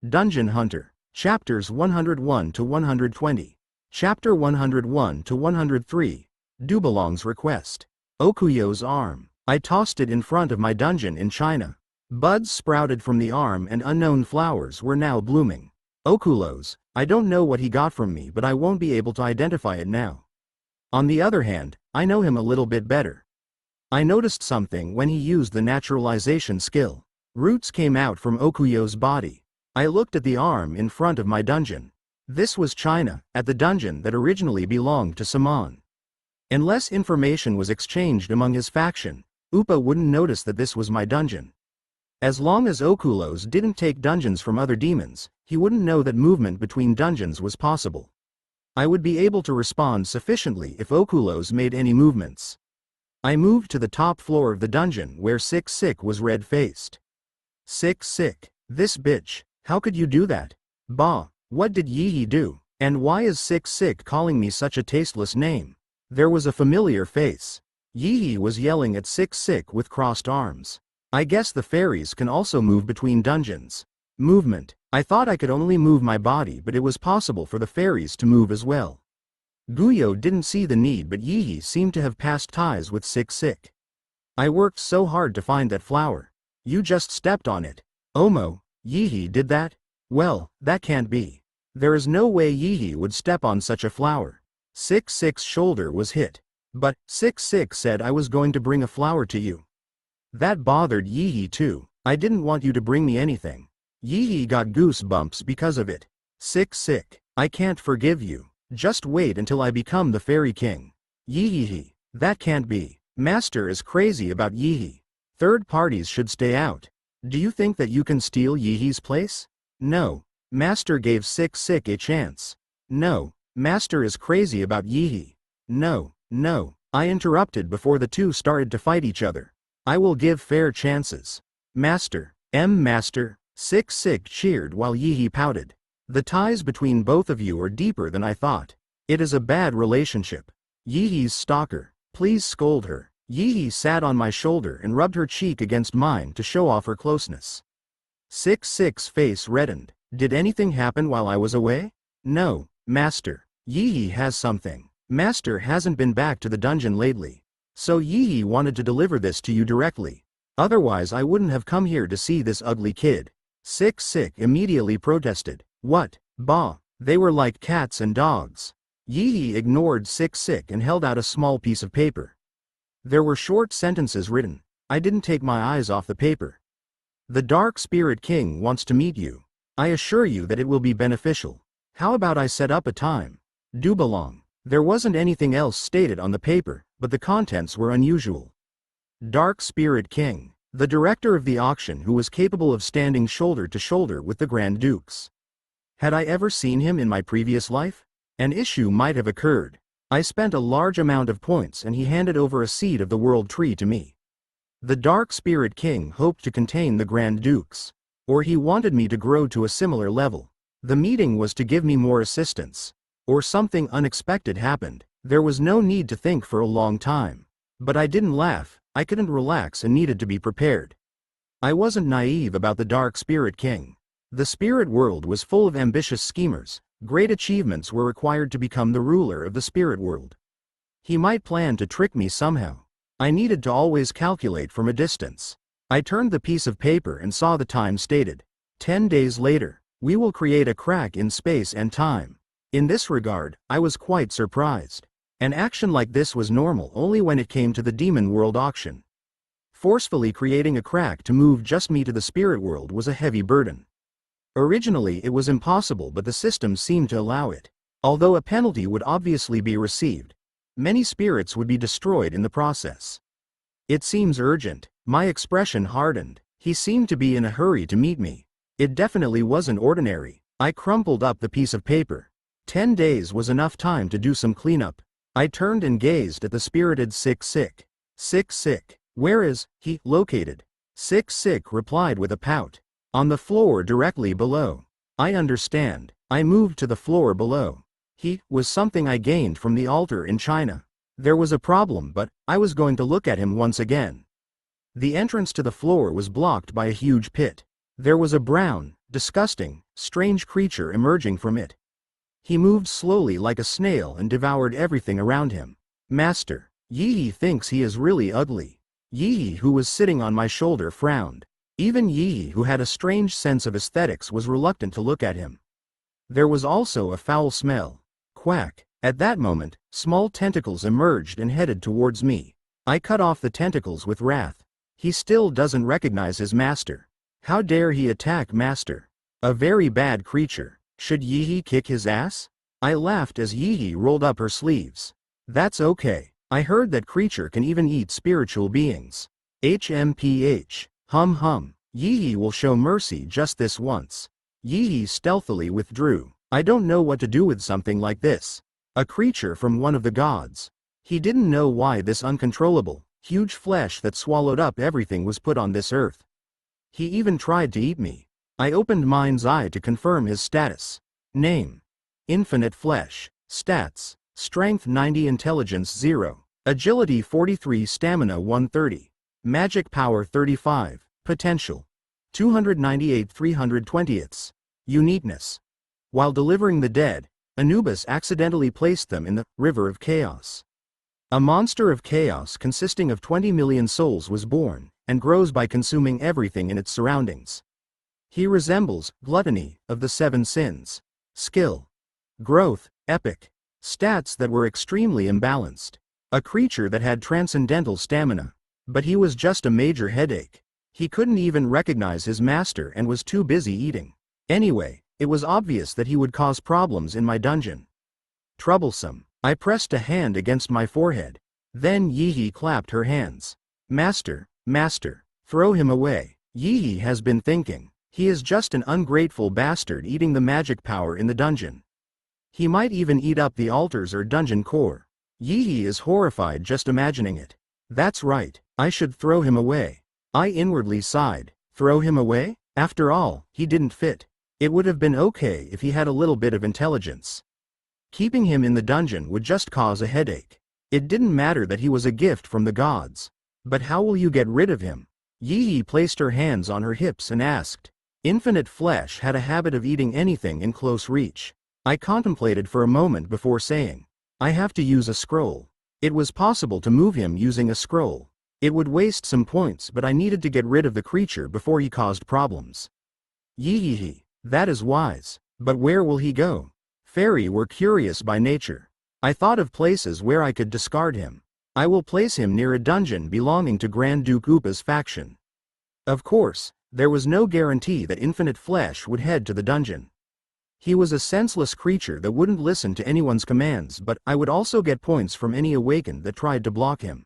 Dungeon Hunter. Chapters 101 to 120. Chapter 101 to 103. Dubelong's Request. Okuyo's Arm. I tossed it in front of my dungeon in China. Buds sprouted from the arm and unknown flowers were now blooming. Okulo's, I don't know what he got from me, but I won't be able to identify it now. On the other hand, I know him a little bit better. I noticed something when he used the naturalization skill. Roots came out from Okuyo's body. I looked at the arm in front of my dungeon. This was China, at the dungeon that originally belonged to Saman. Unless information was exchanged among his faction, Upa wouldn't notice that this was my dungeon. As long as Okulos didn't take dungeons from other demons, he wouldn't know that movement between dungeons was possible. I would be able to respond sufficiently if Okulos made any movements. I moved to the top floor of the dungeon where Sik was red-faced. Sik, this bitch, how could you do that? Bah, what did Yi do? And why is Sik calling me such a tasteless name? There was a familiar face. Yi was yelling at Sik with crossed arms. I guess the fairies can also move between dungeons. Movement. I thought I could only move my body, but it was possible for the fairies to move as well. Guyo didn't see the need, but Yi seemed to have passed ties with Sik. I worked so hard to find that flower. You just stepped on it. Omo, Yi did that? Well, that can't be. There is no way Yi would step on such a flower. Sik's shoulder was hit. But Sik said I was going to bring a flower to you. That bothered Yi too. I didn't want you to bring me anything. Yi got goosebumps because of it. Sik, I can't forgive you. Just wait until I become the Fairy King. Yi, that can't be. Master is crazy about Yi. Third parties should stay out. Do you think that you can steal Yi's place? No. Master gave Sik a chance. No. Master is crazy about Yi. No. I interrupted before the two started to fight each other. I will give fair chances. Master. Master. Sik cheered while Yi pouted. The ties between both of you are deeper than I thought. It is a bad relationship. Yi's stalker. Please scold her. Yi sat on my shoulder and rubbed her cheek against mine to show off her closeness. Sik's face reddened. Did anything happen while I was away? No, Master. Yi has something. Master hasn't been back to the dungeon lately. So Yi wanted to deliver this to you directly. Otherwise I wouldn't have come here to see this ugly kid. Sik immediately protested. What? Bah, they were like cats and dogs. Yi ignored Sik and held out a small piece of paper. There were short sentences written. I didn't take my eyes off the paper. The Dark Spirit King wants to meet you. I assure you that it will be beneficial. How about I set up a time? Dubelong. There wasn't anything else stated on the paper, but the contents were unusual. Dark Spirit King. The director of the auction who was capable of standing shoulder to shoulder with the Grand Dukes. Had I ever seen him in my previous life? An issue might have occurred. I spent a large amount of points and he handed over a seed of the World Tree to me. The Dark Spirit King hoped to contain the Grand Dukes. Or he wanted me to grow to a similar level. The meeting was to give me more assistance. Or something unexpected happened. There was no need to think for a long time. But I didn't laugh, I couldn't relax and needed to be prepared. I wasn't naive about the Dark Spirit King. The spirit world was full of ambitious schemers. Great achievements were required to become the ruler of the spirit world. He might plan to trick me somehow. I needed to always calculate from a distance. I turned the piece of paper and saw the time stated. 10 days later, we will create a crack in space and time. In this regard, I was quite surprised. An action like this was normal only when it came to the Demon World auction. Forcefully creating a crack to move just me to the spirit world was a heavy burden. Originally it was impossible, but the system seemed to allow it. Although a penalty would obviously be received, many spirits would be destroyed in the process. It seems urgent. My expression hardened. He seemed to be in a hurry to meet me. It definitely wasn't ordinary. I crumpled up the piece of paper. 10 days was enough time to do some cleanup. I turned and gazed at the spirited Sik. Sik, where is he located? Sik replied with a pout. On the floor directly below. I understand. I moved to the floor below. He was something I gained from the altar in China. There was a problem, but I was going to look at him once again. The entrance to the floor was blocked by a huge pit. There was a brown, disgusting, strange creature emerging from it. He moved slowly like a snail and devoured everything around him. Master, Yi thinks he is really ugly. Yi, who was sitting on my shoulder, frowned. Even Yi, who had a strange sense of aesthetics, was reluctant to look at him. There was also a foul smell. Quack. At that moment, small tentacles emerged and headed towards me. I cut off the tentacles with wrath. He still doesn't recognize his master. How dare he attack master? A very bad creature. Should Yi kick his ass? I laughed as Yi rolled up her sleeves. That's okay. I heard that creature can even eat spiritual beings. HMPH. Hum hum. Yi will show mercy just this once. Yi stealthily withdrew. I don't know what to do with something like this. A creature from one of the gods. He didn't know why this uncontrollable, huge flesh that swallowed up everything was put on this earth. He even tried to eat me. I opened mind's eye to confirm his status. Name: Infinite Flesh. Stats: Strength 90, Intelligence 0, Agility 43, Stamina 130, Magic Power 35, Potential 298 320ths. Uniqueness: While delivering the dead, Anubis accidentally placed them in the River of Chaos. A monster of chaos consisting of 20 million souls was born, and grows by consuming everything in its surroundings. He resembles Gluttony of the Seven Sins. Skill: Growth, Epic. Stats that were extremely imbalanced. A creature that had transcendental stamina. But he was just a major headache. He couldn't even recognize his master and was too busy eating. Anyway, it was obvious that he would cause problems in my dungeon. Troublesome. I pressed a hand against my forehead. Then Yi clapped her hands. Master, throw him away. Yi has been thinking. He is just an ungrateful bastard eating the magic power in the dungeon. He might even eat up the altars or dungeon core. Yi is horrified just imagining it. That's right, I should throw him away. I inwardly sighed. Throw him away? After all, he didn't fit. It would have been okay if he had a little bit of intelligence. Keeping him in the dungeon would just cause a headache. It didn't matter that he was a gift from the gods. But how will you get rid of him? Yi placed her hands on her hips and asked. Infinite Flesh had a habit of eating anything in close reach. I contemplated for a moment before saying, I have to use a scroll. It was possible to move him using a scroll. It would waste some points, but I needed to get rid of the creature before he caused problems. Yi, that is wise. But where will he go? Fairy were curious by nature. I thought of places where I could discard him. I will place him near a dungeon belonging to Grand Duke Upa's faction. Of course, there was no guarantee that Infinite Flesh would head to the dungeon. He was a senseless creature that wouldn't listen to anyone's commands, but I would also get points from any awakened that tried to block him.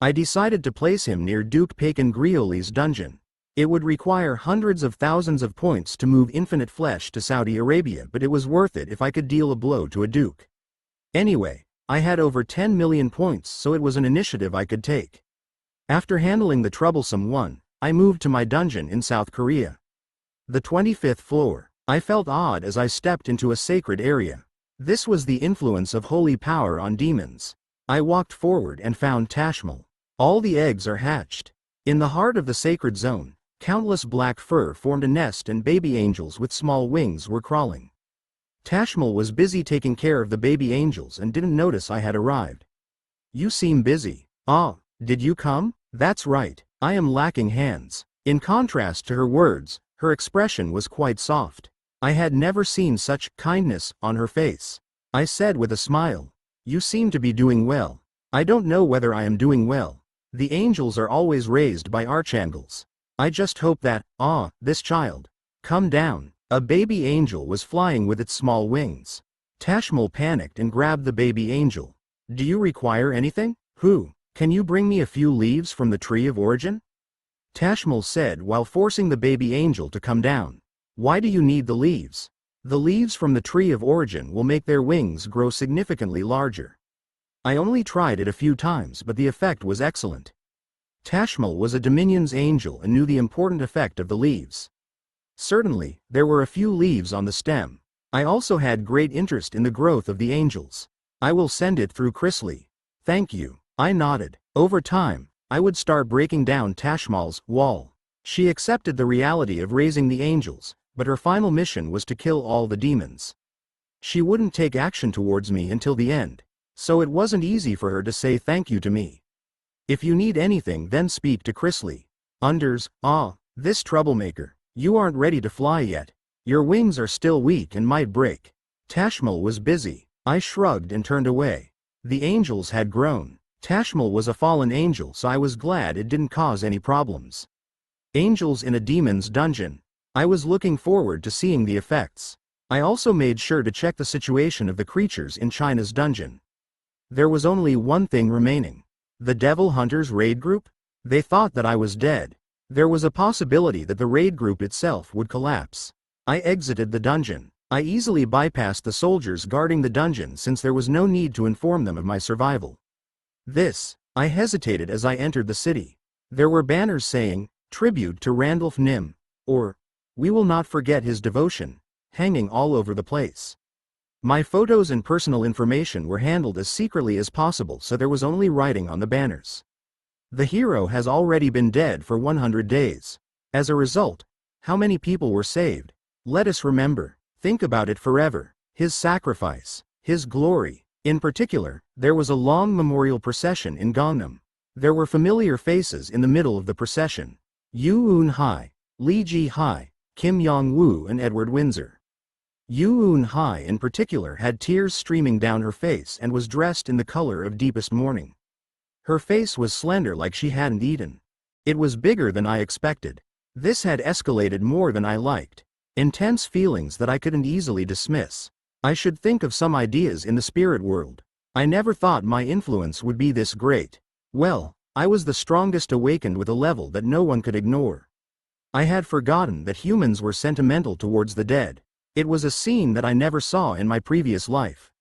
I decided to place him near Duke Pacan Grioli's dungeon. It would require hundreds of thousands of points to move Infinite Flesh to Saudi Arabia, but it was worth it if I could deal a blow to a duke. Anyway, I had over 10 million points, so it was an initiative I could take. After handling the troublesome one, I moved to my dungeon in South Korea. The 25th floor. I felt odd as I stepped into a sacred area. This was the influence of holy power on demons. I walked forward and found Tashmal. All the eggs are hatched. In the heart of the sacred zone, countless black fur formed a nest and baby angels with small wings were crawling. Tashmal was busy taking care of the baby angels and didn't notice I had arrived. You seem busy. Ah, did you come? That's right, I am lacking hands. In contrast to her words, her expression was quite soft. I had never seen such kindness on her face. I said with a smile, you seem to be doing well. I don't know whether I am doing well. The angels are always raised by archangels. I just hope that, this child. Come down. A baby angel was flying with its small wings. Tashmal panicked and grabbed the baby angel. Do you require anything? Who? Can you bring me a few leaves from the tree of origin? Tashmal said while forcing the baby angel to come down. Why do you need the leaves? The leaves from the tree of origin will make their wings grow significantly larger. I only tried it a few times, but the effect was excellent. Tashmal was a Dominion's angel and knew the important effect of the leaves. Certainly, there were a few leaves on the stem. I also had great interest in the growth of the angels. I will send it through Chrisley. Thank you. I nodded. Over time, I would start breaking down Tashmal's wall. She accepted the reality of raising the angels, but her final mission was to kill all the demons. She wouldn't take action towards me until the end, so it wasn't easy for her to say thank you to me. If you need anything, then speak to Chrisley. Anders, this troublemaker. You aren't ready to fly yet. Your wings are still weak and might break. Tashmal was busy. I shrugged and turned away. The angels had grown. Tashmal was a fallen angel, so I was glad it didn't cause any problems. Angels in a demon's dungeon. I was looking forward to seeing the effects. I also made sure to check the situation of the creatures in China's dungeon. There was only one thing remaining. The Devil Hunters raid group? They thought that I was dead. There was a possibility that the raid group itself would collapse. I exited the dungeon. I easily bypassed the soldiers guarding the dungeon since there was no need to inform them of my survival. I hesitated as I entered the city. There were banners saying, "Tribute to Randolph Nim," or, "We will not forget his devotion," hanging all over the place. My photos and personal information were handled as secretly as possible, so there was only writing on the banners. The hero has already been dead for 100 days. As a result, how many people were saved? Let us remember, think about it forever, his sacrifice, his glory. In particular, there was a long memorial procession in Gangnam. There were familiar faces in the middle of the procession. Yoo Eun-hye, Lee Ji-hye, Kim Yong-woo and Edward Windsor. Yoo Eun-hye in particular had tears streaming down her face and was dressed in the color of deepest mourning. Her face was slender like she hadn't eaten. It was bigger than I expected. This had escalated more than I liked. Intense feelings that I couldn't easily dismiss. I should think of some ideas in the spirit world. I never thought my influence would be this great. Well, I was the strongest awakened with a level that no one could ignore. I had forgotten that humans were sentimental towards the dead. It was a scene that I never saw in my previous life.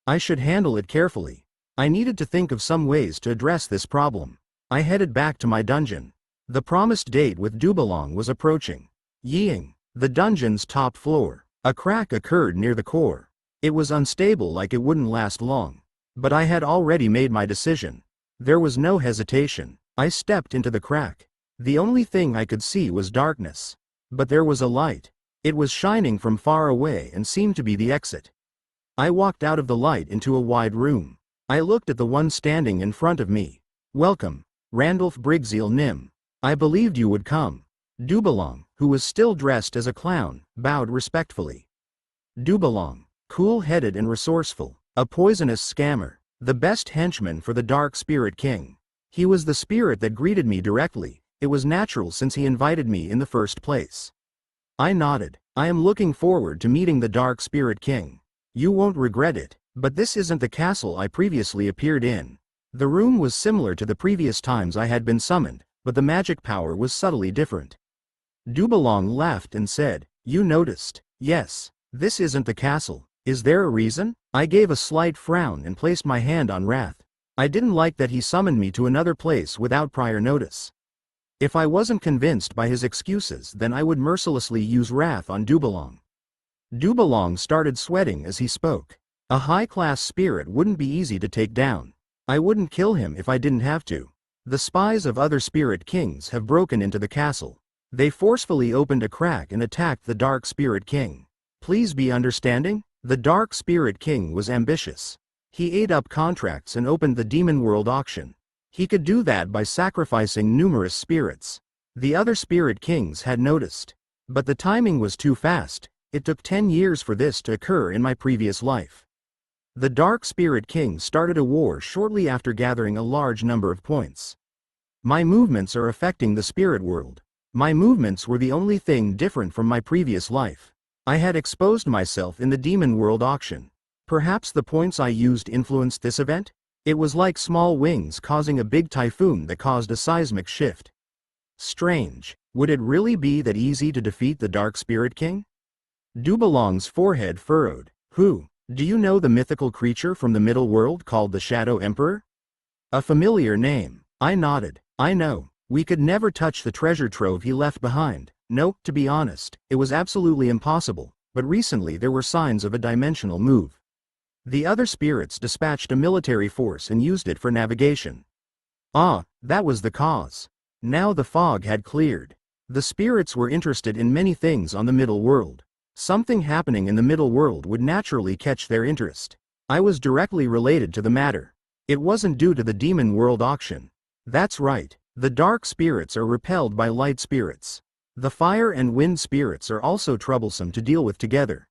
I should handle it carefully. I needed to think of some ways to address this problem. I headed back to my dungeon. The promised date with Dubalong was approaching. Ying, the dungeon's top floor. A crack occurred near the core. It was unstable, like it wouldn't last long. But I had already made my decision. There was no hesitation. I stepped into the crack. The only thing I could see was darkness. But there was a light. It was shining from far away and seemed to be the exit. I walked out of the light into a wide room. I looked at the one standing in front of me. "Welcome, Randolph Briggseel Nim. I believed you would come." Dubalong, who was still dressed as a clown, bowed respectfully. Dubalong, cool-headed and resourceful, a poisonous scammer, the best henchman for the Dark Spirit King. He was the spirit that greeted me directly. It was natural since he invited me in the first place. I nodded. "I am looking forward to meeting the Dark Spirit King. You won't regret it, but this isn't the castle I previously appeared in." The room was similar to the previous times I had been summoned, but the magic power was subtly different. Dubalong laughed and said, "You noticed? Yes. This isn't the castle. Is there a reason?" I gave a slight frown and placed my hand on Wrath. I didn't like that he summoned me to another place without prior notice. If I wasn't convinced by his excuses, then I would mercilessly use Wrath on Dubalong. Dubalong started sweating as he spoke. A high-class spirit wouldn't be easy to take down. I wouldn't kill him if I didn't have to. The spies of other spirit kings have broken into the castle. They forcefully opened a crack and attacked the Dark Spirit King. Please be understanding? The Dark Spirit King was ambitious. He ate up contracts and opened the Demon World auction. He could do that by sacrificing numerous spirits. The other spirit kings had noticed. But the timing was too fast. It took 10 years for this to occur in my previous life. The Dark Spirit King started a war shortly after gathering a large number of points. My movements are affecting the spirit world. My movements were the only thing different from my previous life. I had exposed myself in the Demon World auction. Perhaps the points I used influenced this event? It was like small wings causing a big typhoon that caused a seismic shift. Strange. Would it really be that easy to defeat the Dark Spirit King? Dubalong's forehead furrowed. Who? Do you know the mythical creature from the middle world called the Shadow Emperor? A familiar name. I nodded. I know. We could never touch the treasure trove he left behind. No, to be honest, it was absolutely impossible, but recently there were signs of a dimensional move. The other spirits dispatched a military force and used it for navigation. Ah, that was the cause. Now the fog had cleared. The spirits were interested in many things on the middle world. Something happening in the middle world would naturally catch their interest. I was directly related to the matter. It wasn't due to the demon world auction. That's right, the dark spirits are repelled by light spirits. The fire and wind spirits are also troublesome to deal with together.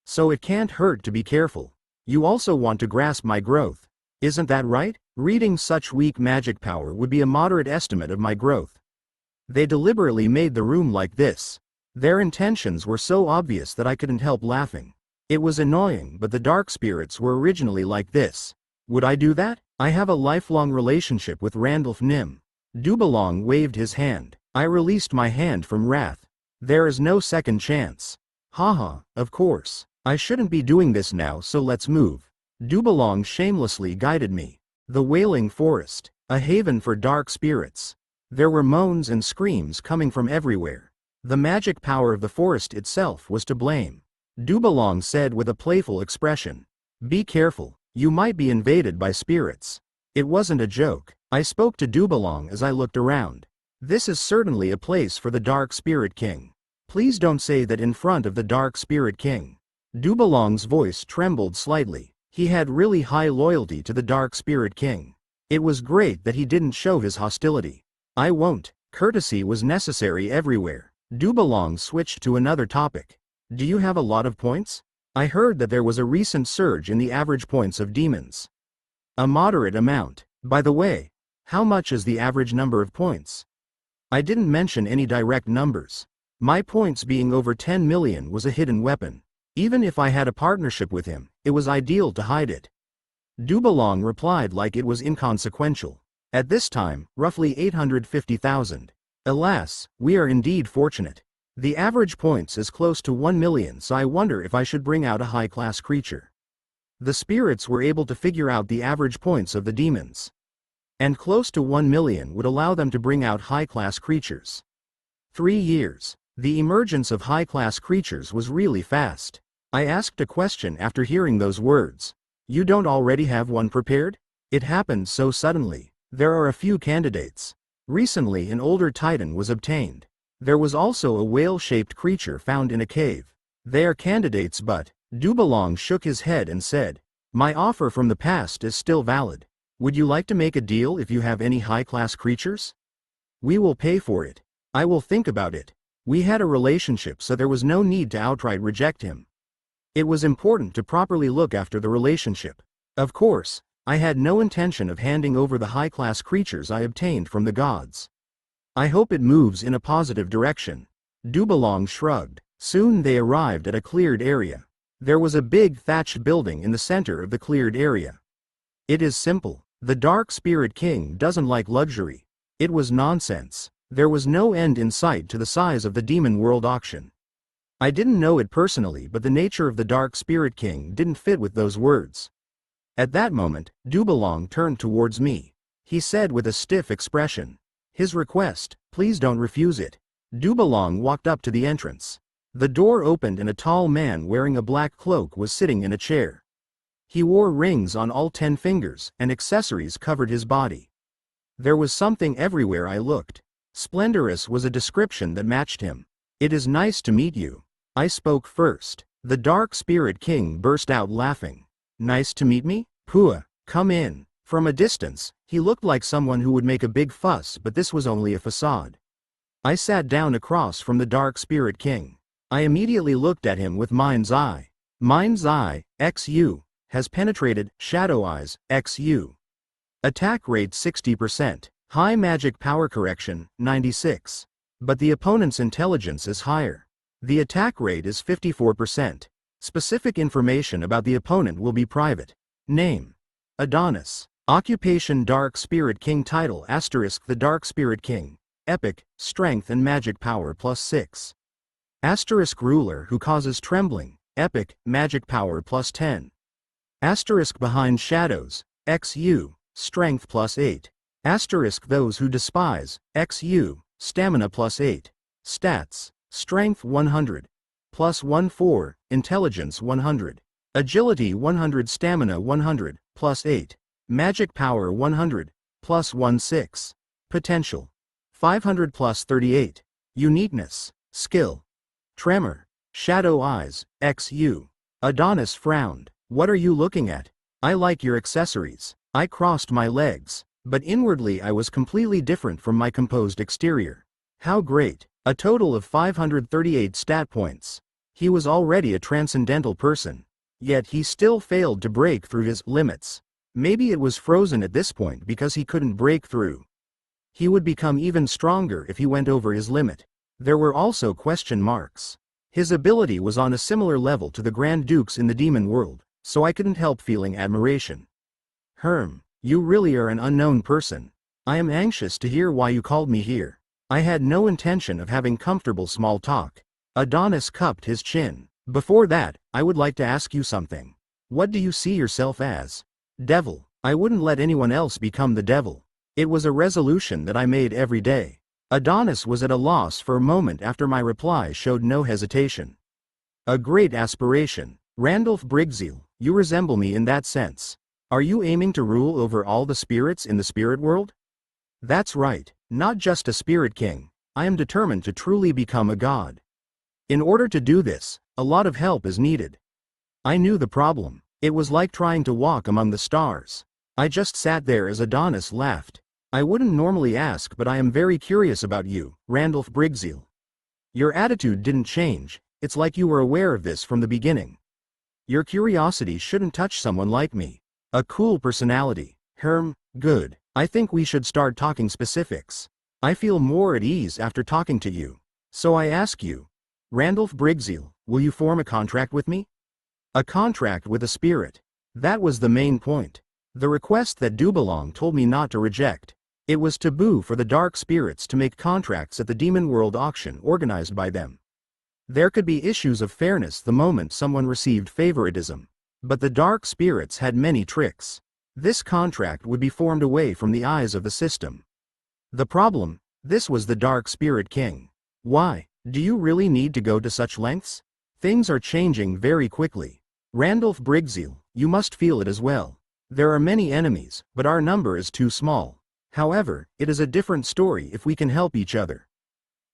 So it can't hurt to be careful. You also want to grasp my growth. Isn't that right? Reading such weak magic power would be a moderate estimate of my growth. They deliberately made the room like this. Their intentions were so obvious that I couldn't help laughing. It was annoying, but the dark spirits were originally like this. Would I do that? I have a lifelong relationship with Randolph Nim. Dubalong waved his hand. I released my hand from wrath. There is no second chance. Haha, of course. I shouldn't be doing this now, so let's move. Dubalong shamelessly guided me. The Wailing Forest, a haven for dark spirits. There were moans and screams coming from everywhere. The magic power of the forest itself was to blame. Dubalong said with a playful expression. Be careful, you might be invaded by spirits. It wasn't a joke. I spoke to Dubalong as I looked around. This is certainly a place for the Dark Spirit King. Please don't say that in front of the Dark Spirit King. Dubalong's voice trembled slightly. He had really high loyalty to the Dark Spirit King. It was great that he didn't show his hostility. I won't. Courtesy was necessary everywhere. Dubalong switched to another topic. Do you have a lot of points? I heard that there was a recent surge in the average points of demons. A moderate amount. By the way, how much is the average number of points? I didn't mention any direct numbers. My points being over 10 million was a hidden weapon. Even if I had a partnership with him, it was ideal to hide it. Dubalong replied like it was inconsequential. At this time, roughly 850,000. Alas, we are indeed fortunate. The average points is close to 1 million, so I wonder if I should bring out a high-class creature. The spirits were able to figure out the average points of the demons. And close to 1 million would allow them to bring out high-class creatures. 3 years. The emergence of high-class creatures was really fast. I asked a question after hearing those words. You don't already have one prepared? It happened so suddenly. There are a few candidates. Recently an older titan was obtained. There was also a whale-shaped creature found in a cave. They are candidates, but Dubalong shook his head and said, my offer from the past is still valid. Would you like to make a deal if you have any high-class creatures? We will pay for it. I will think about it. We had a relationship, so there was no need to outright reject him. It was important to properly look after the relationship. Of course, I had no intention of handing over the high-class creatures I obtained from the gods. I hope it moves in a positive direction. Dubalong shrugged. Soon they arrived at a cleared area. There was a big thatched building in the center of the cleared area. It is simple. The Dark Spirit King doesn't like luxury. It was nonsense. There was no end in sight to the size of the Demon World auction. I didn't know it personally, but the nature of the Dark Spirit King didn't fit with those words. At that moment, Dubalong turned towards me. He said with a stiff expression. His request, please don't refuse it. Dubalong walked up to the entrance. The door opened and a tall man wearing a black cloak was sitting in a chair. He wore rings on all 10 fingers, and accessories covered his body. There was something everywhere I looked. Splendorous was a description that matched him. It is nice to meet you. I spoke first. The Dark Spirit King burst out laughing. Nice to meet me? Pua, come in. From a distance, he looked like someone who would make a big fuss, but this was only a facade. I sat down across from the Dark Spirit King. I immediately looked at him with Mind's Eye. Mind's Eye, XU, has penetrated, Shadow Eyes, XU. Attack rate 60%, high magic power correction, 96. But the opponent's intelligence is higher. The attack rate is 54%. Specific information about the opponent will be private. Name: Adonis. Occupation: Dark Spirit King. Title: * The Dark Spirit King. Epic: Strength and Magic Power +6. * Ruler who causes trembling. Epic: Magic Power +10. * Behind Shadows. XU. Strength +8. * Those who despise. XU. Stamina +8. Stats: Strength 100. +14, Intelligence 100. Agility 100, Stamina 100, +8. Magic Power 100, +16. Potential 500 +38. Uniqueness. Skill. Tremor. Shadow eyes. XU. Adonis frowned. What are you looking at? I like your accessories. I crossed my legs, but inwardly I was completely different from my composed exterior. How great. A total of 538 stat points. He was already a transcendental person. Yet he still failed to break through his limits. Maybe it was frozen at this point because he couldn't break through. He would become even stronger if he went over his limit. There were also question marks. His ability was on a similar level to the Grand Dukes in the demon world, so I couldn't help feeling admiration. You really are an unknown person. I am anxious to hear why you called me here. I had no intention of having comfortable small talk. Adonis cupped his chin. Before that, I would like to ask you something. What do you see yourself as? Devil. I wouldn't let anyone else become the devil. It was a resolution that I made every day. Adonis was at a loss for a moment after my reply showed no hesitation. A great aspiration. Randolph Briggseel, you resemble me in that sense. Are you aiming to rule over all the spirits in the spirit world? That's right, not just a spirit king. I am determined to truly become a god. In order to do this, a lot of help is needed. I knew the problem. It was like trying to walk among the stars. I just sat there as Adonis laughed. I wouldn't normally ask, but I am very curious about you, Randolph Briggseel. Your attitude didn't change. It's like you were aware of this from the beginning. Your curiosity shouldn't touch someone like me. A cool personality. Good. I think we should start talking specifics. I feel more at ease after talking to you. So I ask you, Randolph Briggseel, will you form a contract with me? A contract with a spirit. That was the main point. The request that Dubalong told me not to reject. It was taboo for the dark spirits to make contracts at the Demon World auction organized by them. There could be issues of fairness the moment someone received favoritism. But the dark spirits had many tricks. This contract would be formed away from the eyes of the system. The problem, this was the Dark Spirit King. Why? Do you really need to go to such lengths? Things are changing very quickly. Randolph Briggseel, you must feel it as well. There are many enemies, but our number is too small. However, it is a different story if we can help each other.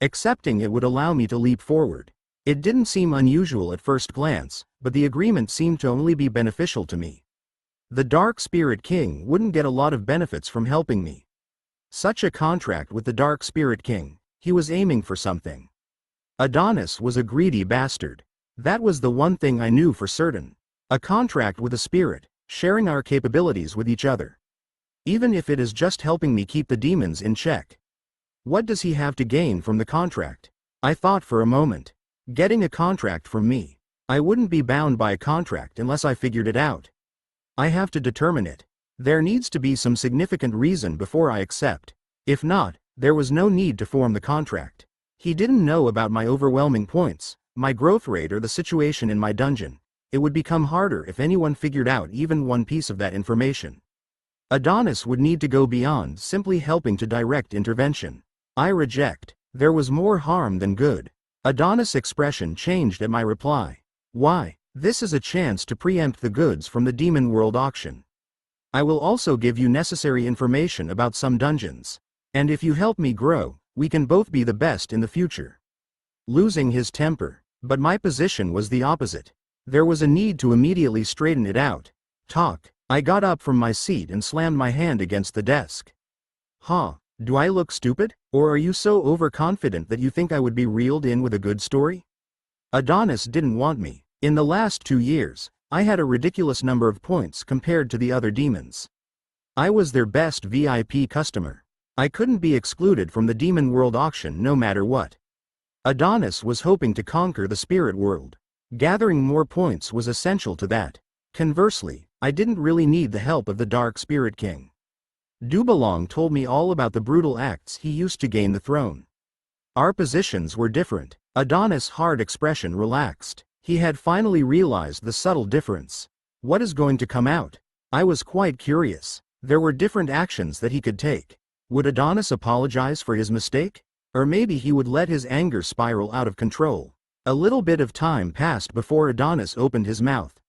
Accepting it would allow me to leap forward. It didn't seem unusual at first glance, but the agreement seemed to only be beneficial to me. The Dark Spirit King wouldn't get a lot of benefits from helping me. Such a contract with the Dark Spirit King, he was aiming for something. Adonis was a greedy bastard. That was the one thing I knew for certain. A contract with a spirit, sharing our capabilities with each other. Even if it is just helping me keep the demons in check. What does he have to gain from the contract? I thought for a moment. Getting a contract from me. I wouldn't be bound by a contract unless I figured it out. I have to determine it. There needs to be some significant reason before I accept. If not, there was no need to form the contract. He didn't know about my overwhelming points, my growth rate, or the situation in my dungeon. It would become harder if anyone figured out even one piece of that information. Adonis would need to go beyond simply helping to direct intervention. I reject. There was more harm than good. Adonis' expression changed at my reply. Why? This is a chance to preempt the goods from the Demon World auction. I will also give you necessary information about some dungeons. And if you help me grow, we can both be the best in the future. Losing his temper. But my position was the opposite. There was a need to immediately straighten it out. Talk. I got up from my seat and slammed my hand against the desk. Do I look stupid? Or are you so overconfident that you think I would be reeled in with a good story? Adonis didn't want me. In the last 2 years, I had a ridiculous number of points compared to the other demons. I was their best VIP customer. I couldn't be excluded from the Demon World auction no matter what. Adonis was hoping to conquer the spirit world. Gathering more points was essential to that. Conversely, I didn't really need the help of the Dark Spirit King. Dubalong told me all about the brutal acts he used to gain the throne. Our positions were different. Adonis' hard expression relaxed. He had finally realized the subtle difference. What is going to come out? I was quite curious. There were different actions that he could take. Would Adonis apologize for his mistake? Or maybe he would let his anger spiral out of control. A little bit of time passed before Adonis opened his mouth.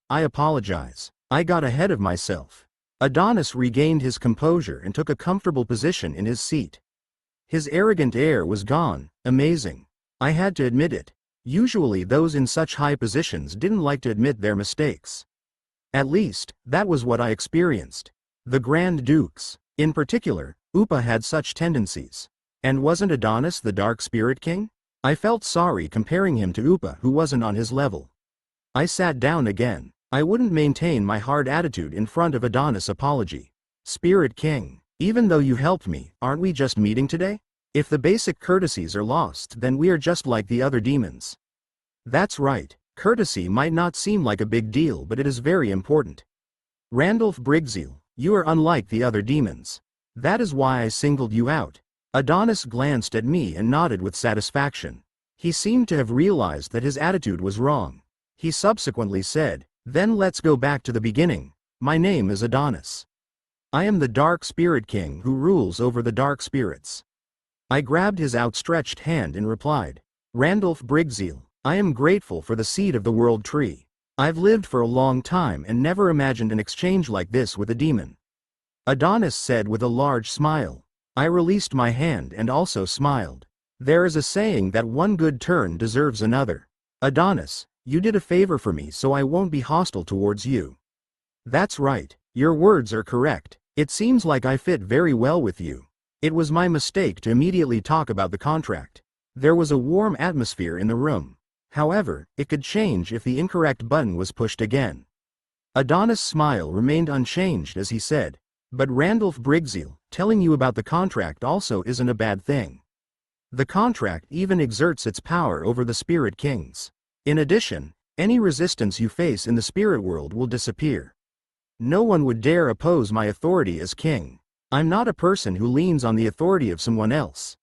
I apologize. I got ahead of myself. Adonis regained his composure and took a comfortable position in his seat. His arrogant air was gone. Amazing. I had to admit it. Usually those in such high positions didn't like to admit their mistakes. At least, that was what I experienced. The Grand Dukes, in particular, Upa had such tendencies. And wasn't Adonis the Dark Spirit King? I felt sorry comparing him to Upa, who wasn't on his level. I sat down again. I wouldn't maintain my hard attitude in front of Adonis' apology. Spirit King, even though you helped me, aren't we just meeting today? If the basic courtesies are lost, then we are just like the other demons. That's right, courtesy might not seem like a big deal, but it is very important. Randolph Brigzeal, you are unlike the other demons. That is why I singled you out. Adonis glanced at me and nodded with satisfaction. He seemed to have realized that his attitude was wrong. He subsequently said, "Then let's go back to the beginning. My name is Adonis. I am the Dark Spirit King who rules over the dark spirits." I grabbed his outstretched hand and replied, "Randolph Brigzeal, I am grateful for the seed of the world tree. I've lived for a long time and never imagined an exchange like this with a demon." Adonis said with a large smile. I released my hand and also smiled. There is a saying that one good turn deserves another. Adonis, you did a favor for me, so I won't be hostile towards you. That's right, your words are correct. It seems like I fit very well with you. It was my mistake to immediately talk about the contract. There was a warm atmosphere in the room. However, it could change if the incorrect button was pushed again. Adonis' smile remained unchanged as he said, "But Randolph Brigzeal, telling you about the contract also isn't a bad thing. The contract even exerts its power over the Spirit Kings. In addition, any resistance you face in the spirit world will disappear. No one would dare oppose my authority as king. I'm not a person who leans on the authority of someone else."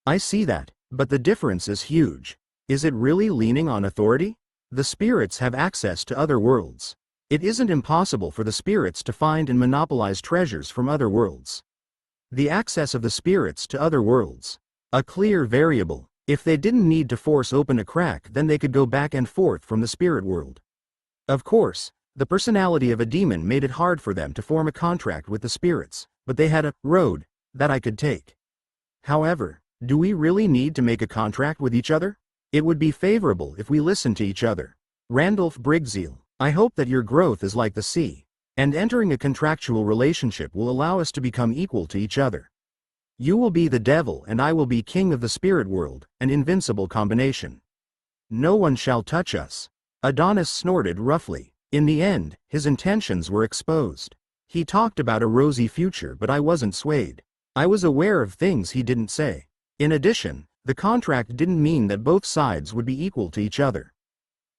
I see that, but the difference is huge. Is it really leaning on authority? The spirits have access to other worlds. It isn't impossible for the spirits to find and monopolize treasures from other worlds. The access of the spirits to other worlds. A clear variable. If they didn't need to force open a crack, then they could go back and forth from the spirit world. Of course, the personality of a demon made it hard for them to form a contract with the spirits, but they had a road that I could take. However, do we really need to make a contract with each other? It would be favorable if we listened to each other. Randolph Brigzeal, I hope that your growth is like the sea, and entering a contractual relationship will allow us to become equal to each other. You will be the devil and I will be king of the spirit world, an invincible combination. No one shall touch us." Adonis snorted roughly. In the end, his intentions were exposed. He talked about a rosy future, but I wasn't swayed. I was aware of things he didn't say. In addition, the contract didn't mean that both sides would be equal to each other.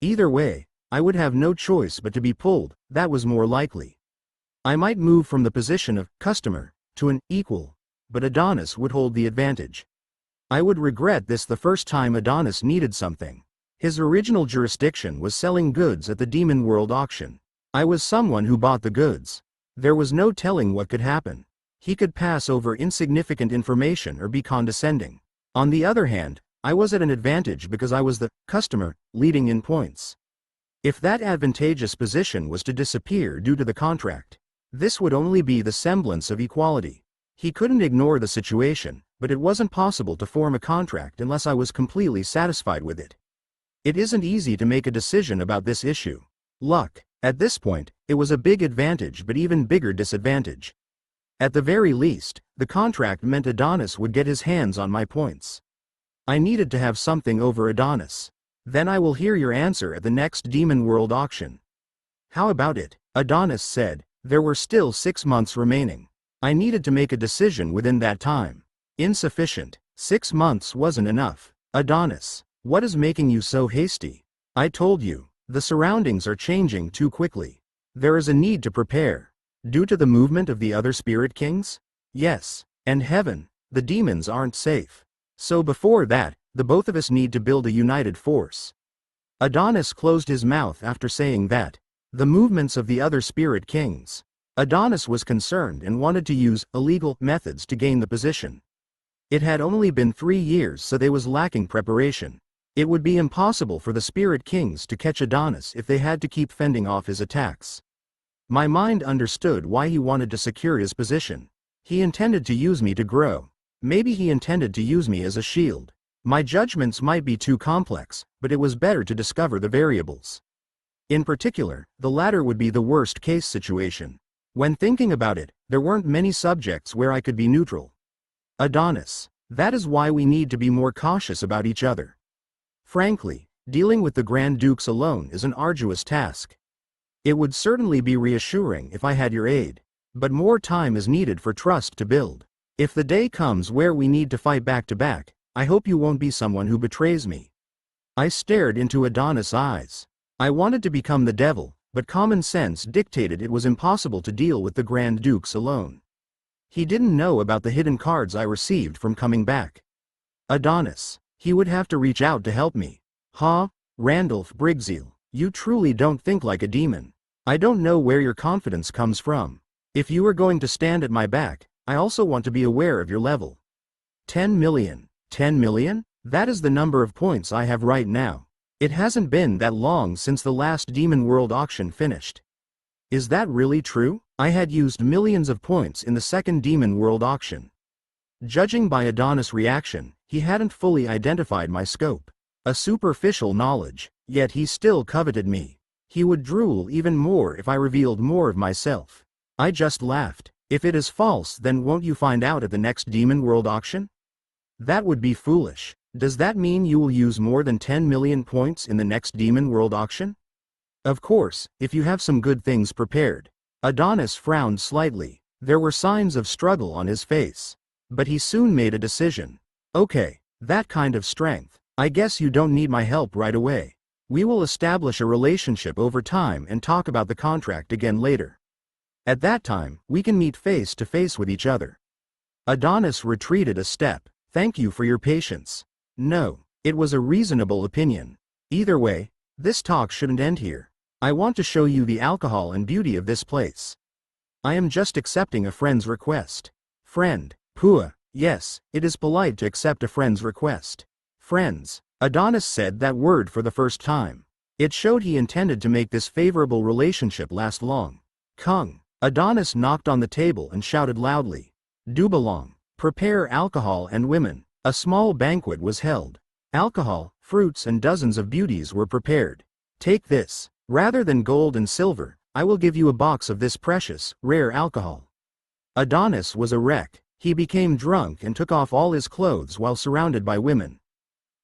Either way, I would have no choice but to be pulled. That was more likely. I might move from the position of customer to an equal, but Adonis would hold the advantage. I would regret this the first time Adonis needed something. His original jurisdiction was selling goods at the Demon World auction. I was someone who bought the goods. There was no telling what could happen. He could pass over insignificant information or be condescending. On the other hand, I was at an advantage because I was the customer, leading in points. If that advantageous position was to disappear due to the contract, this would only be the semblance of equality. He couldn't ignore the situation, but it wasn't possible to form a contract unless I was completely satisfied with it. It isn't easy to make a decision about this issue. Luck. At this point, it was a big advantage but even bigger disadvantage. At the very least, the contract meant Adonis would get his hands on my points. I needed to have something over Adonis. Then I will hear your answer at the next Demon World auction. How about it? Adonis said. There were still 6 months remaining. I needed to make a decision within that time. Insufficient. 6 months wasn't enough. Adonis, what is making you so hasty? I told you, the surroundings are changing too quickly. There is a need to prepare. Due to the movement of the other spirit kings? Yes. And heaven, the demons aren't safe. So before that, the both of us need to build a united force. Adonis closed his mouth after saying that. The movements of the other spirit kings. Adonis was concerned and wanted to use illegal methods to gain the position. It had only been 3 years, so they was lacking preparation. It would be impossible for the spirit kings to catch Adonis if they had to keep fending off his attacks. My mind understood why he wanted to secure his position. He intended to use me to grow. Maybe he intended to use me as a shield. My judgments might be too complex, but it was better to discover the variables. In particular, the latter would be the worst case situation. When thinking about it, there weren't many subjects where I could be neutral. Adonis. That is why we need to be more cautious about each other. Frankly, dealing with the Grand Dukes alone is an arduous task. It would certainly be reassuring if I had your aid. But more time is needed for trust to build. If the day comes where we need to fight back to back, I hope you won't be someone who betrays me. I stared into Adonis' eyes. I wanted to become the devil, but common sense dictated it was impossible to deal with the Grand Dukes alone. He didn't know about the hidden cards I received from coming back. Adonis. He would have to reach out to help me. Huh? Randolph Brigzeal, you truly don't think like a demon. I don't know where your confidence comes from. If you are going to stand at my back, I also want to be aware of your level. 10 million. 10 million? That is the number of points I have right now. It hasn't been that long since the last Demon World auction finished. Is that really true? I had used millions of points in the second Demon World auction. Judging by Adonis' reaction, he hadn't fully identified my scope. A superficial knowledge, yet he still coveted me. He would drool even more if I revealed more of myself. I just laughed. If it is false, then won't you find out at the next Demon World auction? That would be foolish. Does that mean you will use more than 10 million points in the next Demon World auction? Of course, if you have some good things prepared. Adonis frowned slightly. There were signs of struggle on his face. But he soon made a decision. Okay, that kind of strength. I guess you don't need my help right away. We will establish a relationship over time and talk about the contract again later. At that time, we can meet face to face with each other. Adonis retreated a step. Thank you for your patience. No, it was a reasonable opinion. Either way, this talk shouldn't end here. I want to show you the alcohol and beauty of this place. I am just accepting a friend's request. Friend. Pua. Yes, it is polite to accept a friend's request. Friends. Adonis said that word for the first time. It showed he intended to make this favorable relationship last long. Kung. Adonis knocked on the table and shouted loudly. Dubalong. Prepare alcohol and women. A small banquet was held. Alcohol, fruits and dozens of beauties were prepared. Take this. Rather than gold and silver, I will give you a box of this precious, rare alcohol. Adonis was a wreck. He became drunk and took off all his clothes while surrounded by women.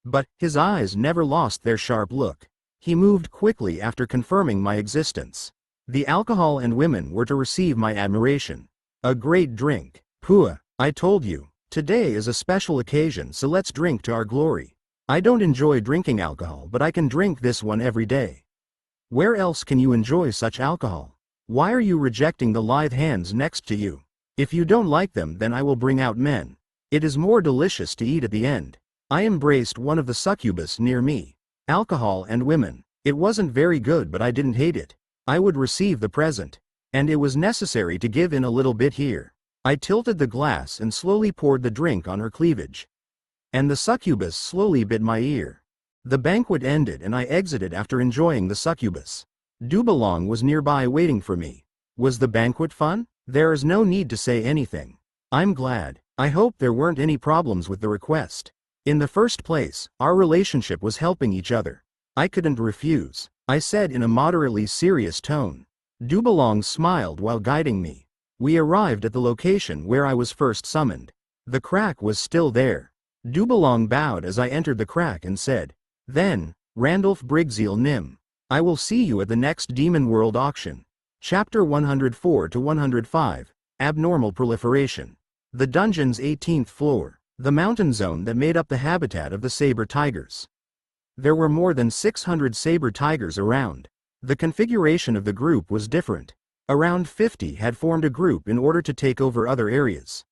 But his eyes never lost their sharp look. He moved quickly after confirming my existence. The alcohol and women were to receive my admiration. A great drink. Pua, I told you, today is a special occasion, so let's drink to our glory. I don't enjoy drinking alcohol, but I can drink this one every day. Where else can you enjoy such alcohol? Why are you rejecting the lithe hands next to you? If you don't like them, then I will bring out men. It is more delicious to eat at the end. I embraced one of the succubus near me. Alcohol and women. It wasn't very good, but I didn't hate it. I would receive the present. And it was necessary to give in a little bit here. I tilted the glass and slowly poured the drink on her cleavage. And the succubus slowly bit my ear. The banquet ended and I exited after enjoying the succubus. Dubalong was nearby waiting for me. Was the banquet fun? There is no need to say anything. I'm glad. I hope there weren't any problems with the request. In the first place, our relationship was helping each other. I couldn't refuse, I said in a moderately serious tone. Dubalong smiled while guiding me. We arrived at the location where I was first summoned. The crack was still there. Dubalong bowed as I entered the crack and said, Then, Randolph Brigzeal Nim. I will see you at the next Demon World auction. Chapter 104 to 105, Abnormal Proliferation. The dungeon's 18th floor, the mountain zone that made up the habitat of the saber tigers. There were more than 600 saber tigers around. The configuration of the group was different. Around 50 had formed a group in order to take over other areas.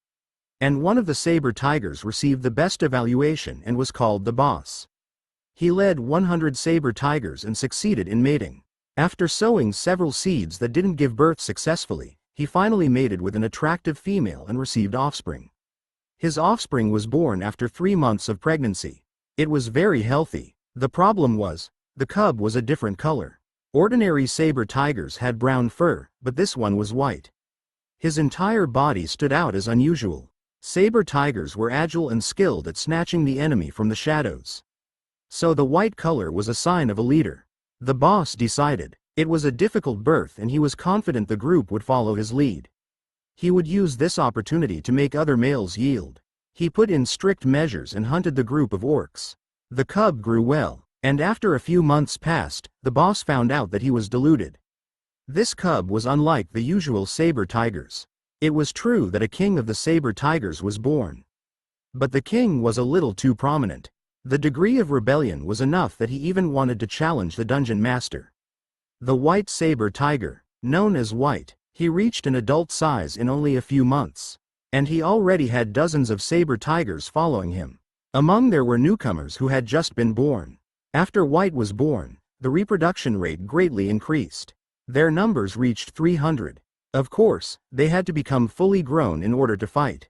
And one of the saber tigers received the best evaluation and was called the boss. He led 100 saber tigers and succeeded in mating. After sowing several seeds that didn't give birth successfully, he finally mated with an attractive female and received offspring. His offspring was born after 3 months of pregnancy. It was very healthy. The problem was, the cub was a different color. Ordinary saber tigers had brown fur, but this one was white. His entire body stood out as unusual. Saber tigers were agile and skilled at snatching the enemy from the shadows. So the white color was a sign of a leader. The boss decided. It was a difficult birth and he was confident the group would follow his lead. He would use this opportunity to make other males yield. He put in strict measures and hunted the group of orcs. The cub grew well, and after a few months passed, the boss found out that he was deluded. This cub was unlike the usual saber tigers. It was true that a king of the saber tigers was born. But the king was a little too prominent. The degree of rebellion was enough that he even wanted to challenge the dungeon master. The white saber tiger, known as White, he reached an adult size in only a few months. And he already had dozens of saber tigers following him. Among there were newcomers who had just been born. After White was born, the reproduction rate greatly increased. Their numbers reached 300. Of course, they had to become fully grown in order to fight.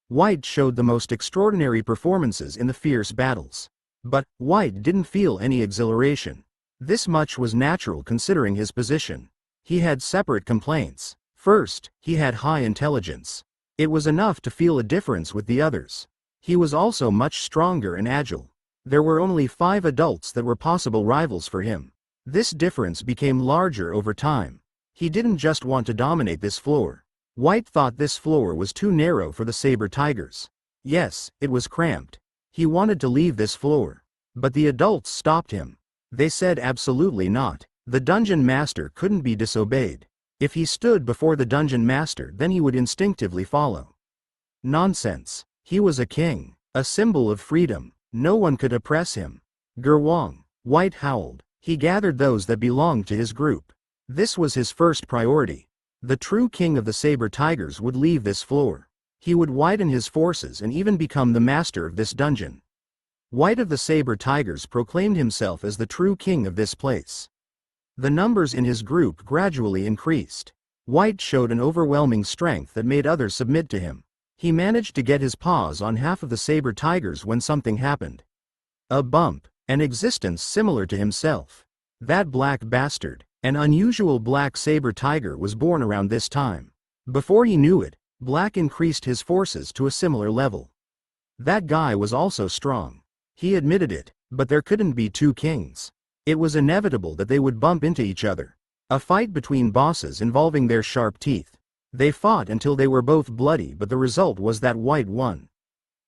White showed the most extraordinary performances in the fierce battles. But White didn't feel any exhilaration. This much was natural considering his position. He had separate complaints. First, he had high intelligence. It was enough to feel a difference with the others. He was also much stronger and agile. There were only 5 adults that were possible rivals for him. This difference became larger over time. He didn't just want to dominate this floor. White thought this floor was too narrow for the saber tigers. Yes, it was cramped. He wanted to leave this floor. But the adults stopped him. They said absolutely not. The dungeon master couldn't be disobeyed. If he stood before the dungeon master, then he would instinctively follow. Nonsense. He was a king, a symbol of freedom. No one could oppress him. Gerwong, White howled. He gathered those that belonged to his group. This was his first priority. The true king of the saber tigers would leave this floor. He would widen his forces and even become the master of this dungeon. White of the saber tigers proclaimed himself as the true king of this place. The numbers in his group gradually increased. White showed an overwhelming strength that made others submit to him. He managed to get his paws on half of the saber tigers when something happened. A bump, an existence similar to himself. That black bastard, an unusual black saber tiger, was born around this time. Before he knew it, Black increased his forces to a similar level. That guy was also strong. He admitted it, but there couldn't be 2 kings. It was inevitable that they would bump into each other. A fight between bosses involving their sharp teeth. They fought until they were both bloody, but the result was that White won.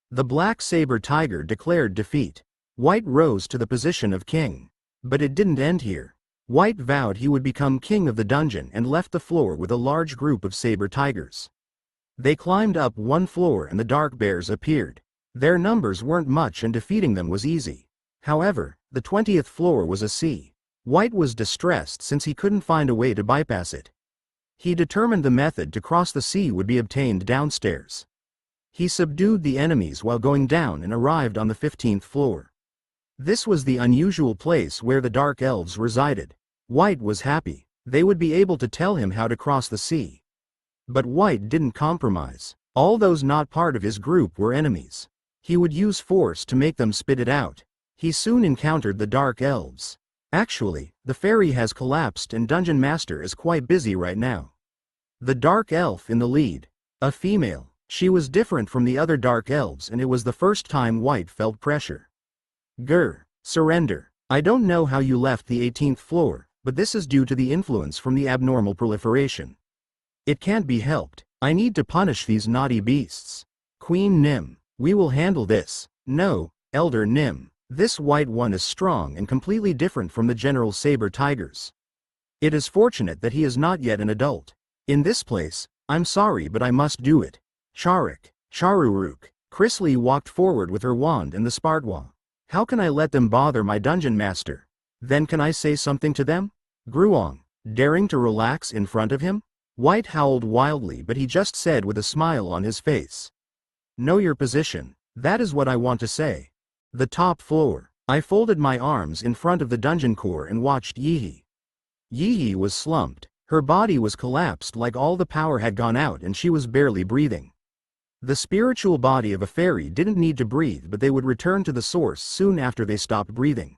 The black saber tiger declared defeat. White rose to the position of king. But it didn't end here. White vowed he would become king of the dungeon and left the floor with a large group of saber tigers. They climbed up one floor and the dark bears appeared. Their numbers weren't much and defeating them was easy. However, the 20th floor was a sea. White was distressed since he couldn't find a way to bypass it. He determined the method to cross the sea would be obtained downstairs. He subdued the enemies while going down and arrived on the 15th floor. This was the unusual place where the dark elves resided. White was happy. They would be able to tell him how to cross the sea. But White didn't compromise. All those not part of his group were enemies. He would use force to make them spit it out. He soon encountered the dark elves. Actually, the ferry has collapsed and Dungeon Master is quite busy right now. The dark elf in the lead. A female. She was different from the other dark elves and it was the first time White felt pressure. Grr. Surrender. I don't know how you left the 18th floor, but this is due to the influence from the abnormal proliferation. It can't be helped. I need to punish these naughty beasts. Queen Nim. We will handle this. No, Elder Nim. This white one is strong and completely different from the general saber tigers. It is fortunate that he is not yet an adult. In this place, I'm sorry but I must do it. Charuk. Charuruk. Chrisley walked forward with her wand and the Spartwa. How can I let them bother my dungeon master? Then can I say something to them? Gruong. Daring to relax in front of him? White howled wildly but he just said with a smile on his face. Know your position. That is what I want to say. The top floor. I folded my arms in front of the dungeon core and watched Yihi. Yihi was slumped. Her body was collapsed like all the power had gone out and she was barely breathing. The spiritual body of a fairy didn't need to breathe but they would return to the source soon after they stopped breathing.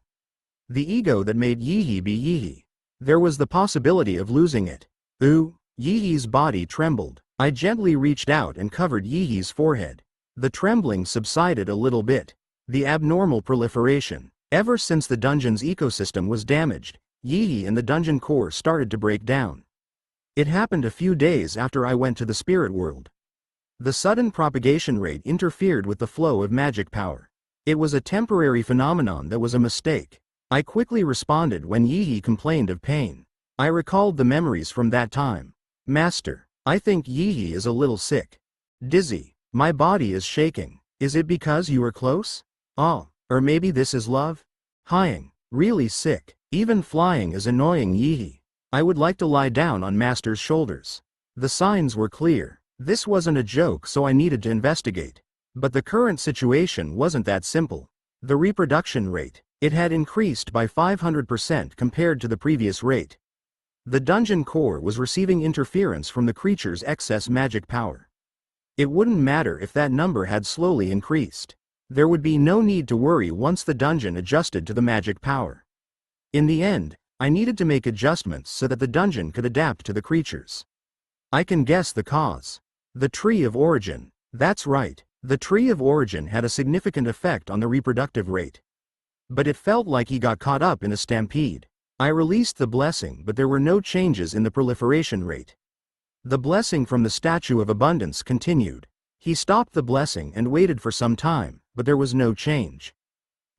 The ego that made Yihi be Yihi. There was the possibility of losing it. Ooh, Yihi's body trembled. I gently reached out and covered Yihi's forehead. The trembling subsided a little bit. The abnormal proliferation. Ever since the dungeon's ecosystem was damaged, Yi and the dungeon core started to break down. It happened a few days after I went to the spirit world. The sudden propagation rate interfered with the flow of magic power. It was a temporary phenomenon that was a mistake. I quickly responded when Yi complained of pain. I recalled the memories from that time. Master, I think Yi is a little sick. Dizzy. My body is shaking. Is it because you are close? Oh, or maybe this is love? Hying. Really sick. Even flying is annoying Yi. I would like to lie down on Master's shoulders. The signs were clear. This wasn't a joke, so I needed to investigate. But the current situation wasn't that simple. The reproduction rate, it had increased by 500% compared to the previous rate. The dungeon core was receiving interference from the creature's excess magic power. It wouldn't matter if that number had slowly increased. There would be no need to worry once the dungeon adjusted to the magic power. In the end, I needed to make adjustments so that the dungeon could adapt to the creatures. I can guess the cause. The Tree of Origin. That's right, the Tree of Origin had a significant effect on the reproductive rate. But it felt like he got caught up in a stampede. I released the blessing, but there were no changes in the proliferation rate. The blessing from the Statue of Abundance continued. He stopped the blessing and waited for some time, but there was no change.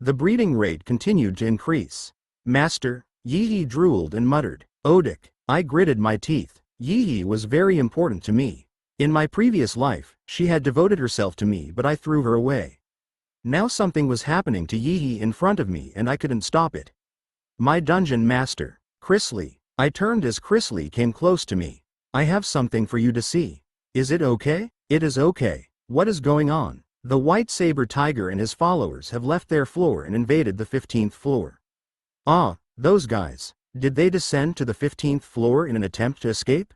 The breeding rate continued to increase. Master, Yi drooled and muttered. Odic. I gritted my teeth. Yi was very important to me. In my previous life, she had devoted herself to me, but I threw her away. Now something was happening to Yi in front of me and I couldn't stop it. My dungeon master, Chrisley. I turned as Chrisley came close to me. I have something for you to see. Is it okay? It is okay. What is going on? The white saber tiger and his followers have left their floor and invaded the 15th floor. Ah, those guys. Did they descend to the 15th floor in an attempt to escape?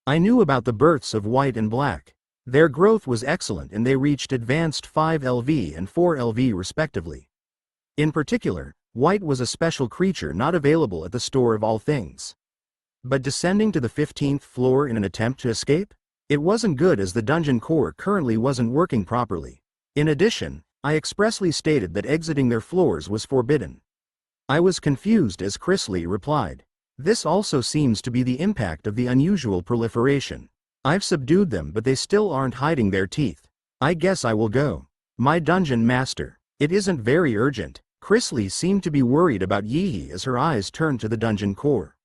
I knew about the births of white and black. Their growth was excellent and they reached advanced 5 LV and 4 LV respectively. In particular, white was a special creature not available at the store of all things. But descending to the 15th floor in an attempt to escape? It wasn't good as the dungeon core currently wasn't working properly. In addition, I expressly stated that exiting their floors was forbidden. I was confused as Chrisley replied. This also seems to be the impact of the unusual proliferation. I've subdued them but they still aren't hiding their teeth. I guess I will go. My dungeon master. It isn't very urgent. Chrisley seemed to be worried about Yi as her eyes turned to the dungeon core.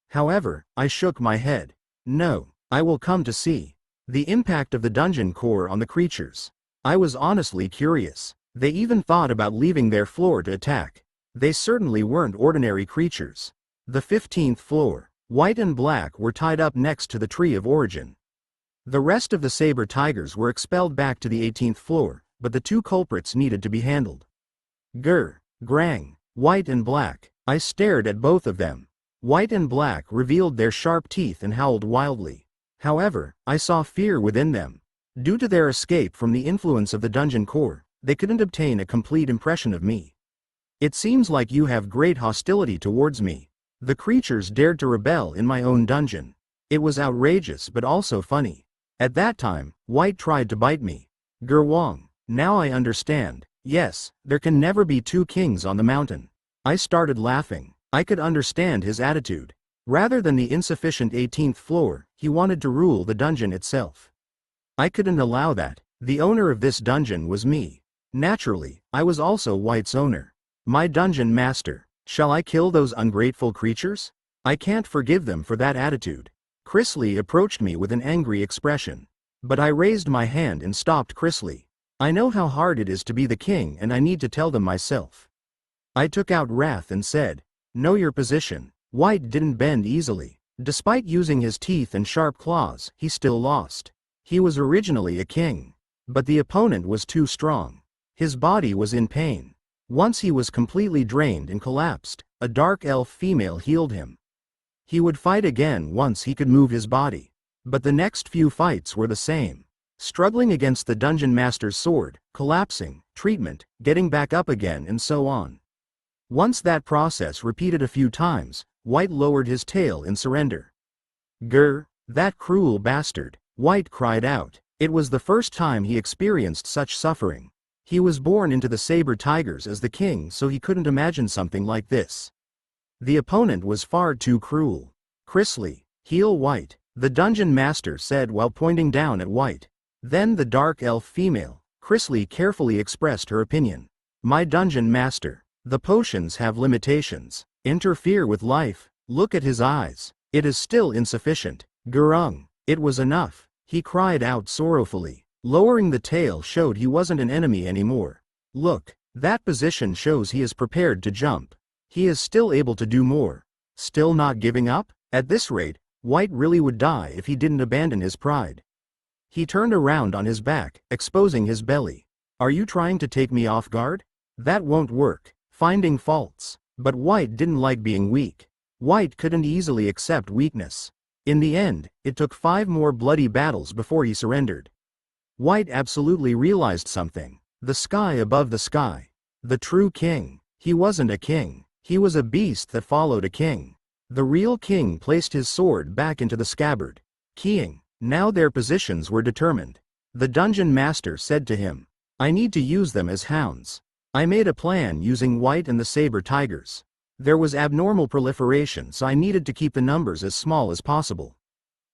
However, I shook my head. No, I will come to see. The impact of the dungeon core on the creatures. I was honestly curious. They even thought about leaving their floor to attack. They certainly weren't ordinary creatures. The 15th floor. White and black were tied up next to the Tree of Origin. The rest of the saber tigers were expelled back to the 18th floor, but the two culprits needed to be handled. Grr, grang, white and black. I stared at both of them. White and black revealed their sharp teeth and howled wildly. However, I saw fear within them. Due to their escape from the influence of the dungeon core, they couldn't obtain a complete impression of me. It seems like you have great hostility towards me. The creatures dared to rebel in my own dungeon. It was outrageous but also funny. At that time, White tried to bite me. Gerwong. Now I understand. Yes, there can never be two kings on the mountain. I started laughing. I could understand his attitude. Rather than the insufficient 18th floor, he wanted to rule the dungeon itself. I couldn't allow that. The owner of this dungeon was me. Naturally, I was also White's owner. My dungeon master. Shall I kill those ungrateful creatures? I can't forgive them for that attitude. Chrisley approached me with an angry expression. But I raised my hand and stopped Chrisley. I know how hard it is to be the king and I need to tell them myself. I took out wrath and said, know your position. White didn't bend easily. Despite using his teeth and sharp claws, he still lost. He was originally a king. But the opponent was too strong. His body was in pain. Once he was completely drained and collapsed, a dark elf female healed him. He would fight again once he could move his body. But the next few fights were the same. Struggling against the dungeon master's sword, collapsing, treatment, getting back up again and so on. Once that process repeated a few times, White lowered his tail in surrender. Grr, that cruel bastard, White cried out. It was the first time he experienced such suffering. He was born into the saber tigers as the king, so he couldn't imagine something like this. The opponent was far too cruel. Chrisley, heal White, the dungeon master said while pointing down at White. Then the dark elf female, Chrisley, carefully expressed her opinion. My dungeon master, the potions have limitations. Interfere with life. Look at his eyes. It is still insufficient. Gurung, it was enough. He cried out sorrowfully. Lowering the tail showed he wasn't an enemy anymore. Look, that position shows he is prepared to jump. He is still able to do more. Still not giving up? At this rate, White really would die if he didn't abandon his pride. He turned around on his back, exposing his belly. Are you trying to take me off guard? That won't work. Finding faults. But White didn't like being weak. White couldn't easily accept weakness. In the end, it took 5 more bloody battles before he surrendered. White absolutely realized something. The sky above the sky. The true king. He wasn't a king. He was a beast that followed a king. The real king placed his sword back into the scabbard. Keying. Now their positions were determined. The dungeon master said to him, I need to use them as hounds. I made a plan using White and the saber tigers. There was abnormal proliferation, so I needed to keep the numbers as small as possible.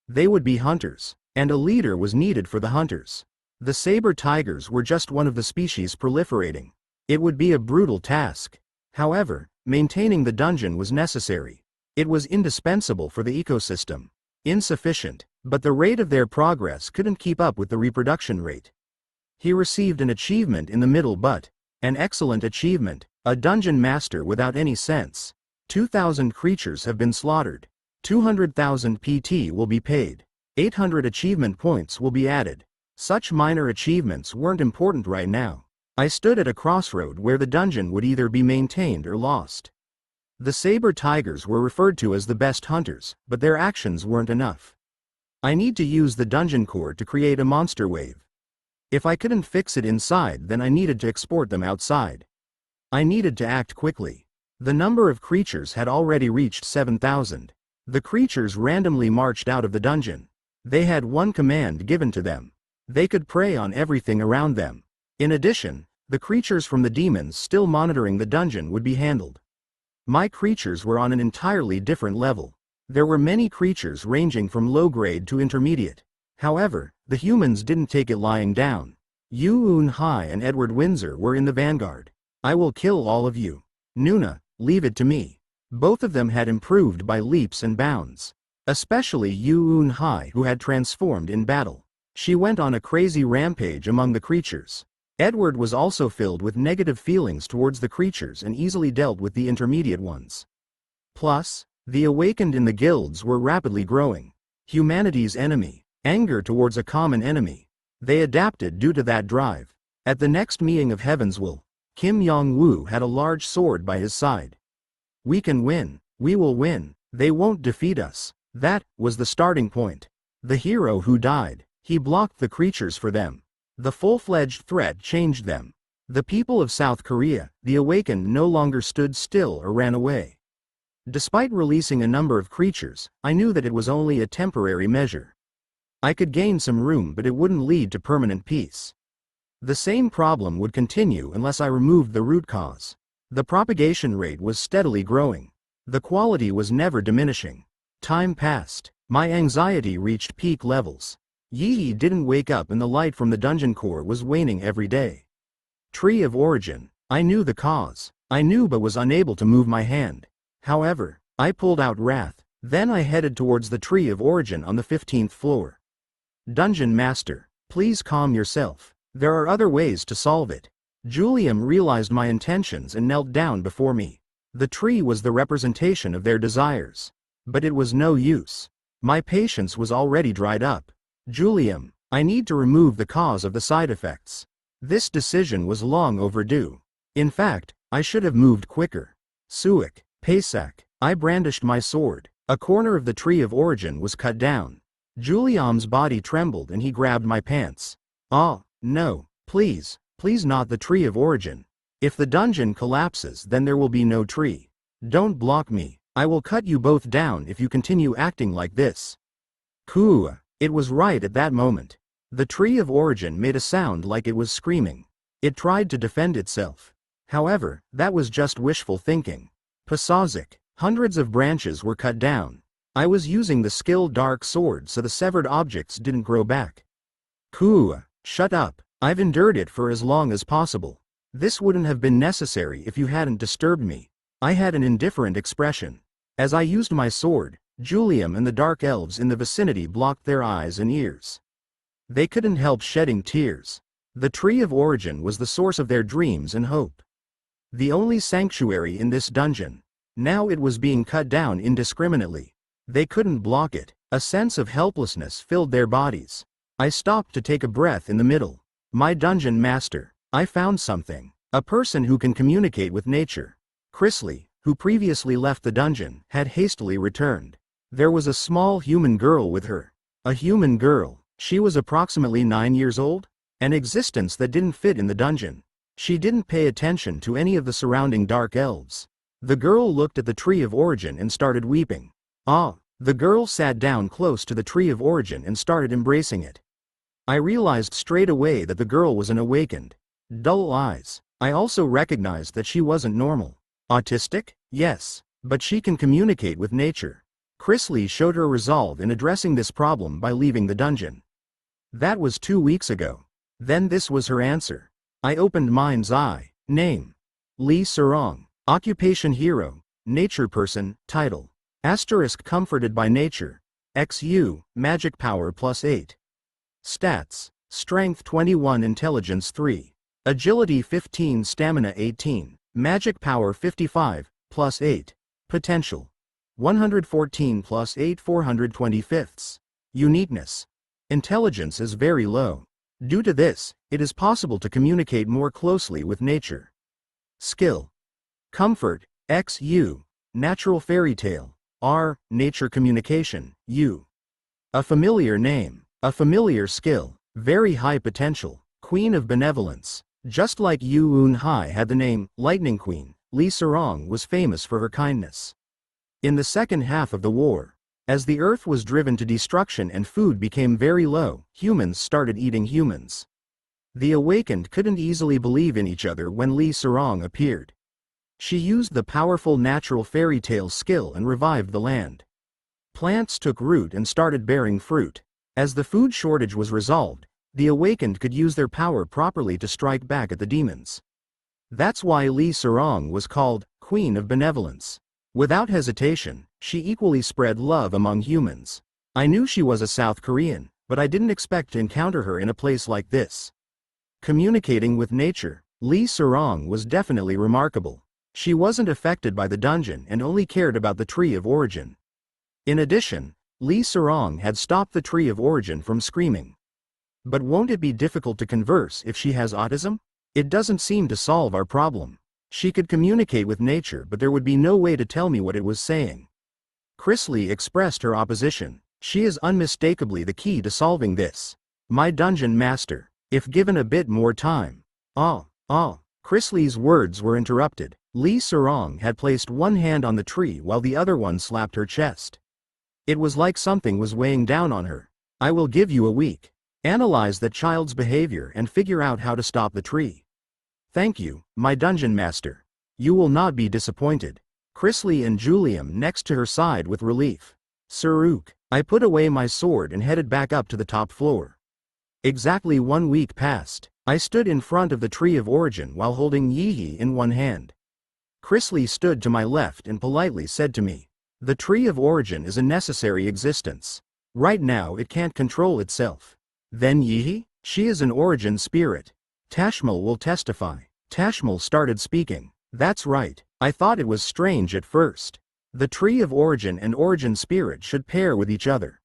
They would be hunters, and a leader was needed for the hunters. The saber tigers were just one of the species proliferating. It would be a brutal task. However, maintaining the dungeon was necessary. It was indispensable for the ecosystem. Insufficient, but the rate of their progress couldn't keep up with the reproduction rate. He received an achievement in the middle, but an excellent achievement, a dungeon master without any sense. 2,000 creatures have been slaughtered. 200,000 PT will be paid. 800 achievement points will be added. Such minor achievements weren't important right now. I stood at a crossroad where the dungeon would either be maintained or lost. The saber tigers were referred to as the best hunters, but their actions weren't enough. I need to use the dungeon core to create a monster wave. If I couldn't fix it inside, then I needed to export them outside. I needed to act quickly. The number of creatures had already reached 7,000. The creatures randomly marched out of the dungeon. They had one command given to them. They could prey on everything around them. In addition, the creatures from the demons still monitoring the dungeon would be handled. My creatures were on an entirely different level. There were many creatures ranging from low grade to intermediate. However, the humans didn't take it lying down. Yu Un Hai and Edward Windsor were in the vanguard. I will kill all of you. Nuna, leave it to me. Both of them had improved by leaps and bounds. Especially Yu Un Hai, who had transformed in battle. She went on a crazy rampage among the creatures. Edward was also filled with negative feelings towards the creatures and easily dealt with the intermediate ones. Plus, the awakened in the guilds were rapidly growing. Humanity's enemy. Anger towards a common enemy. They adapted due to that drive. At the next meeting of Heaven's Will, Kim Yong-woo had a large sword by his side. We can win. We will win. They won't defeat us. That was the starting point. The hero who died. He blocked the creatures for them. The full-fledged threat changed them. The people of South Korea, the awakened, no longer stood still or ran away. Despite releasing a number of creatures, I knew that it was only a temporary measure. I could gain some room, but it wouldn't lead to permanent peace. The same problem would continue unless I removed the root cause. The propagation rate was steadily growing. The quality was never diminishing. Time passed. My anxiety reached peak levels. Yi didn't wake up and the light from the dungeon core was waning every day. Tree of Origin. I knew the cause. I knew but was unable to move my hand. However, I pulled out Wrath. Then I headed towards the Tree of Origin on the 15th floor. Dungeon Master, please calm yourself. There are other ways to solve it. Julium realized my intentions and knelt down before me. The tree was the representation of their desires. But it was no use. My patience was already dried up. Julium, I need to remove the cause of the side effects. This decision was long overdue. In fact, I should have moved quicker. Suik, Paysak, I brandished my sword. A corner of the Tree of Origin was cut down. Julium's body trembled and he grabbed my pants. Ah, no, please, please not the Tree of Origin. If the dungeon collapses, then there will be no tree. Don't block me. I will cut you both down if you continue acting like this. Kua. It was right at that moment. The tree of origin made a sound like it was screaming. It tried to defend itself. However, that was just wishful thinking. Pasazik. Hundreds of branches were cut down. I was using the skill dark sword so the severed objects didn't grow back. Kua, shut up. I've endured it for as long as possible. This wouldn't have been necessary if you hadn't disturbed me. I had an indifferent expression. As I used my sword, Julium and the dark elves in the vicinity blocked their eyes and ears. They couldn't help shedding tears. The tree of origin was the source of their dreams and hope. The only sanctuary in this dungeon. Now it was being cut down indiscriminately. They couldn't block it. A sense of helplessness filled their bodies. I stopped to take a breath in the middle. My dungeon master. I found something. A person who can communicate with nature. Chrisley, who previously left the dungeon, had hastily returned. There was a small human girl with her. A human girl. She was approximately 9 years old? An existence that didn't fit in the dungeon. She didn't pay attention to any of the surrounding dark elves. The girl looked at the tree of origin and started weeping. Ah! The girl sat down close to the tree of origin and started embracing it. I realized straight away that the girl was an awakened. Dull eyes. I also recognized that she wasn't normal. Autistic? Yes. But she can communicate with nature. Chrisley showed her resolve in addressing this problem by leaving the dungeon. That was 2 weeks ago. Then this was her answer. I opened mind's eye. Name. Lee Sarong. Occupation hero. Nature person. Title. Asterisk comforted by nature. XU. Magic power +8. Stats. Strength 21, Intelligence 3. Agility 15, Stamina 18. Magic power 55, +8. Potential. 114 +8 425. Uniqueness. Intelligence is very low. Due to this, it is possible to communicate more closely with nature. Skill. Comfort, XU. Natural fairy tale. R. Nature communication, U. A familiar name. A familiar skill. Very high potential. Queen of benevolence. Just like Yu Un-hai had the name, Lightning Queen, Lee Sarong was famous for her kindness. In the second half of the war, as the earth was driven to destruction and food became very low, humans started eating humans. The awakened couldn't easily believe in each other when Lee Sarong appeared. She used the powerful natural fairy tale skill and revived the land. Plants took root and started bearing fruit. As the food shortage was resolved, the awakened could use their power properly to strike back at the demons. That's why Lee Sarong was called Queen of Benevolence. Without hesitation, she equally spread love among humans. I knew she was a South Korean, but I didn't expect to encounter her in a place like this. Communicating with nature, Lee Sarong was definitely remarkable. She wasn't affected by the dungeon and only cared about the tree of origin. In addition, Lee Sarong had stopped the tree of origin from screaming. But won't it be difficult to converse if she has autism? It doesn't seem to solve our problem. She could communicate with nature, but there would be no way to tell me what it was saying. Chrisley expressed her opposition. She is unmistakably the key to solving this. My dungeon master, if given a bit more time. Chrisley's words were interrupted. Lee Sarong had placed one hand on the tree while the other one slapped her chest. It was like something was weighing down on her. I will give you a week. Analyze that child's behavior and figure out how to stop the tree. Thank you, my dungeon master. You will not be disappointed. Chrisley and Julium next to her sighed with relief. Saruk. I put away my sword and headed back up to the top floor. Exactly 1 week passed. I stood in front of the tree of origin while holding Yi in one hand. Chrisley stood to my left and politely said to me, "The tree of origin is a necessary existence. Right now it can't control itself." Then Yi? She is an origin spirit. Tashmal will testify. Tashmal started speaking. That's right. I thought it was strange at first. The tree of origin and origin spirit should pair with each other.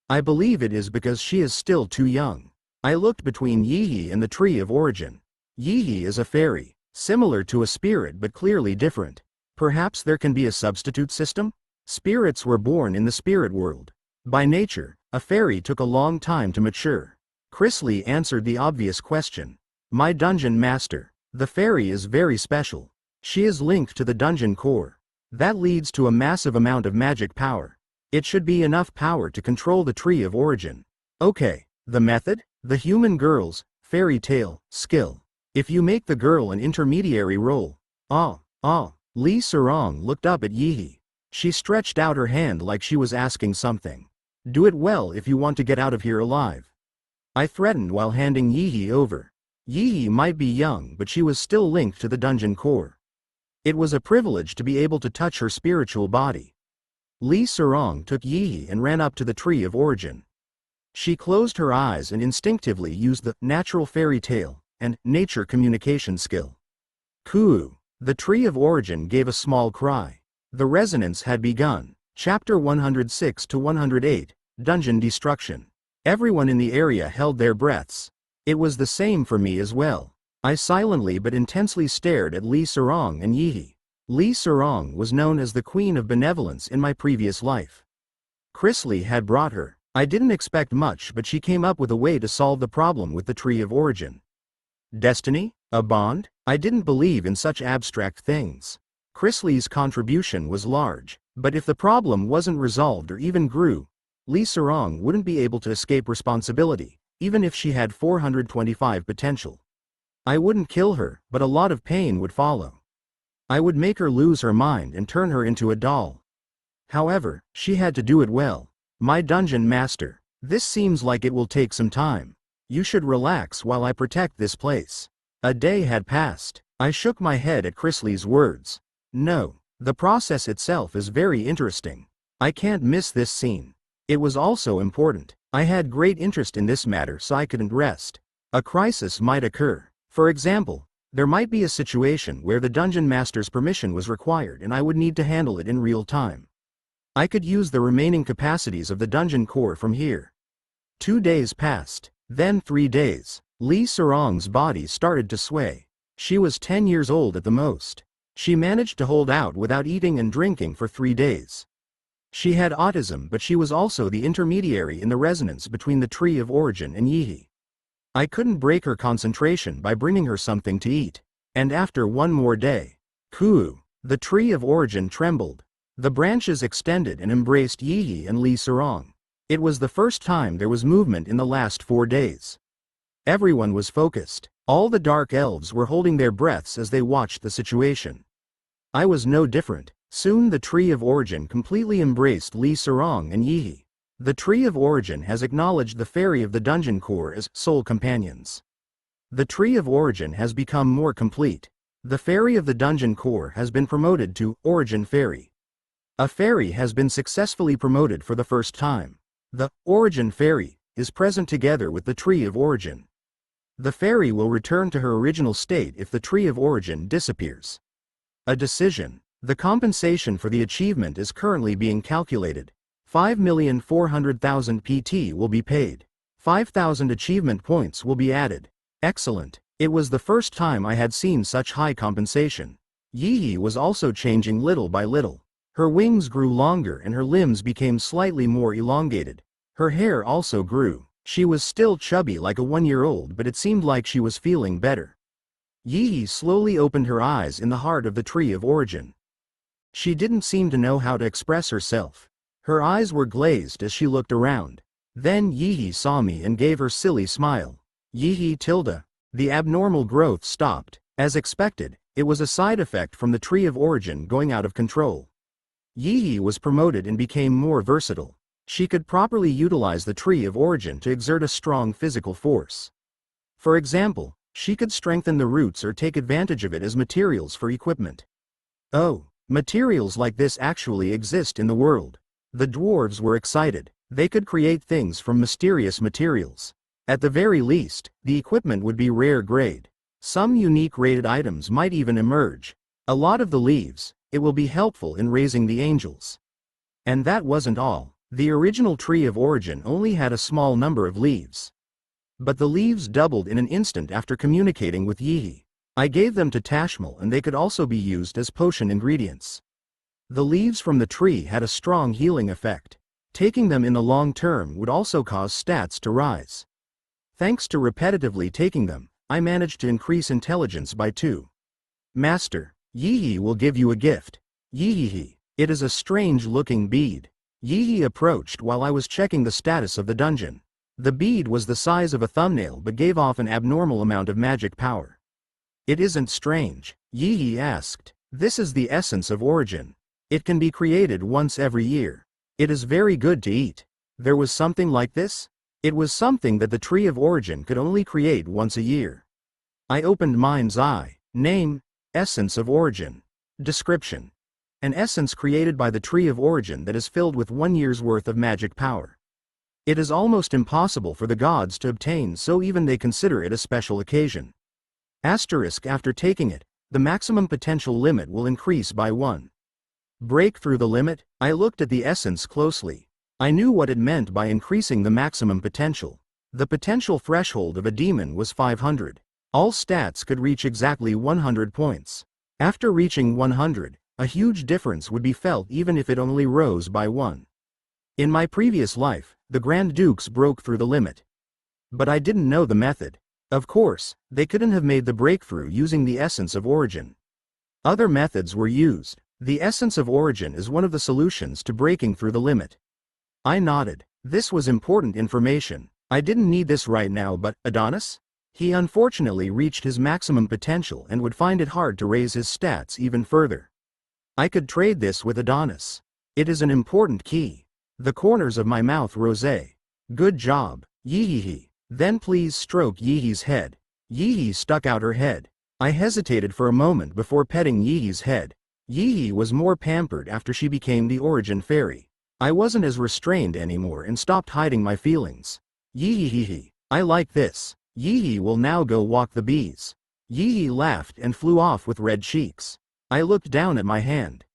I believe it is because she is still too young. I looked between Yi and the tree of origin. Yi is a fairy, similar to a spirit but clearly different. Perhaps there can be a substitute system? Spirits were born in the spirit world. By nature, a fairy took a long time to mature. Chrisley answered the obvious question. My dungeon master. The fairy is very special. She is linked to the dungeon core. That leads to a massive amount of magic power. It should be enough power to control the tree of origin. Okay, The method? The human girl's fairy tale skill. If you make the girl an intermediary role. Li Surong looked up at Yi. She stretched out her hand like she was asking something. Do it well if you want to get out of here alive. I threatened while handing Yi over. Yi might be young, but she was still linked to the dungeon core. It was a privilege to be able to touch her spiritual body. Li Surong took Yi and ran up to the tree of origin. She closed her eyes and instinctively used the natural fairy tale and nature communication skill. Kuu. The tree of origin gave a small cry. The resonance had begun. Chapter 106 to 108, Dungeon Destruction. Everyone in the area held their breaths. It was the same for me as well. I silently but intensely stared at Li Surong and Yi. Li Surong was known as the Queen of Benevolence in my previous life. Chrisley had brought her. I didn't expect much, but she came up with a way to solve the problem with the tree of origin. Destiny? A bond? I didn't believe in such abstract things. Chrisley's contribution was large, but if the problem wasn't resolved or even grew, Li Surong wouldn't be able to escape responsibility, even if she had 425 potential. I wouldn't kill her, but a lot of pain would follow. I would make her lose her mind and turn her into a doll. However, she had to do it well. My dungeon master, this seems like it will take some time. You should relax while I protect this place. A day had passed. I shook my head at Chrisley's words. No, the process itself is very interesting. I can't miss this scene. It was also important. I had great interest in this matter, so I couldn't rest. A crisis might occur. For example, there might be a situation where the dungeon master's permission was required and I would need to handle it in real time. I could use the remaining capacities of the dungeon core from here. 2 days passed, then 3 days. Li Surong's body started to sway. She was 10 years old at the most. She managed to hold out without eating and drinking for 3 days. She had autism, but she was also the intermediary in the resonance between the tree of origin and Yi. I couldn't break her concentration by bringing her something to eat. And after one more day, Kuu, the tree of origin trembled. The branches extended and embraced Yi and Li Surong. It was the first time there was movement in the last 4 days. Everyone was focused. All the dark elves were holding their breaths as they watched the situation. I was no different. Soon the tree of origin completely embraced Li Surong and Yi. The tree of origin has acknowledged the fairy of the dungeon core as soul companions. The tree of origin has become more complete. The fairy of the dungeon core has been promoted to origin fairy. A fairy has been successfully promoted for the first time. The origin fairy is present together with the tree of origin. The fairy will return to her original state if the tree of origin disappears. A decision. The compensation for the achievement is currently being calculated. 5,400,000 PT will be paid. 5,000 achievement points will be added. Excellent. It was the first time I had seen such high compensation. Yi was also changing little by little. Her wings grew longer and her limbs became slightly more elongated. Her hair also grew. She was still chubby like a 1-year-old, but it seemed like she was feeling better. Yi slowly opened her eyes in the heart of the tree of origin. She didn't seem to know how to express herself. Her eyes were glazed as she looked around. Then Yi saw me and gave her silly smile. Yi tilde. The abnormal growth stopped. As expected, it was a side effect from the tree of origin going out of control. Yi was promoted and became more versatile. She could properly utilize the tree of origin to exert a strong physical force. For example, she could strengthen the roots or take advantage of it as materials for equipment. Oh, materials like this actually exist in the world. The dwarves were excited. They could create things from mysterious materials. At the very least, the equipment would be rare grade. Some unique rated items might even emerge. A lot of the leaves. It will be helpful in raising the angels. And that wasn't all. The original tree of origin only had a small number of leaves. But the leaves doubled in an instant after communicating with Yi. I gave them to Tashmal and they could also be used as potion ingredients. The leaves from the tree had a strong healing effect. Taking them in the long term would also cause stats to rise. Thanks to repetitively taking them, I managed to increase intelligence by 2. Master, Yi will give you a gift. Yi, it is a strange-looking bead. Yi approached while I was checking the status of the dungeon. The bead was the size of a thumbnail but gave off an abnormal amount of magic power. It isn't strange, Yi asked. This is the essence of origin. It can be created once every year. It is very good to eat. There was something like this? It was something that the tree of origin could only create once a year. I opened mind's eye. Name, essence of origin. Description. An essence created by the tree of origin that is filled with 1 year's worth of magic power. It is almost impossible for the gods to obtain, so even they consider it a special occasion. Asterisk. After taking it, the maximum potential limit will increase by 1. Break through the limit. I looked at the essence closely. I knew what it meant by increasing the maximum potential. The potential threshold of a demon was 500. All stats could reach exactly 100 points. After reaching 100, a huge difference would be felt even if it only rose by 1. In my previous life, the Grand Dukes broke through the limit. But I didn't know the method. Of course, they couldn't have made the breakthrough using the essence of origin. Other methods were used. The essence of origin is one of the solutions to breaking through the limit. I nodded. This was important information. I didn't need this right now, but Adonis? He unfortunately reached his maximum potential and would find it hard to raise his stats even further. I could trade this with Adonis. It is an important key. The corners of my mouth rose. Good job, Yi. Then please stroke Yi's head. Yi stuck out her head. I hesitated for a moment before petting Yi's head. Yi was more pampered after she became the origin fairy. I wasn't as restrained anymore and stopped hiding my feelings. Yi, I like this. Yi will now go walk the bees. Yi laughed and flew off with red cheeks. I looked down at my hand.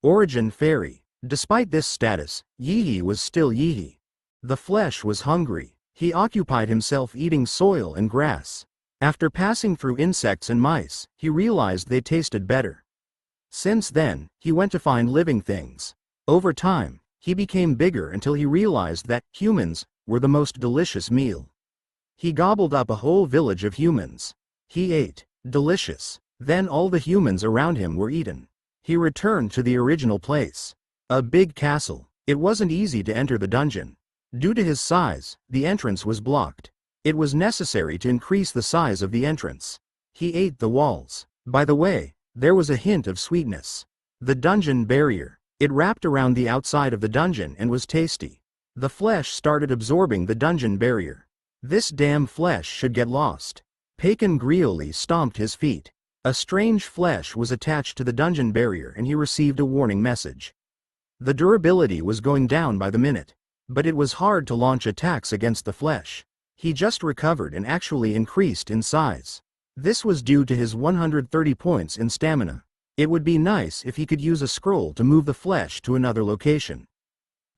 Origin fairy. Despite this status, Yi was still Yi. The flesh was hungry. He occupied himself eating soil and grass. After passing through insects and mice, he realized they tasted better. Since then, he went to find living things. Over time, he became bigger until he realized that humans were the most delicious meal. He gobbled up a whole village of humans. He ate. Delicious. Then all the humans around him were eaten. He returned to the original place. A big castle. It wasn't easy to enter the dungeon. Due to his size, the entrance was blocked. It was necessary to increase the size of the entrance. He ate the walls. By the way, there was a hint of sweetness. The dungeon barrier. It wrapped around the outside of the dungeon and was tasty. The flesh started absorbing the dungeon barrier. This damn flesh should get lost. Pacon Grioli stomped his feet. A strange flesh was attached to the dungeon barrier and he received a warning message. The durability was going down by the minute. But it was hard to launch attacks against the flesh. He just recovered and actually increased in size. This was due to his 130 points in stamina. It would be nice if he could use a scroll to move the flesh to another location.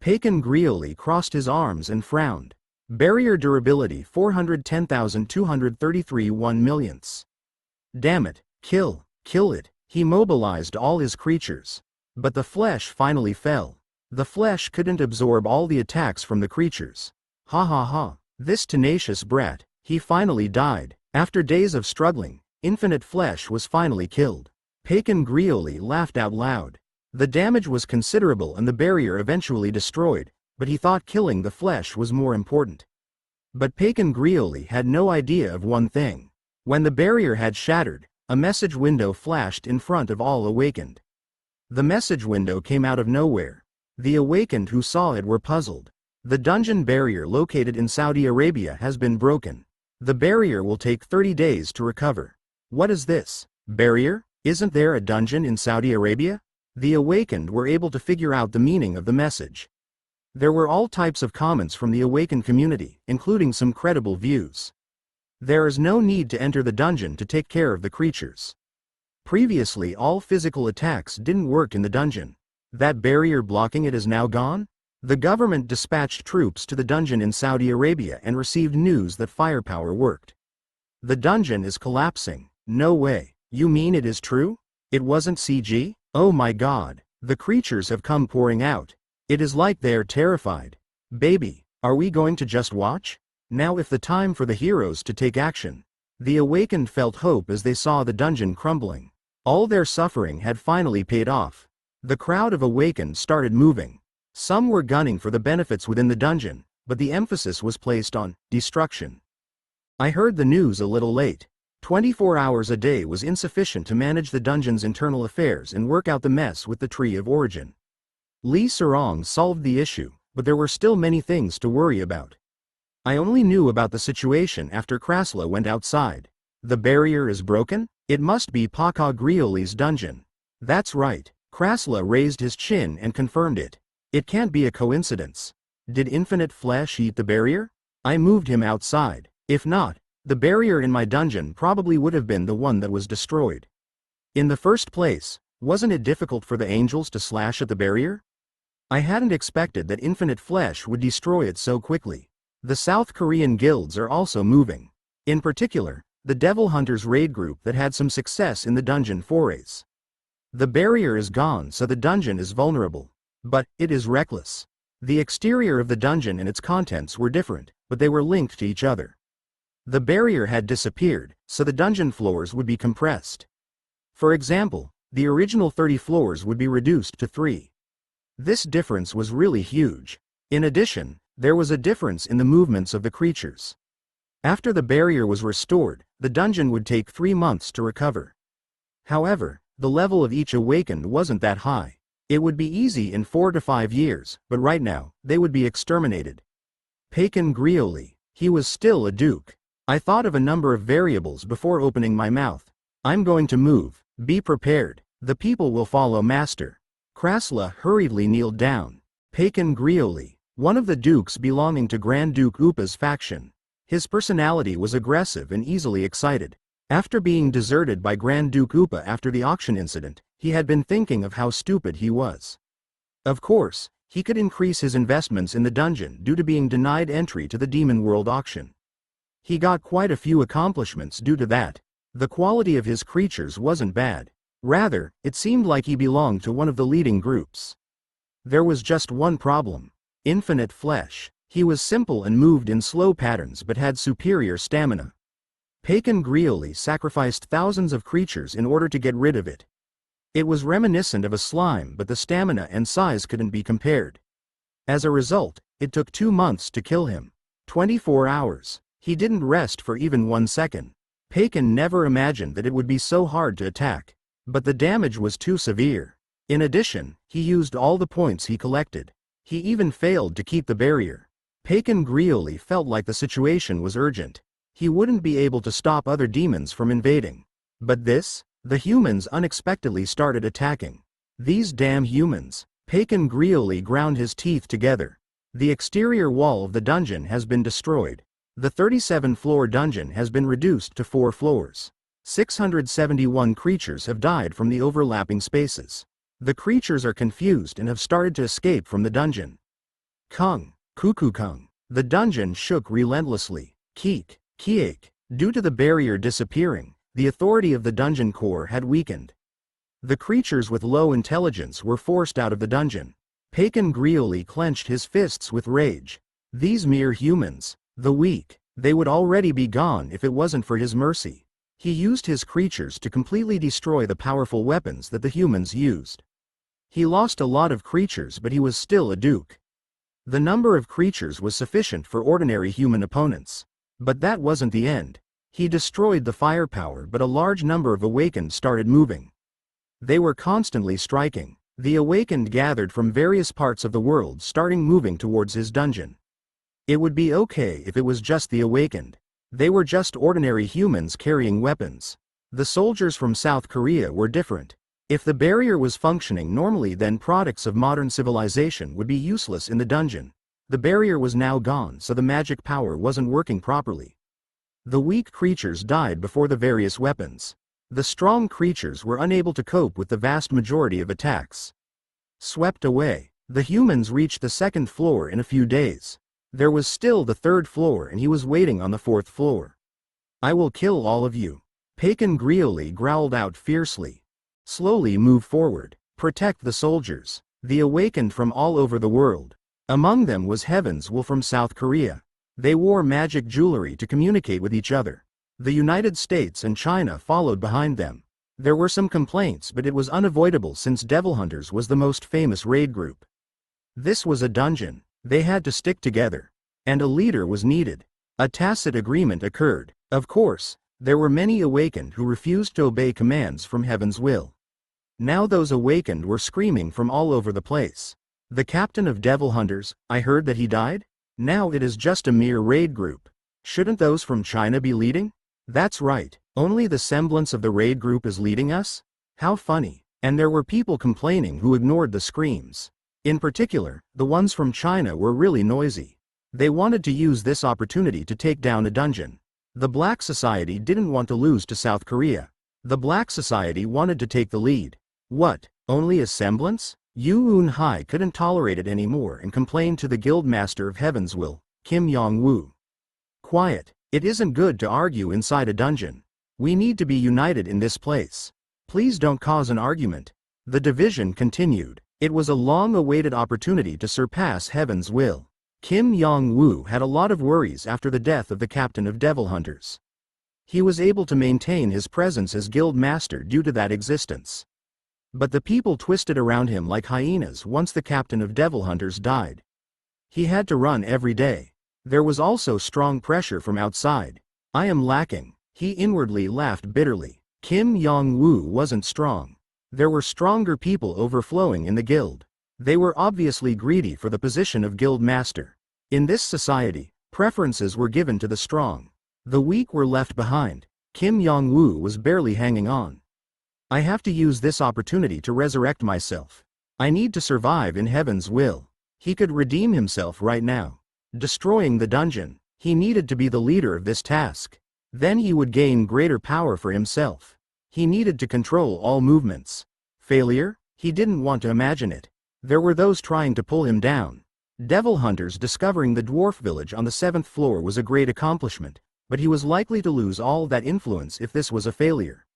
Pacon Grioli crossed his arms and frowned. Barrier durability 410,233 1/millionths. Damn it, kill it. He mobilized all his creatures. But the flesh finally fell. The flesh couldn't absorb all the attacks from the creatures. Ha. This tenacious brat, he finally died. After days of struggling, infinite flesh was finally killed. Pacon Grioli laughed out loud. The damage was considerable and the barrier eventually destroyed, but he thought killing the flesh was more important. But Pacon Grioli had no idea of one thing. When the barrier had shattered, a message window flashed in front of all awakened. The message window came out of nowhere. The awakened who saw it were puzzled. The dungeon barrier located in Saudi Arabia has been broken. The barrier will take 30 days to recover. What is this? Barrier? Isn't there a dungeon in Saudi Arabia? The awakened were able to figure out the meaning of the message. There were all types of comments from the awakened community, including some credible views. There is no need to enter the dungeon to take care of the creatures. Previously all physical attacks didn't work in the dungeon. That barrier blocking it is now gone? The government dispatched troops to the dungeon in Saudi Arabia and received news that firepower worked. The dungeon is collapsing. No way. You mean it is true? It wasn't CG? Oh my god. The creatures have come pouring out. It is like they're terrified. Baby, are we going to just watch? Now if the time for the heroes to take action. The awakened felt hope as they saw the dungeon crumbling. All their suffering had finally paid off. The crowd of awakened started moving. Some were gunning for the benefits within the dungeon, but the emphasis was placed on destruction. I heard the news a little late. 24 hours a day was insufficient to manage the dungeon's internal affairs and work out the mess with the Tree of Origin. Li Serong solved the issue, but there were still many things to worry about. I only knew about the situation after Krasla went outside. The barrier is broken? It must be Paka Grioli's dungeon. That's right. Krasla raised his chin and confirmed it. It can't be a coincidence. Did infinite flesh eat the barrier? I moved him outside. If not, the barrier in my dungeon probably would have been the one that was destroyed. In the first place, wasn't it difficult for the angels to slash at the barrier? I hadn't expected that infinite flesh would destroy it so quickly. The South Korean guilds are also moving. In particular, the Devil Hunters raid group that had some success in the dungeon forays. The barrier is gone, so the dungeon is vulnerable. But it is reckless. The exterior of the dungeon and its contents were different, but they were linked to each other. The barrier had disappeared, so the dungeon floors would be compressed. For example, the original 30 floors would be reduced to 3. This difference was really huge. In addition, there was a difference in the movements of the creatures. After the barrier was restored, the dungeon would take 3 months to recover. However, the level of each awakened wasn't that high. It would be easy in 4 to 5 years, but right now, they would be exterminated. Pacon Grioli, he was still a duke. I thought of a number of variables before opening my mouth. I'm going to move. Be prepared. The people will follow master. Krasla hurriedly kneeled down. Pacon Grioli, one of the dukes belonging to Grand Duke Upa's faction. His personality was aggressive and easily excited. After being deserted by Grand Duke Upa after the auction incident, he had been thinking of how stupid he was. Of course, he could increase his investments in the dungeon due to being denied entry to the Demon World auction. He got quite a few accomplishments due to that. The quality of his creatures wasn't bad. Rather, it seemed like he belonged to one of the leading groups. There was just one problem. Infinite flesh. He was simple and moved in slow patterns but had superior stamina. Pacon Grioli sacrificed thousands of creatures in order to get rid of it. It was reminiscent of a slime, but the stamina and size couldn't be compared. As a result, it took 2 months to kill him. 24 hours. He didn't rest for even 1 second. Pacon never imagined that it would be so hard to attack. But the damage was too severe. In addition, he used all the points he collected. He even failed to keep the barrier. Pacon Grioli felt like the situation was urgent. He wouldn't be able to stop other demons from invading. But the humans unexpectedly started attacking. These damn humans. Pacon Grioli ground his teeth together. The exterior wall of the dungeon has been destroyed. The 37-floor dungeon has been reduced to 4 floors. 671 creatures have died from the overlapping spaces. The creatures are confused and have started to escape from the dungeon. Kung, Cuckoo Kung. The dungeon shook relentlessly. Keek, Kiek. Due to the barrier disappearing, the authority of the dungeon core had weakened. The creatures with low intelligence were forced out of the dungeon. Pacon Grioli clenched his fists with rage. These mere humans. The weak. They would already be gone if it wasn't for his mercy. He used his creatures to completely destroy the powerful weapons that the humans used. He lost a lot of creatures, but he was still a duke. The number of creatures was sufficient for ordinary human opponents. But that wasn't the end. He destroyed the firepower, but a large number of awakened started moving. They were constantly striking. The awakened gathered from various parts of the world, starting moving towards his dungeon. It would be okay if it was just the awakened. They were just ordinary humans carrying weapons. The soldiers from South Korea were different. If the barrier was functioning normally, then products of modern civilization would be useless in the dungeon. The barrier was now gone, so the magic power wasn't working properly. The weak creatures died before the various weapons. The strong creatures were unable to cope with the vast majority of attacks. Swept away. The humans reached the 2nd floor in a few days. There was still the 3rd floor, and he was waiting on the 4th floor. I will kill all of you. Pacon Grioli growled out fiercely. Slowly move forward. Protect the soldiers. The awakened from all over the world. Among them was Heaven's Will from South Korea. They wore magic jewelry to communicate with each other. The United States and China followed behind them. There were some complaints, but it was unavoidable since Devil Hunters was the most famous raid group. This was a dungeon. They had to stick together. and a leader was needed. A tacit agreement occurred. Of course, there were many awakened who refused to obey commands from heaven's will. Now those awakened were screaming from all over the place. The captain of devil hunters, I heard that he died? Now it is just a mere raid group. Shouldn't those from China be leading? That's right, only the semblance of the raid group is leading us? How funny. And there were people complaining who ignored the screams. In particular, the ones from China were really noisy. They wanted to use this opportunity to take down a dungeon. The Black Society didn't want to lose to South Korea. The Black Society wanted to take the lead. What, only a semblance? Yu Un-hai couldn't tolerate it anymore and complained to the Guildmaster of Heaven's Will, Kim Yong-woo. Quiet, it isn't good to argue inside a dungeon. We need to be united in this place. Please don't cause an argument. The division continued. It was a long-awaited opportunity to surpass Heaven's Will. Kim Yong-woo had a lot of worries after the death of the captain of devil hunters. He was able to maintain his presence as guild master due to that existence. But the people twisted around him like hyenas once the captain of devil hunters died. He had to run every day. There was also strong pressure from outside. I am lacking. He inwardly laughed bitterly. Kim Yong-woo wasn't strong. There were stronger people overflowing in the guild. They were obviously greedy for the position of guild master. In this society, preferences were given to the strong. The weak were left behind. Kim Yong-woo was barely hanging on. I have to use this opportunity to resurrect myself. I need to survive in Heaven's Will. He could redeem himself right now. Destroying the dungeon, he needed to be the leader of this task. Then he would gain greater power for himself. He needed to control all movements. Failure? He didn't want to imagine it. There were those trying to pull him down. Devil hunters discovering the dwarf village on the 7th floor was a great accomplishment, but he was likely to lose all that influence if this was a failure.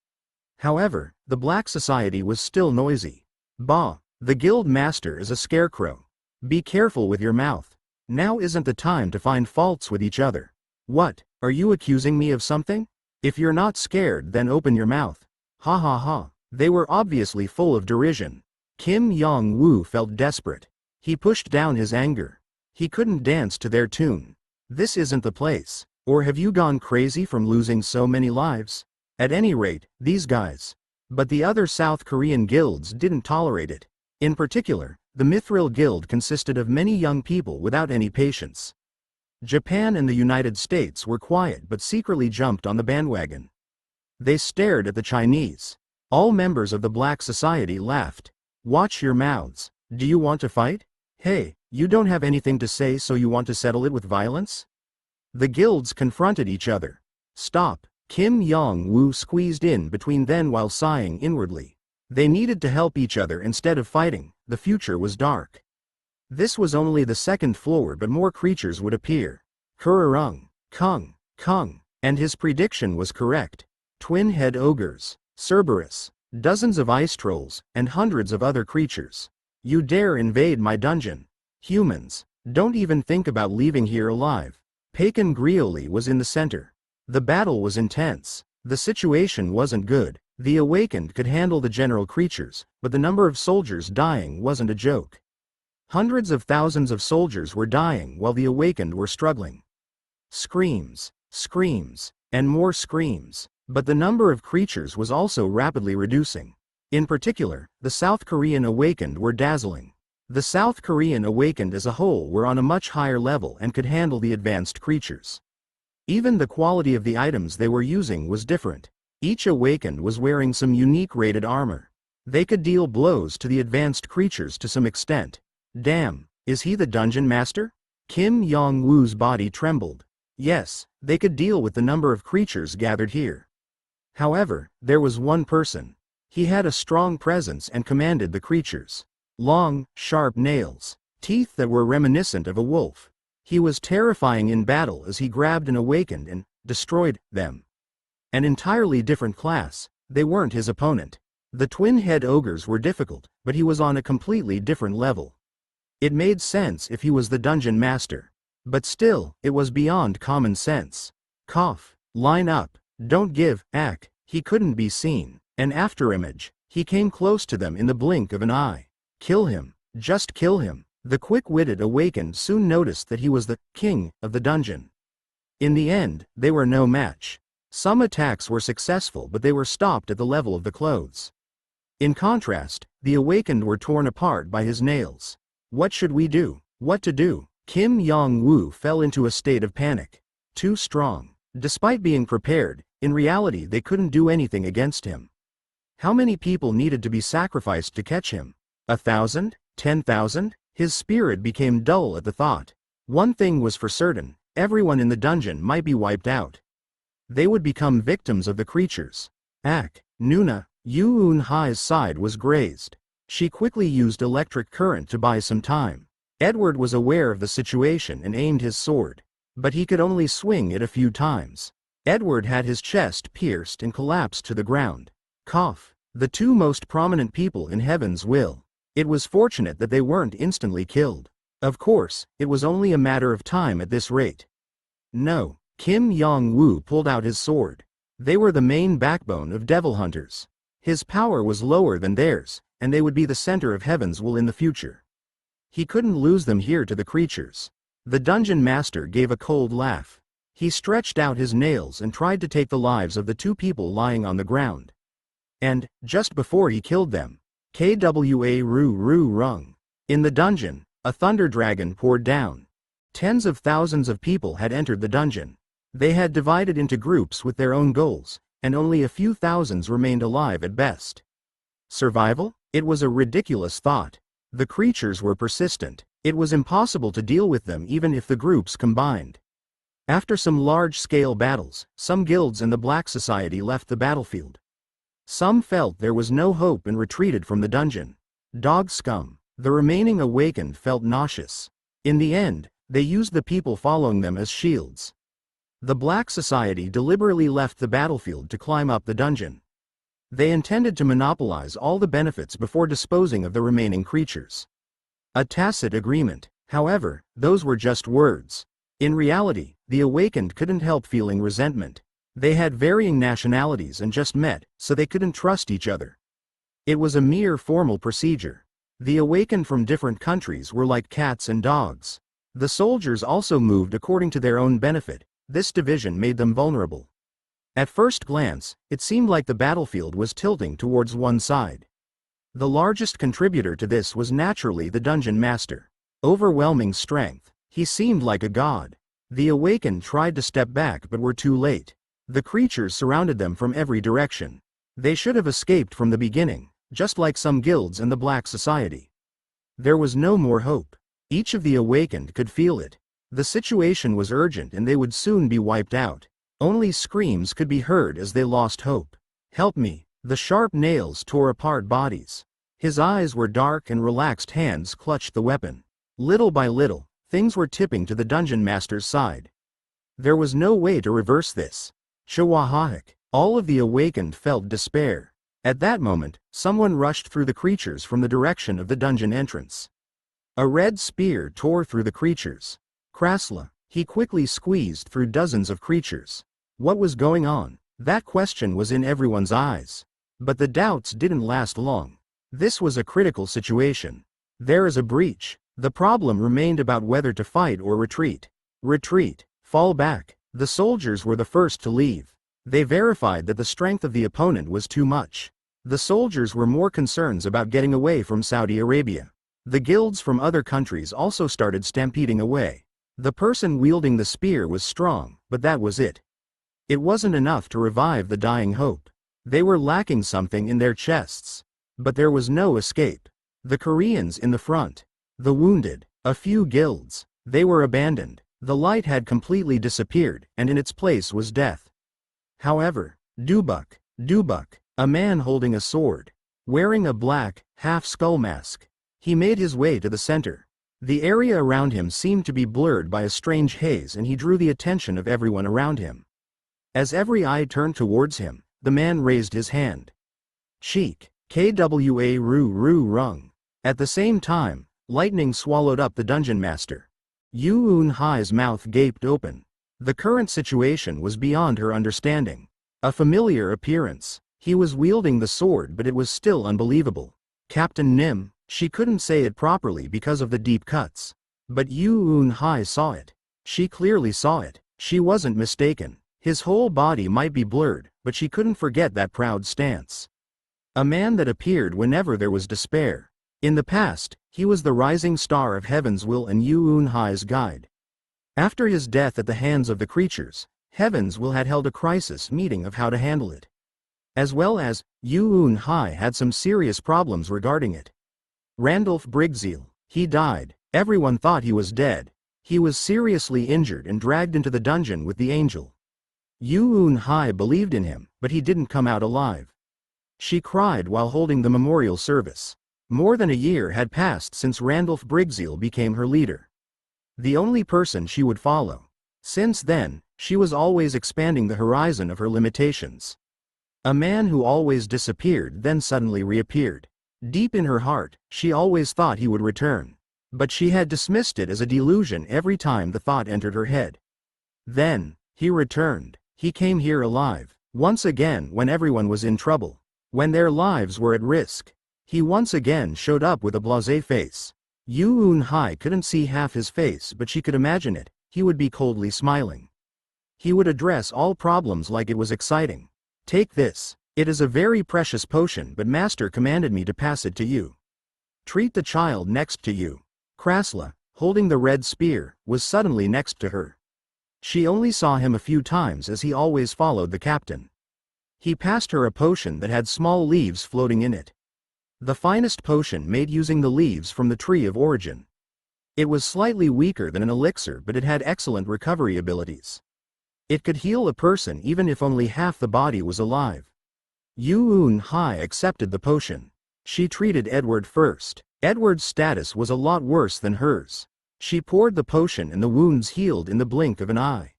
However, the Black Society was still noisy. Bah, the guild master is a scarecrow. Be careful with your mouth. Now isn't the time to find faults with each other. What, are you accusing me of something? If you're not scared, then open your mouth. Ha ha ha. They were obviously full of derision. Kim Yong-woo felt desperate. He pushed down his anger. He couldn't dance to their tune. This isn't the place. Or have you gone crazy from losing so many lives? At any rate, these guys. But the other South Korean guilds didn't tolerate it. In particular, the Mithril Guild consisted of many young people without any patience. Japan and the United States were quiet but secretly jumped on the bandwagon. They stared at the Chinese. All members of the Black Society laughed. Watch your mouths. Do you want to fight? Hey, you don't have anything to say, so you want to settle it with violence? The guilds confronted each other. Stop. Kim Yong-woo squeezed in between them while sighing inwardly. They needed to help each other instead of fighting. The future was dark. This was only the 2nd floor, but more creatures would appear. Kururung, Kung, and his prediction was correct. Twin-head ogres, Cerberus, dozens of ice trolls, and hundreds of other creatures. You dare invade my dungeon? Humans, don't even think about leaving here alive. Pakan Grioli was in the center. The battle was intense. The situation wasn't good. The awakened could handle the general creatures, but the number of soldiers dying wasn't a joke. Hundreds of thousands of soldiers were dying while the awakened were struggling. Screams, and more screams. But the number of creatures was also rapidly reducing. In particular, the South Korean awakened were dazzling. The South Korean awakened as a whole were on a much higher level and could handle the advanced creatures. Even the quality of the items they were using was different. Each awakened was wearing some unique rated armor. They could deal blows to the advanced creatures to some extent. Damn, is he the dungeon master? Kim Yong-woo's body trembled. Yes, they could deal with the number of creatures gathered here. However, there was one person. He had a strong presence and commanded the creatures. Long, sharp nails. Teeth that were reminiscent of a wolf. He was terrifying in battle as he grabbed an awakened and destroyed them. An entirely different class. They weren't his opponent. The twin-head ogres were difficult, but he was on a completely different level. It made sense if he was the dungeon master. But still, it was beyond common sense. Cough. Line up. Don't give, act. He couldn't be seen. An afterimage. He came close to them in the blink of an eye. Kill him. Just kill him. The quick-witted awakened soon noticed that he was the king of the dungeon. In the end, they were no match. Some attacks were successful, but they were stopped at the level of the clothes. In contrast, the awakened were torn apart by his nails. What should we do? What to do? Kim Yong-woo fell into a state of panic. Too strong. Despite being prepared, in reality they couldn't do anything against him. How many people needed to be sacrificed to catch him? 1,000? 10,000? His spirit became dull at the thought. One thing was for certain, everyone in the dungeon might be wiped out. They would become victims of the creatures. Nuna, Yoon-hai's side was grazed. She quickly used electric current to buy some time. Edward was aware of the situation and aimed his sword. But he could only swing it a few times. Edward had his chest pierced and collapsed to the ground. Cough. The two most prominent people in Heaven's Will. It was fortunate that they weren't instantly killed. Of course, it was only a matter of time at this rate. No. Kim Yong-woo pulled out his sword. They were the main backbone of devil hunters. His power was lower than theirs, and they would be the center of Heaven's Will in the future. He couldn't lose them here to the creatures. The dungeon master gave a cold laugh. He stretched out his nails and tried to take the lives of the two people lying on the ground. And, just before he killed them, Kwa-ru-ru-rung. In the dungeon, a thunder dragon poured down. Tens of thousands of people had entered the dungeon. They had divided into groups with their own goals, and only a few thousands remained alive at best. Survival? It was a ridiculous thought. The creatures were persistent. It was impossible to deal with them even if the groups combined. After some large-scale battles, some guilds and the Black Society left the battlefield. Some felt there was no hope and retreated from the dungeon. Dog scum. The remaining awakened felt nauseous. In the end, they used the people following them as shields. The Black Society deliberately left the battlefield to climb up the dungeon. They intended to monopolize all the benefits before disposing of the remaining creatures. A tacit agreement. However, those were just words. In reality, the awakened couldn't help feeling resentment. They had varying nationalities and just met, so they couldn't trust each other. It was a mere formal procedure. The awakened from different countries were like cats and dogs. The soldiers also moved according to their own benefit. This division made them vulnerable. At first glance, it seemed like the battlefield was tilting towards one side. The largest contributor to this was naturally the dungeon master. Overwhelming strength. He seemed like a god. The awakened tried to step back but were too late. The creatures surrounded them from every direction. They should have escaped from the beginning, just like some guilds and the Black Society. There was no more hope. Each of the awakened could feel it. The situation was urgent and they would soon be wiped out. Only screams could be heard as they lost hope. Help me. The sharp nails tore apart bodies. His eyes were dark and relaxed hands clutched the weapon. Little by little, things were tipping to the dungeon master's side. There was no way to reverse this. Chawahahik. All of the awakened felt despair. At that moment, someone rushed through the creatures from the direction of the dungeon entrance. A red spear tore through the creatures. Krasla. He quickly squeezed through dozens of creatures. What was going on? That question was in everyone's eyes. But the doubts didn't last long. This was a critical situation. There is a breach. The problem remained about whether to fight or retreat. Retreat. Fall back. The soldiers were the first to leave. They verified that the strength of the opponent was too much. The soldiers were more concerned about getting away from Saudi Arabia. The guilds from other countries also started stampeding away. The person wielding the spear was strong, but that was it. It wasn't enough to revive the dying hope. They were lacking something in their chests. But there was no escape. The Koreans in the front. The wounded. A few guilds. They were abandoned. The light had completely disappeared, and in its place was death. However, Dubuk, a man holding a sword, wearing a black, half-skull mask. He made his way to the center. The area around him seemed to be blurred by a strange haze and he drew the attention of everyone around him. As every eye turned towards him, the man raised his hand. Cheek. Kwa-ru-ru-rung. At the same time, lightning swallowed up the dungeon master. Yoon-hai's mouth gaped open. The current situation was beyond her understanding. A familiar appearance. He was wielding the sword but it was still unbelievable. Captain Nim, She couldn't say it properly because of the deep cuts. But Yu Un-hai saw it. She clearly saw it. She wasn't mistaken. His whole body might be blurred, but she couldn't forget that proud stance. A man that appeared whenever there was despair. In the past, he was the rising star of heaven's will and Yu Un-hai's guide. After his death at the hands of the creatures, heaven's will had held a crisis meeting of how to handle it. As well as, Yu Un-hai had some serious problems regarding it. Randolph Brigzeal, he died. Everyone thought he was dead. He was seriously injured and dragged into the dungeon with the angel. Yu Un-hai believed in him, but he didn't come out alive. She cried while holding the memorial service. More than a year had passed since Randolph Brigzeal became her leader. The only person she would follow. Since then, she was always expanding the horizon of her limitations. A man who always disappeared then suddenly reappeared. Deep in her heart, she always thought he would return. But she had dismissed it as a delusion every time the thought entered her head. Then, he returned. He came here alive. Once again when everyone was in trouble. When their lives were at risk. He once again showed up with a blasé face. Yu Un-hai couldn't see half his face, but she could imagine it. He would be coldly smiling. He would address all problems like it was exciting. Take this. It is a very precious potion, but Master commanded me to pass it to you. Treat the child next to you. Krasla, holding the red spear, was suddenly next to her. She only saw him a few times as he always followed the captain. He passed her a potion that had small leaves floating in it. The finest potion made using the leaves from the tree of origin. It was slightly weaker than an elixir, but it had excellent recovery abilities. It could heal a person even if only half the body was alive. Yu Un-hai accepted the potion. She treated Edward first. Edward's status was a lot worse than hers. She poured the potion and the wounds healed in the blink of an eye.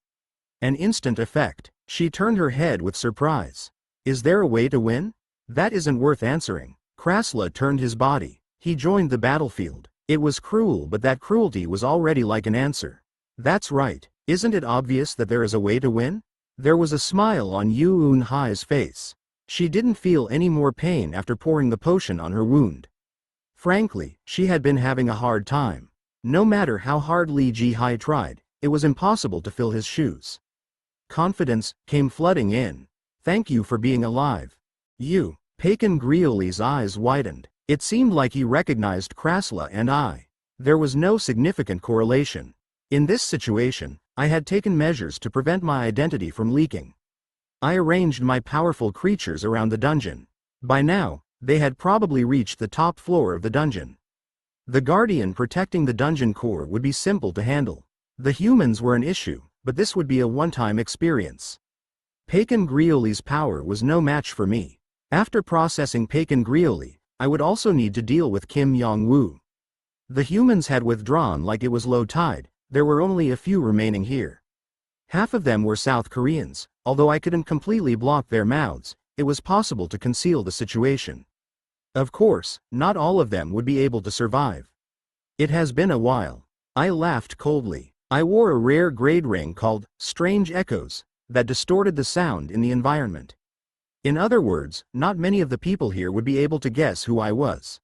An instant effect. She turned her head with surprise. Is there a way to win? That isn't worth answering. Krasla turned his body. He joined the battlefield. It was cruel, but that cruelty was already like an answer. That's right. Isn't it obvious that there is a way to win? There was a smile on Yu Un-hai's face. She didn't feel any more pain after pouring the potion on her wound. Frankly, she had been having a hard time. No matter how hard Li Ji-hai tried, it was impossible to fill his shoes. Confidence came flooding in. Thank you for being alive. You. Pakan Grioli's eyes widened. It seemed like he recognized Krasla and I. There was no significant correlation. In this situation, I had taken measures to prevent my identity from leaking. I arranged my powerful creatures around the dungeon. By now, they had probably reached the top floor of the dungeon. The guardian protecting the dungeon core would be simple to handle. The humans were an issue, but this would be a one-time experience. Pakan Grioli's power was no match for me. After processing Pakan Grioli, I would also need to deal with Kim Yong-woo. The humans had withdrawn like it was low tide. There were only a few remaining here. Half of them were South Koreans. Although I couldn't completely block their mouths, it was possible to conceal the situation. Of course, not all of them would be able to survive. It has been a while. I laughed coldly. I wore a rare grade ring called Strange Echoes that distorted the sound in the environment. In other words, not many of the people here would be able to guess who I was.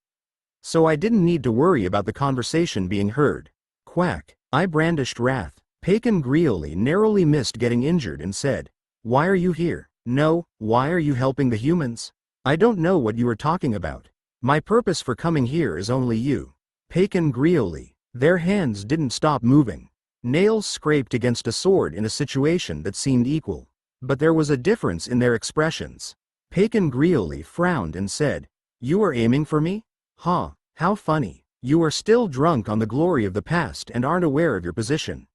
So I didn't need to worry about the conversation being heard. Quack. I brandished wrath. Pakan Grioli narrowly missed getting injured and said, "Why are you here? No, why are you helping the humans? I don't know what you are talking about. My purpose for coming here is only you." Pakan Grioli. Their hands didn't stop moving. Nails scraped against a sword in a situation that seemed equal. But there was a difference in their expressions. Pakan Grioli frowned and said, "You are aiming for me? Huh, how funny. You are still drunk on the glory of the past and aren't aware of your position.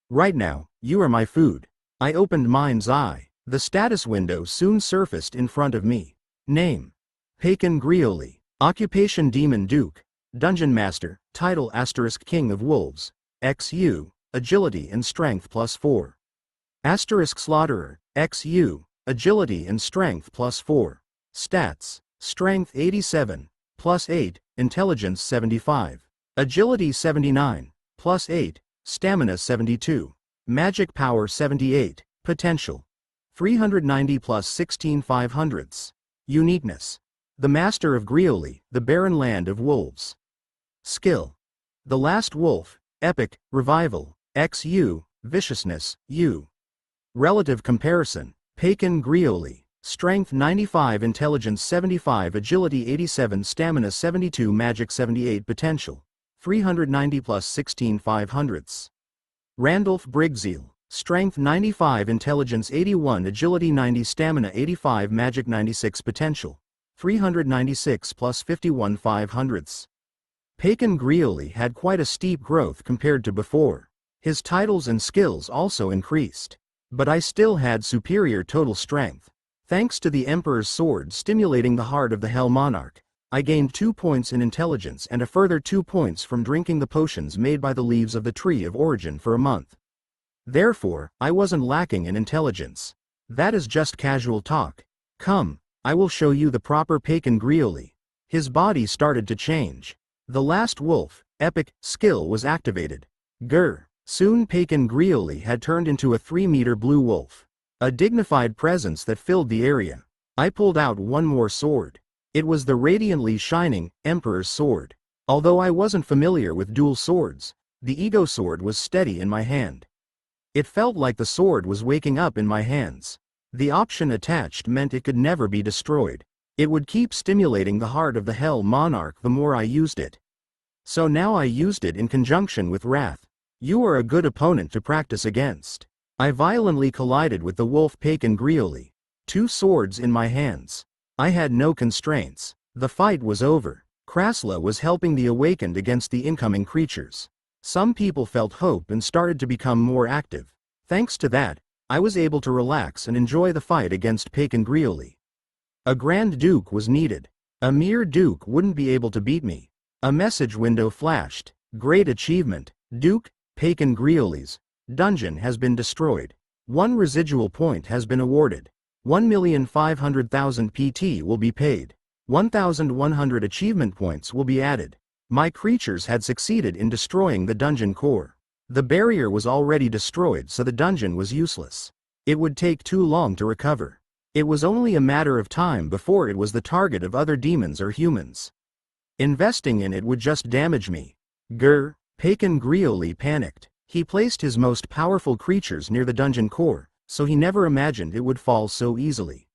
Right now, you are my food." I opened mind's eye. The status window soon surfaced in front of me. Name. Pakan Grioli. Occupation Demon Duke. Dungeon Master. Title * King of Wolves. XU. Agility and Strength +4. * Slaughterer. XU. Agility and Strength +4. Stats. Strength 87. +8. Intelligence 75. Agility 79. +8. Stamina 72. Magic Power 78. Potential 390 + 16 500ths. Uniqueness. The Master of Grioli, the Barren Land of Wolves. Skill. The Last Wolf, Epic, Revival, XU, Viciousness, U. Relative Comparison, Pagan Grioli, Strength 95, Intelligence 75, Agility 87, Stamina 72, Magic 78, Potential 390 plus 16 500ths. Randolph Briggseel, Strength 95, Intelligence 81, Agility 90, Stamina 85, Magic 96, Potential 396 plus 51 500ths. Pagan Grioli had quite a steep growth compared to before. His titles and skills also increased. But I still had superior total strength. Thanks to the Emperor's sword stimulating the heart of the Hell Monarch, I gained 2 points in intelligence and a further 2 points from drinking the potions made by the leaves of the Tree of Origin for a month. Therefore, I wasn't lacking in intelligence. That is just casual talk. Come, I will show you the proper Pagan Grioli. His body started to change. The Last Wolf, Epic, skill was activated. Grr. Soon Pagan Grioli had turned into a 3-meter blue wolf. A dignified presence that filled the area. I pulled out one more sword. It was the radiantly shining Emperor's sword. Although I wasn't familiar with dual swords, the Ego sword was steady in my hand. It felt like the sword was waking up in my hands. The option attached meant it could never be destroyed. It would keep stimulating the heart of the Hell Monarch the more I used it. So now I used it in conjunction with Wrath. You are a good opponent to practice against. I violently collided with the wolf Pagan Grioli. 2 swords in my hands. I had no constraints. The fight was over. Krasla was helping the awakened against the incoming creatures. Some people felt hope and started to become more active. Thanks to that, I was able to relax and enjoy the fight against Pagan Grioli. A Grand Duke was needed. A mere Duke wouldn't be able to beat me. A message window flashed. Great achievement, Duke. Pagan Grioli's dungeon has been destroyed. 1 residual point has been awarded. 1,500,000 PT will be paid. 1,100 achievement points will be added. My creatures had succeeded in destroying the dungeon core. The barrier was already destroyed, so the dungeon was useless. It would take too long to recover. It was only a matter of time before it was the target of other demons or humans. Investing in it would just damage me. Grr. Pagan Grioli panicked. He placed his most powerful creatures near the dungeon core, so he never imagined it would fall so easily.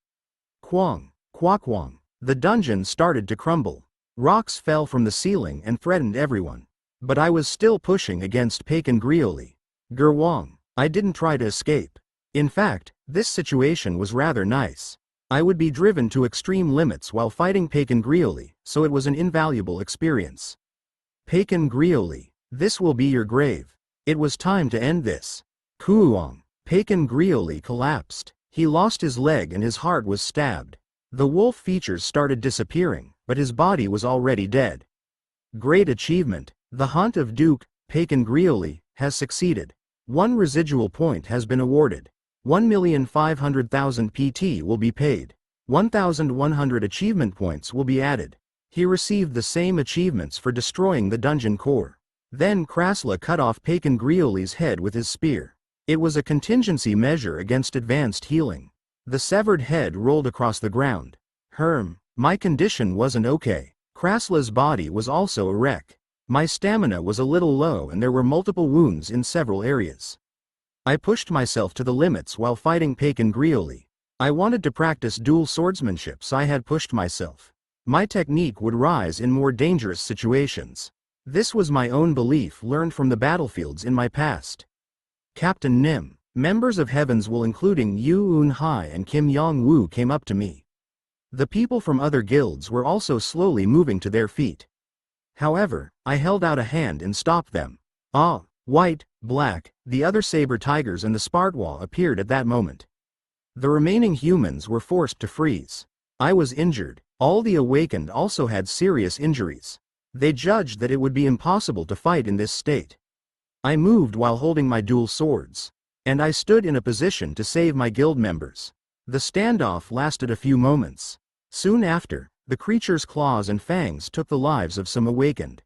Quang, quaquang. The dungeon started to crumble. Rocks fell from the ceiling and threatened everyone. But I was still pushing against Pagan Grioli. Gerwang. I didn't try to escape. In fact, this situation was rather nice. I would be driven to extreme limits while fighting Pagan Grioli, so it was an invaluable experience. Pagan Grioli. This will be your grave. It was time to end this. Kuuong. Pagan Grioli collapsed. He lost his leg and his heart was stabbed. The wolf features started disappearing, but his body was already dead. Great achievement. The hunt of Duke, Pagan Grioli, has succeeded. 1 residual point has been awarded. 1,500,000 PT will be paid. 1,100 achievement points will be added. He received the same achievements for destroying the dungeon core. Then Krasla cut off Pagan Grioli's head with his spear. It was a contingency measure against advanced healing. The severed head rolled across the ground. My condition wasn't okay. Krasla's body was also a wreck. My stamina was a little low and there were multiple wounds in several areas. I pushed myself to the limits while fighting Pagan Grioli. I wanted to practice dual swordsmanship, so I had pushed myself. My technique would rise in more dangerous situations. This was my own belief learned from the battlefields in my past. Captain Nim, members of Heavens Will including Yu Un Hai and Kim Yong Woo came up to me. The people from other guilds were also slowly moving to their feet. However, I held out a hand and stopped them. White, Black, the other saber tigers and the Spartwa appeared at that moment. The remaining humans were forced to freeze. I was injured. All the awakened also had serious injuries. They judged that it would be impossible to fight in this state. I moved while holding my dual swords. And I stood in a position to save my guild members. The standoff lasted a few moments. Soon after, the creature's claws and fangs took the lives of some awakened.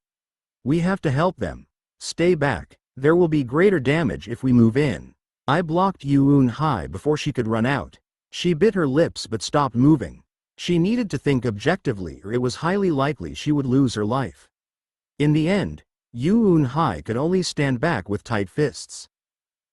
We have to help them. Stay back. There will be greater damage if we move in. I blocked Yu Un Hai before she could run out. She bit her lips but stopped moving. She needed to think objectively, or it was highly likely she would lose her life. In the end, Yu Un-hai could only stand back with tight fists.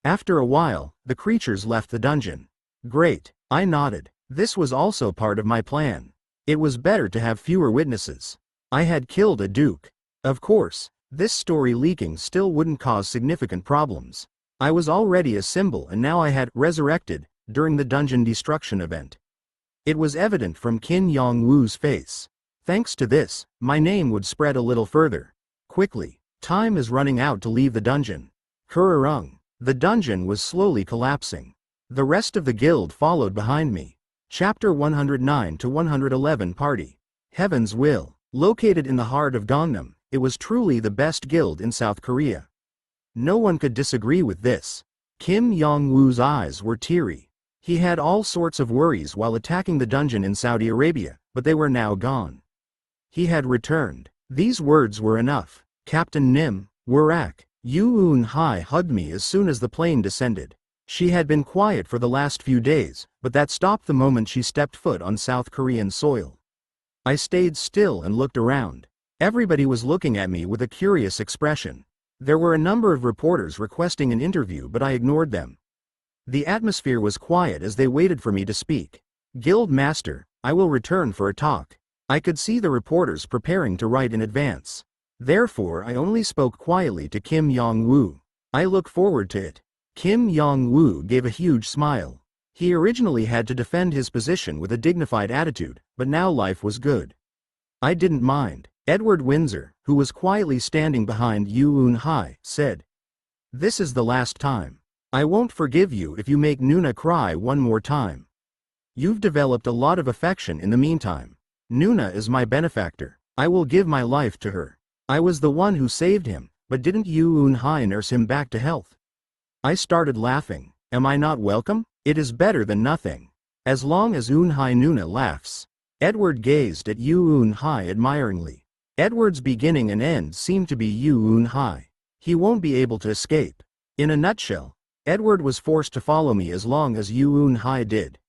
After a while, the creatures left the dungeon. Great, I nodded. This was also part of my plan. It was better to have fewer witnesses. I had killed a duke. Of course, this story leaking still wouldn't cause significant problems. I was already a symbol, and now I had resurrected during the dungeon destruction event. It was evident from Qin Yong-woo's face. Thanks to this, my name would spread a little further. Quickly, time is running out to leave the dungeon. Kururung. The dungeon was slowly collapsing. The rest of the guild followed behind me. Chapter 109 to 111 Party. Heaven's Will. Located in the heart of Gangnam, it was truly the best guild in South Korea. No one could disagree with this. Kim Yong-woo's eyes were teary. He had all sorts of worries while attacking the dungeon in Saudi Arabia, but they were now gone. He had returned. These words were enough. Captain Nim, Wurak. Yu Un-hai hugged me as soon as the plane descended. She had been quiet for the last few days, but that stopped the moment she stepped foot on South Korean soil. I stayed still and looked around. Everybody was looking at me with a curious expression. There were a number of reporters requesting an interview, but I ignored them. The atmosphere was quiet as they waited for me to speak. Guild Master, I will return for a talk. I could see the reporters preparing to write in advance. Therefore I only spoke quietly to Kim Yong-woo. I look forward to it. Kim Yong-woo gave a huge smile. He originally had to defend his position with a dignified attitude, but now life was good. I didn't mind. Edward Windsor, who was quietly standing behind Yu Un-hai, said, "This is the last time. I won't forgive you if you make Nuna cry one more time. You've developed a lot of affection in the meantime. Nuna is my benefactor. I will give my life to her. I was the one who saved him, but didn't Yu Un-hai nurse him back to health?" I started laughing. Am I not welcome? It is better than nothing. As long as Un-hai Nuna laughs. Edward gazed at Yu Un-hai admiringly. Edward's beginning and end seemed to be Yu Un-hai. He won't be able to escape. In a nutshell, Edward was forced to follow me as long as Yu Un-hai did.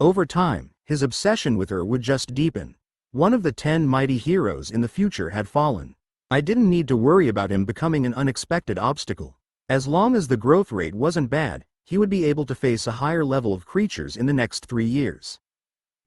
Over time, his obsession with her would just deepen. One of the 10 mighty heroes in the future had fallen. I didn't need to worry about him becoming an unexpected obstacle. As long as the growth rate wasn't bad, he would be able to face a higher level of creatures in the next 3 years.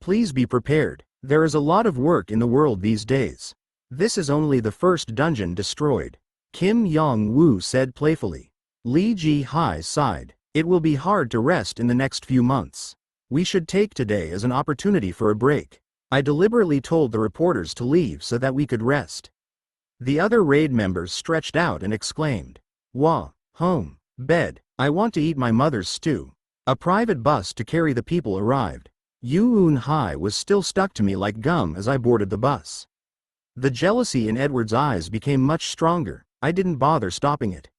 Please be prepared. There is a lot of work in the world these days. This is only the first dungeon destroyed. Kim Yong-woo said playfully. Lee Ji-hai sighed. It will be hard to rest in the next few months. We should take today as an opportunity for a break. I deliberately told the reporters to leave so that we could rest. The other raid members stretched out and exclaimed, "Wah, home, bed, I want to eat my mother's stew." A private bus to carry the people arrived. Yu Un-hai was still stuck to me like gum as I boarded the bus. The jealousy in Edward's eyes became much stronger. I didn't bother stopping it.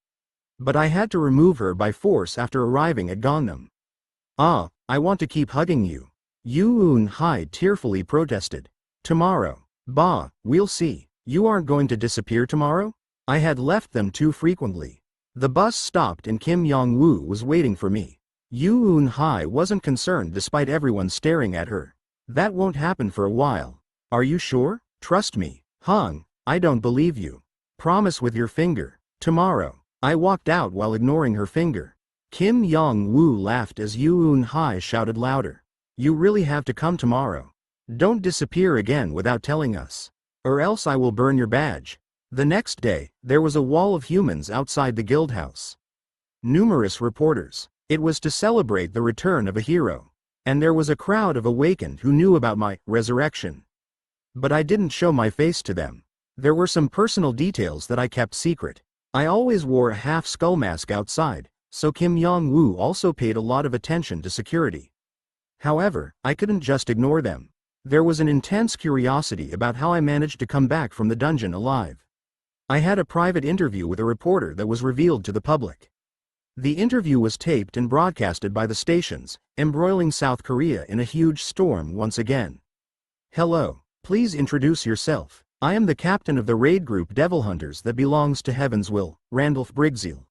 But I had to remove her by force after arriving at Gangnam. "Ah, I want to keep hugging you," Yu Un-hai tearfully protested. "Tomorrow. Bah, we'll see. You aren't going to disappear tomorrow?" I had left them too frequently. The bus stopped and Kim Yong-woo was waiting for me. Yu Un-hai wasn't concerned despite everyone staring at her. "That won't happen for a while. Are you sure? Trust me." "Hung, I don't believe you. Promise with your finger." "Tomorrow." I walked out while ignoring her finger. Kim Yong-woo laughed as Yu Un-hai shouted louder. "You really have to come tomorrow. Don't disappear again without telling us. Or else I will burn your badge." The next day, there was a wall of humans outside the guild house. Numerous reporters. It was to celebrate the return of a hero. And there was a crowd of awakened who knew about my resurrection. But I didn't show my face to them. There were some personal details that I kept secret. I always wore a half-skull mask outside, so Kim Yong-woo also paid a lot of attention to security. However, I couldn't just ignore them. There was an intense curiosity about how I managed to come back from the dungeon alive. I had a private interview with a reporter that was revealed to the public. The interview was taped and broadcasted by the stations, embroiling South Korea in a huge storm once again. "Hello, please introduce yourself. I am the captain of the raid group Devil Hunters that belongs to Heaven's Will, Randolph Briggseel.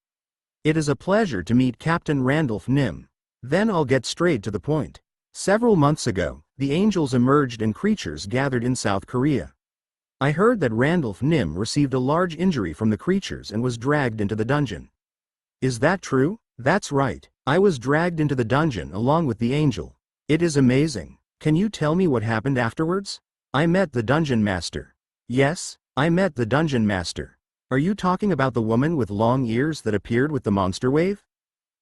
It is a pleasure to meet Captain Randolph Nim. Then I'll get straight to the point. Several months ago, the angels emerged and creatures gathered in South Korea. I heard that Randolph Nim received a large injury from the creatures and was dragged into the dungeon. Is that true? That's right. I was dragged into the dungeon along with the angel. It is amazing. Can you tell me what happened afterwards? I met the dungeon master. Yes, I met the dungeon master. Are you talking about the woman with long ears that appeared with the monster wave?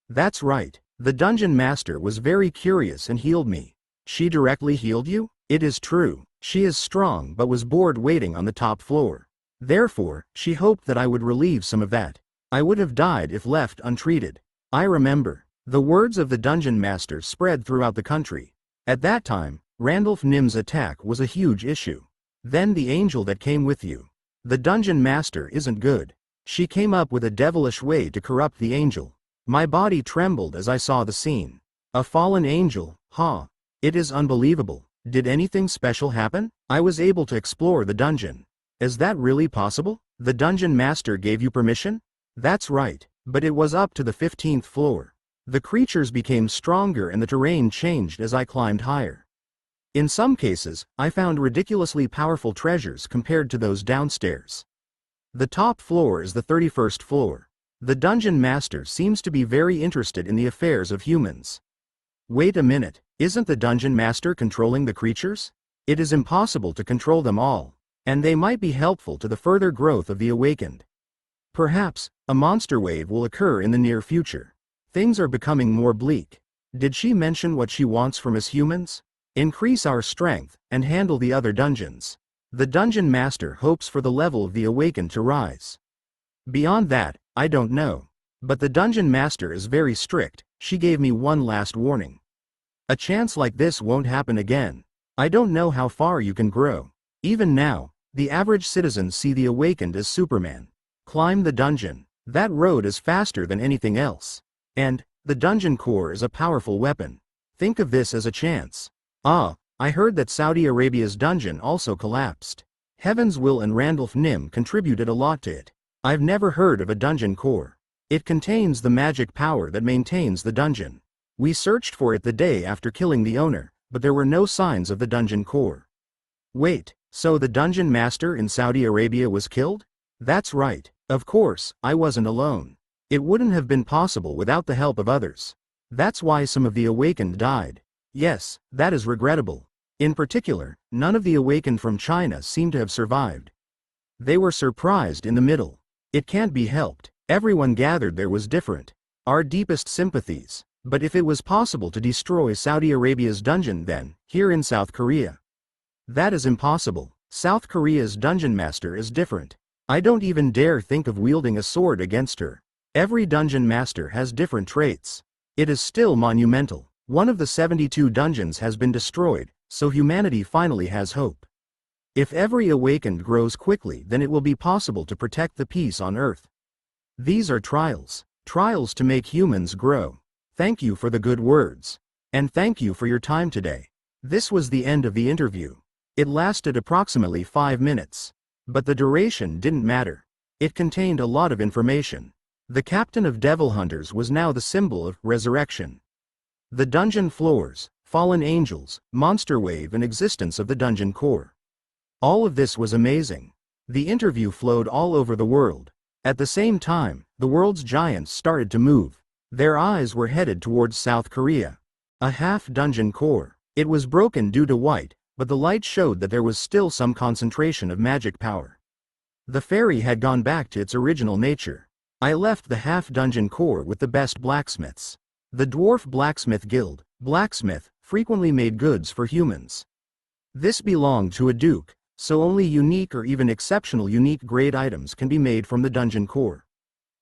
That's right. The dungeon master was very curious and healed me. She directly healed you? It is true. She is strong but was bored waiting on the top floor. Therefore, she hoped that I would relieve some of that. I would have died if left untreated. I remember. The words of the dungeon master spread throughout the country. At that time, Randolph Nim's attack was a huge issue. Then the angel that came with you. The dungeon master isn't good. She came up with a devilish way to corrupt the angel. My body trembled as I saw the scene. A fallen angel, huh? It is unbelievable. Did anything special happen? I was able to explore the dungeon. Is that really possible? The dungeon master gave you permission? That's right, but it was up to the 15th floor. The creatures became stronger and the terrain changed as I climbed higher. In some cases, I found ridiculously powerful treasures compared to those downstairs. The top floor is the 31st floor. The dungeon master seems to be very interested in the affairs of humans. Wait a minute, isn't the dungeon master controlling the creatures? It is impossible to control them all, and they might be helpful to the further growth of the awakened. Perhaps, a monster wave will occur in the near future. Things are becoming more bleak. Did she mention what she wants from us humans? Increase our strength, and handle the other dungeons. The dungeon master hopes for the level of the awakened to rise. Beyond that, I don't know. But the dungeon master is very strict. She gave me one last warning. A chance like this won't happen again. I don't know how far you can grow. Even now, the average citizens see the awakened as Superman. Climb the dungeon. That road is faster than anything else. And, the dungeon core is a powerful weapon. Think of this as a chance. Ah, I heard that Saudi Arabia's dungeon also collapsed. Heaven's Will and Randolph Nim contributed a lot to it. I've never heard of a dungeon core. It contains the magic power that maintains the dungeon. We searched for it the day after killing the owner, but there were no signs of the dungeon core. Wait, so the dungeon master in Saudi Arabia was killed? That's right. Of course, I wasn't alone. It wouldn't have been possible without the help of others. That's why some of the awakened died. Yes, that is regrettable. In particular, none of the awakened from China seem to have survived. They were surprised in the middle. It can't be helped. Everyone gathered there was different. Our deepest sympathies. But if it was possible to destroy Saudi Arabia's dungeon then, here in South Korea. That is impossible. South Korea's dungeon master is different. I don't even dare think of wielding a sword against her. Every dungeon master has different traits. It is still monumental. One of the 72 dungeons has been destroyed, so humanity finally has hope. If every awakened grows quickly, then it will be possible to protect the peace on Earth. These are trials. Trials to make humans grow. Thank you for the good words. And thank you for your time today. This was the end of the interview. It lasted approximately 5 minutes. But the duration didn't matter. It contained a lot of information. The captain of Devil Hunters was now the symbol of resurrection. The dungeon floors, fallen angels, monster wave and existence of the dungeon core. All of this was amazing. The interview flowed all over the world. At the same time, the world's giants started to move. Their eyes were headed towards South Korea. A half-dungeon core. It was broken due to white, but the light showed that there was still some concentration of magic power. The fairy had gone back to its original nature. I left the half-dungeon core with the best blacksmiths. The Dwarf Blacksmith Guild, blacksmith, frequently made goods for humans. This belonged to a duke, so only unique or even exceptional unique grade items can be made from the dungeon core.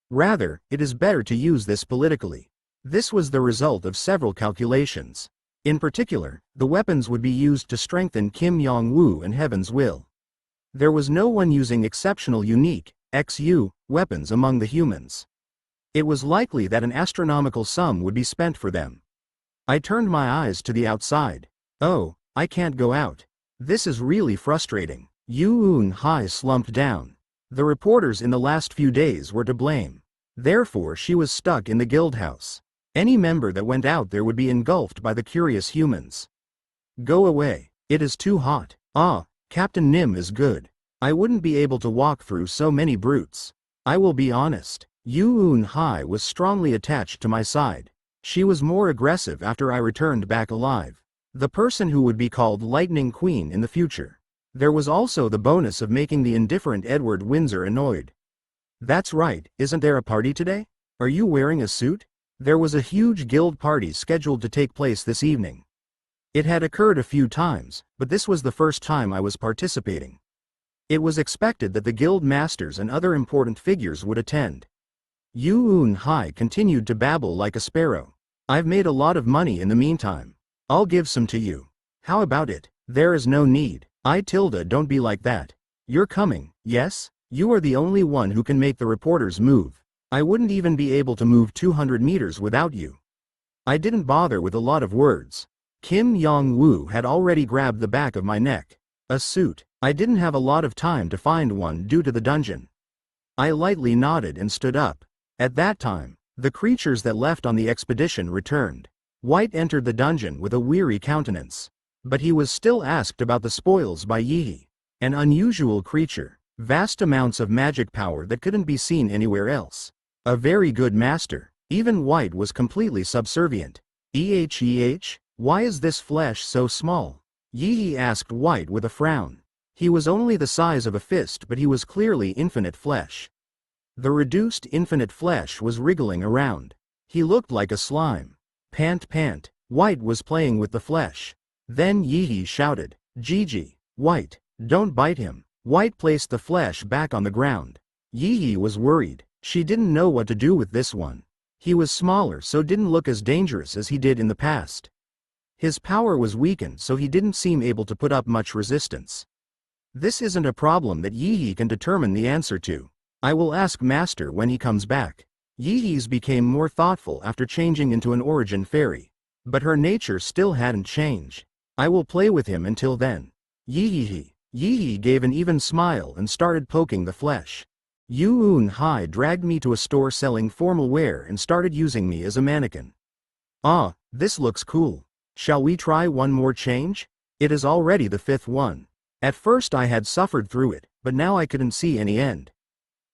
Rather, it is better to use this politically. This was the result of several calculations. In particular, the weapons would be used to strengthen Kim Jong-woo and Heaven's Will. There was no one using exceptional unique, XU, weapons among the humans. It was likely that an astronomical sum would be spent for them. I turned my eyes to the outside. Oh, I can't go out. This is really frustrating. Yoon Hai slumped down. The reporters in the last few days were to blame. Therefore she was stuck in the guild house. Any member that went out there would be engulfed by the curious humans. Go away. It is too hot. Ah, Captain Nim is good. I wouldn't be able to walk through so many brutes. I will be honest. Yu Un-hai was strongly attached to my side. She was more aggressive after I returned back alive. The person who would be called Lightning Queen in the future. There was also the bonus of making the indifferent Edward Windsor annoyed. That's right, isn't there a party today? Are you wearing a suit? There was a huge guild party scheduled to take place this evening. It had occurred a few times, but this was the first time I was participating. It was expected that the guild masters and other important figures would attend. Yu Un-hai continued to babble like a sparrow. I've made a lot of money in the meantime. I'll give some to you. How about it? There is no need. Don't be like that. You're coming, yes? You are the only one who can make the reporters move. I wouldn't even be able to move 200 meters without you. I didn't bother with a lot of words. Kim Yong-woo had already grabbed the back of my neck. A suit. I didn't have a lot of time to find one due to the dungeon. I lightly nodded and stood up. At that time, the creatures that left on the expedition returned. White entered the dungeon with a weary countenance. But he was still asked about the spoils by Yi. An unusual creature. Vast amounts of magic power that couldn't be seen anywhere else. A very good master. Even White was completely subservient. Why is this flesh so small? Yi asked White with a frown. He was only the size of a fist, but he was clearly infinite flesh. The reduced infinite flesh was wriggling around. He looked like a slime. Pant. White was playing with the flesh. Then Yi shouted, Gigi, White, don't bite him. White placed the flesh back on the ground. Yi was worried. She didn't know what to do with this one. He was smaller, so didn't look as dangerous as he did in the past. His power was weakened, so he didn't seem able to put up much resistance. This isn't a problem that Yi can determine the answer to. I will ask Master when he comes back. Yi's became more thoughtful after changing into an origin fairy. But her nature still hadn't changed. I will play with him until then. Yi gave an even smile and started poking the flesh. Yu Un-hai dragged me to a store selling formal wear and started using me as a mannequin. Ah, this looks cool. Shall we try one more change? It is already the 5th one. At first I had suffered through it, but now I couldn't see any end.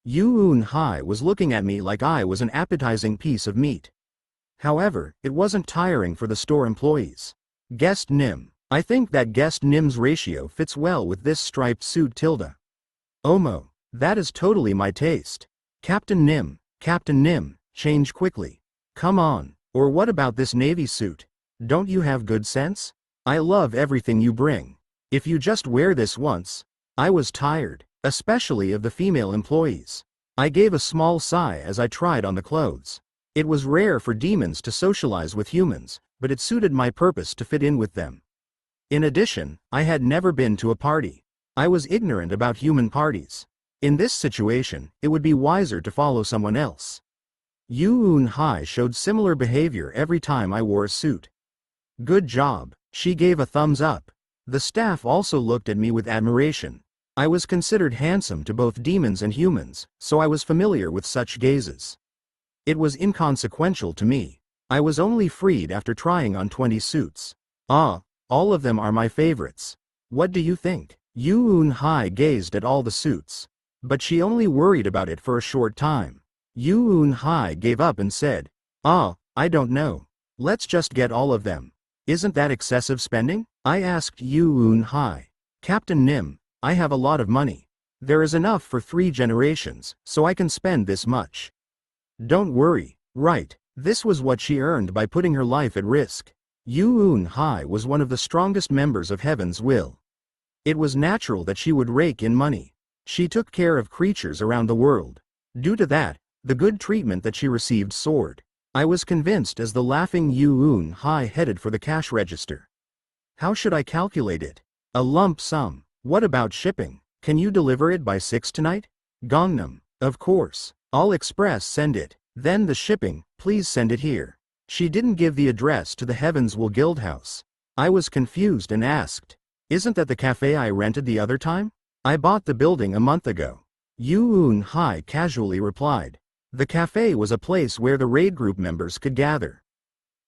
Yu Un-hai was looking at me like I was an appetizing piece of meat. However, it wasn't tiring for the store employees. Guest Nim. I think that Guest Nim's ratio fits well with this striped suit tilde. Omo. That is totally my taste. Captain Nim, change quickly. Come on. Or what about this navy suit? Don't you have good sense? I love everything you bring. If you just wear this once. I was tired, especially of the female employees. I gave a small sigh as I tried on the clothes. It was rare for demons to socialize with humans, but it suited my purpose to fit in with them. In addition, I had never been to a party. I was ignorant about human parties. In this situation, it would be wiser to follow someone else. Yu Un-hai showed similar behavior every time I wore a suit. Good job. She gave a thumbs up. The staff also looked at me with admiration. I was considered handsome to both demons and humans, so I was familiar with such gazes. It was inconsequential to me. I was only freed after trying on 20 suits. Ah, all of them are my favorites. What do you think? Yu Un-hai gazed at all the suits. But she only worried about it for a short time. Yu Un-hai gave up and said, I don't know. Let's just get all of them. Isn't that excessive spending? I asked Yu Un-hai. Captain Nim, I have a lot of money. There is enough for 3 generations, so I can spend this much. Don't worry, right, this was what she earned by putting her life at risk. Yu Un-hai was one of the strongest members of Heaven's Will. It was natural that she would rake in money. She took care of creatures around the world. Due to that, the good treatment that she received soared. I was convinced as the laughing Yu Un-hai headed for the cash register. How should I calculate it? A lump sum. What about shipping? Can you deliver it by 6 tonight? Gangnam. Of course. I'll express send it. Then the shipping, please send it here. She didn't give the address to the Heaven's Will Guild House. I was confused and asked, isn't that the cafe I rented the other time? I bought the building a month ago. Yu Un-hai casually replied. The cafe was a place where the raid group members could gather.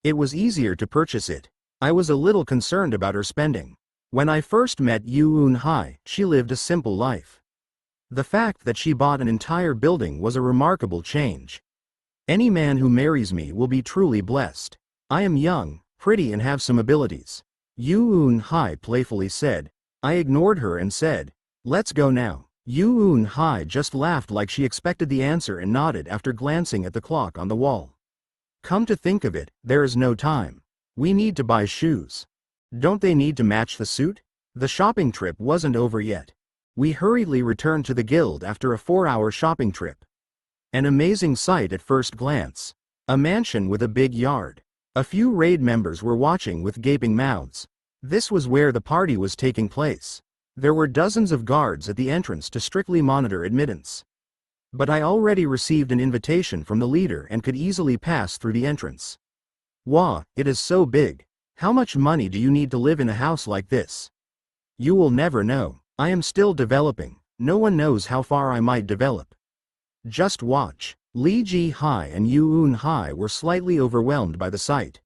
It was easier to purchase it. I was a little concerned about her spending. When I first met Yoon Hai, she lived a simple life. The fact that she bought an entire building was a remarkable change. Any man who marries me will be truly blessed. I am young, pretty and have some abilities. Yoon Hai playfully said. I ignored her and said, let's go now. Yoon Hai just laughed like she expected the answer and nodded after glancing at the clock on the wall. Come to think of it, there is no time. We need to buy shoes. Don't they need to match the suit? The shopping trip wasn't over yet. We hurriedly returned to the guild after a 4-hour shopping trip. An amazing sight at first glance. A mansion with a big yard. A few raid members were watching with gaping mouths. This was where the party was taking place. There were dozens of guards at the entrance to strictly monitor admittance. But I already received an invitation from the leader and could easily pass through the entrance. Wow, it is so big. How much money do you need to live in a house like this? You will never know. I am still developing. No one knows how far I might develop. Just watch. Li Ji Hai and Yoon Hai were slightly overwhelmed by the sight.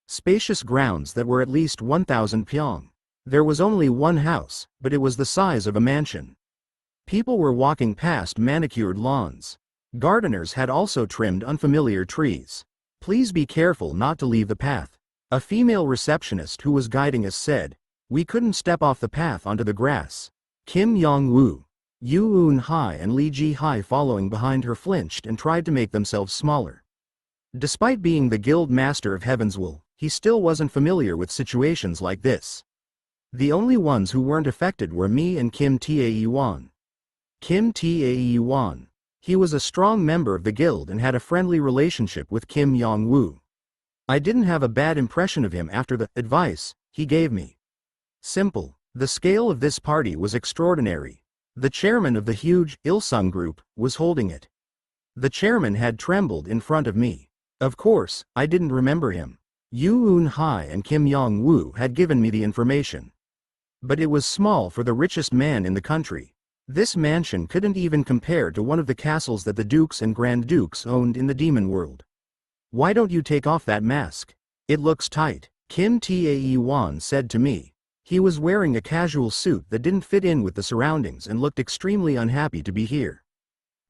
Spacious grounds that were at least 1,000 pyong. There was only one house, but it was the size of a mansion. People were walking past manicured lawns. Gardeners had also trimmed unfamiliar trees. Please be careful not to leave the path. A female receptionist who was guiding us said, we couldn't step off the path onto the grass. Kim Yong-woo, Yoon Hai and Li Ji Hai following behind her flinched and tried to make themselves smaller. Despite being the guild master of Heavenswell, he still wasn't familiar with situations like this. The only ones who weren't affected were me and Kim Tae-won. Kim Tae-won. He was a strong member of the guild and had a friendly relationship with Kim Yong-woo. I didn't have a bad impression of him after the advice he gave me. Simple. The scale of this party was extraordinary. The chairman of the huge Ilsung group was holding it. The chairman had trembled in front of me. Of course, I didn't remember him. Yoon Hai and Kim Yong-woo had given me the information. But it was small for the richest man in the country. This mansion couldn't even compare to one of the castles that the dukes and grand dukes owned in the demon world. Why don't you take off that mask? It looks tight, Kim Tae-won said to me. He was wearing a casual suit that didn't fit in with the surroundings and looked extremely unhappy to be here.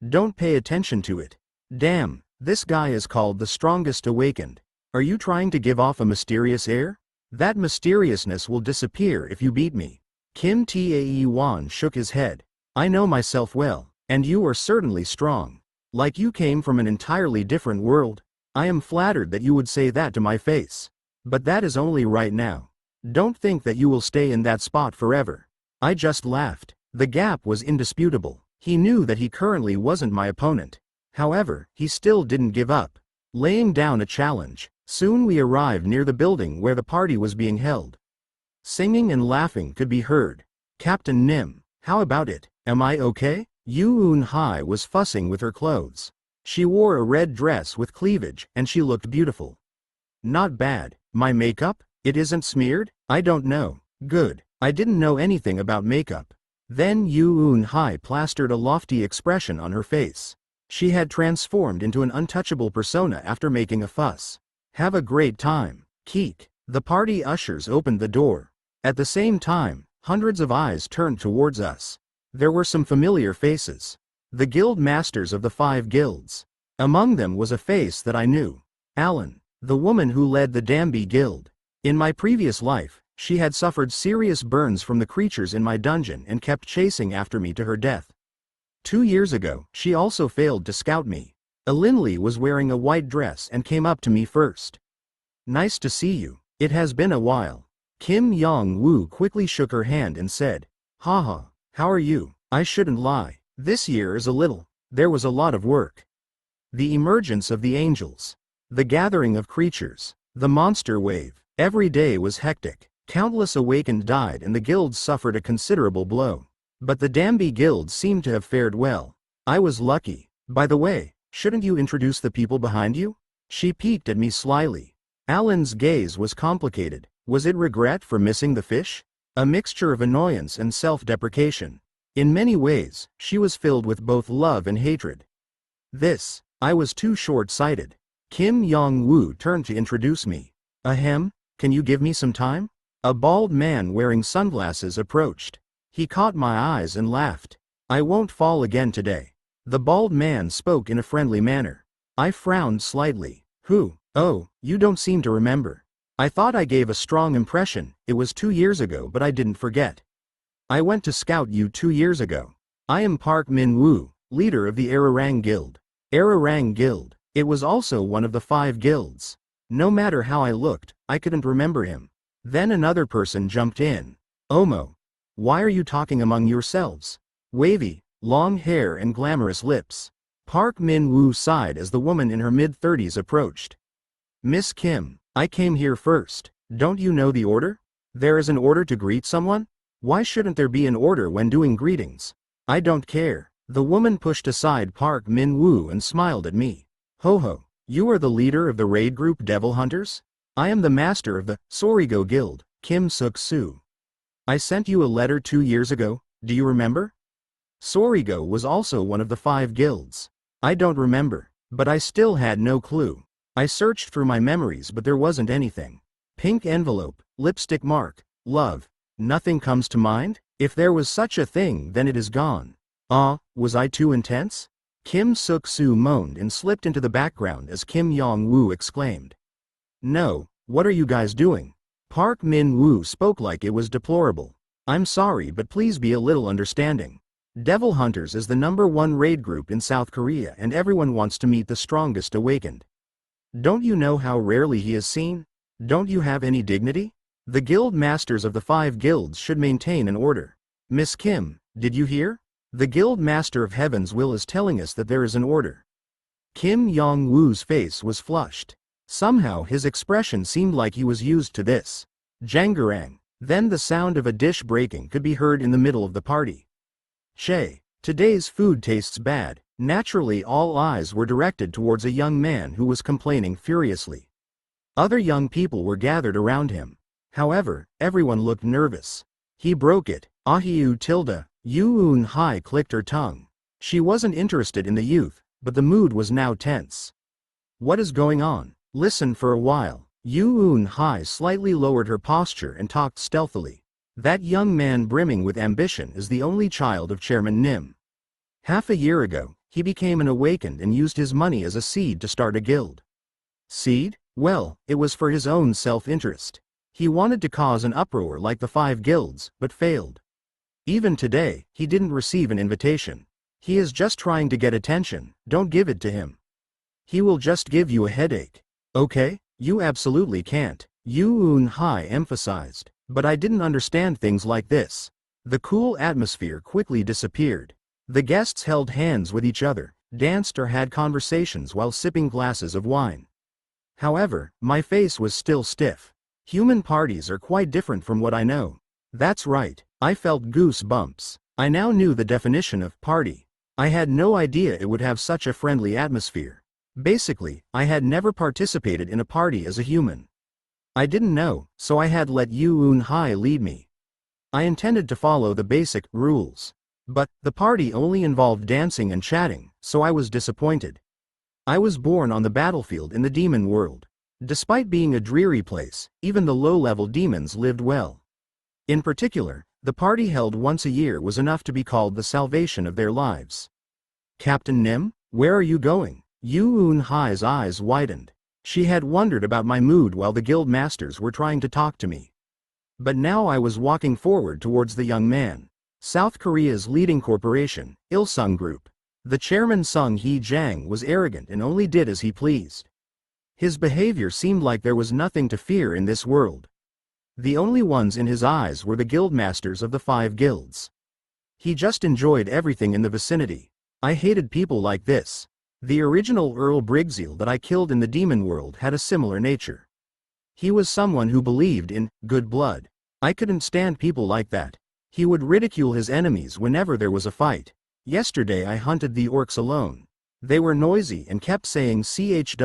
Don't pay attention to it. Damn, this guy is called the strongest awakened. Are you trying to give off a mysterious air? That mysteriousness will disappear if you beat me. Kim Tae-won shook his head. I know myself well, and you are certainly strong. Like you came from an entirely different world. I am flattered that you would say that to my face. But that is only right now. Don't think that you will stay in that spot forever. I just laughed. The gap was indisputable. He knew that he currently wasn't my opponent. However, he still didn't give up. Laying down a challenge. Soon we arrived near the building where the party was being held. Singing and laughing could be heard. Captain Nim, how about it? Am I okay? Yoon Hai was fussing with her clothes. She wore a red dress with cleavage and she looked beautiful. Not bad. My makeup? It isn't smeared? I don't know. Good. I didn't know anything about makeup. Then Yoon Hai plastered a lofty expression on her face. She had transformed into an untouchable persona after making a fuss. Have a great time. Keek. The party ushers opened the door. At the same time, hundreds of eyes turned towards us. There were some familiar faces. The guild masters of the 5 guilds. Among them was a face that I knew. Alan, the woman who led the Dambi guild. In my previous life, she had suffered serious burns from the creatures in my dungeon and kept chasing after me to her death. 2 years ago, she also failed to scout me. Elinli was wearing a white dress and came up to me first. Nice to see you. It has been a while. Kim Yong-woo quickly shook her hand and said, haha, how are you? I shouldn't lie. This year is there was a lot of work. The emergence of the angels. The gathering of creatures. The monster wave. Every day was hectic. Countless awakened died and the guilds suffered a considerable blow. But the Dambi guild seemed to have fared well. I was lucky. By the way, shouldn't you introduce the people behind you? She peeked at me slyly. Alan's gaze was complicated. Was it regret for missing the fish? A mixture of annoyance and self-deprecation. In many ways, she was filled with both love and hatred. I was too short-sighted. Kim Yong-woo turned to introduce me. Ahem. Can you give me some time? A bald man wearing sunglasses approached. He caught my eyes and laughed. I won't fall again today. The bald man spoke in a friendly manner. I frowned slightly. Who? Oh, you don't seem to remember. I thought I gave a strong impression. It was 2 years ago, but I didn't forget. I went to scout you 2 years ago. I am Park Min-woo, leader of the Ararang Guild. Ararang Guild. It was also one of the 5 guilds. No matter how I looked, I couldn't remember him. Then another person jumped in. Omo. Why are you talking among yourselves? Wavy, long hair and glamorous lips. Park Min-woo sighed as the woman in her mid-30s approached. Miss Kim, I came here first. Don't you know the order? There is an order to greet someone? Why shouldn't there be an order when doing greetings? I don't care. The woman pushed aside Park Min-woo and smiled at me. Ho ho, you are the leader of the raid group Devil Hunters? I am the master of the Sorigo Guild, Kim Suk-soo. I sent you a letter 2 years ago, do you remember? Sorigo was also one of the 5 guilds. I don't remember, but I still had no clue. I searched through my memories but there wasn't anything. Pink envelope, lipstick mark, love. Nothing comes to mind? If there was such a thing then it is gone. Was I too intense? Kim Suk-soo moaned and slipped into the background as Kim Yong-woo exclaimed. No, what are you guys doing? Park Min-woo spoke like it was deplorable. I'm sorry but please be a little understanding. Devil Hunters is the #1 raid group in South Korea and everyone wants to meet the strongest awakened. Don't you know how rarely he is seen? Don't you have any dignity? The guild masters of the 5 guilds should maintain an order. Miss Kim, did you hear? The guild master of Heaven's Will is telling us that there is an order. Kim Yong-woo's face was flushed. Somehow his expression seemed like he was used to this. Jangarang. Then the sound of a dish breaking could be heard in the middle of the party. Che, today's food tastes bad. Naturally all eyes were directed towards a young man who was complaining furiously. Other young people were gathered around him. However, everyone looked nervous. He broke it. Ahiu tilde. Yoon Hai clicked her tongue. She wasn't interested in the youth, but the mood was now tense. What is going on? Listen for a while. Yoon Hai slightly lowered her posture and talked stealthily. That young man brimming with ambition is the only child of Chairman Nim. Half a year ago, he became an awakened and used his money as a seed to start a guild. Seed? Well, it was for his own self-interest. He wanted to cause an uproar like the 5 guilds, but failed. Even today, he didn't receive an invitation. He is just trying to get attention, don't give it to him. He will just give you a headache. Okay, you absolutely can't, Yoon Hai emphasized. But I didn't understand things like this. The cool atmosphere quickly disappeared. The guests held hands with each other, danced or had conversations while sipping glasses of wine. However, my face was still stiff. Human parties are quite different from what I know. That's right, I felt goosebumps. I now knew the definition of party. I had no idea it would have such a friendly atmosphere. Basically, I had never participated in a party as a human. I didn't know, so I had let Yoon Hai lead me. I intended to follow the basic rules. But the party only involved dancing and chatting, so I was disappointed. I was born on the battlefield in the demon world. Despite being a dreary place, even the low-level demons lived well. In particular, the party held once a year was enough to be called the salvation of their lives. Captain Nim, where are you going? Yoon Hai's eyes widened. She had wondered about my mood while the guild masters were trying to talk to me. But now I was walking forward towards the young man. South Korea's leading corporation, Ilsung Group. The chairman Sung Hee-jang was arrogant and only did as he pleased. His behavior seemed like there was nothing to fear in this world. The only ones in his eyes were the guild masters of the 5 guilds. He just enjoyed everything in the vicinity. I hated people like this. The original Earl Brigzeal that I killed in the demon world had a similar nature. He was someone who believed in good blood. I couldn't stand people like that. He would ridicule his enemies whenever there was a fight. Yesterday I hunted the orcs alone. They were noisy and kept saying chwik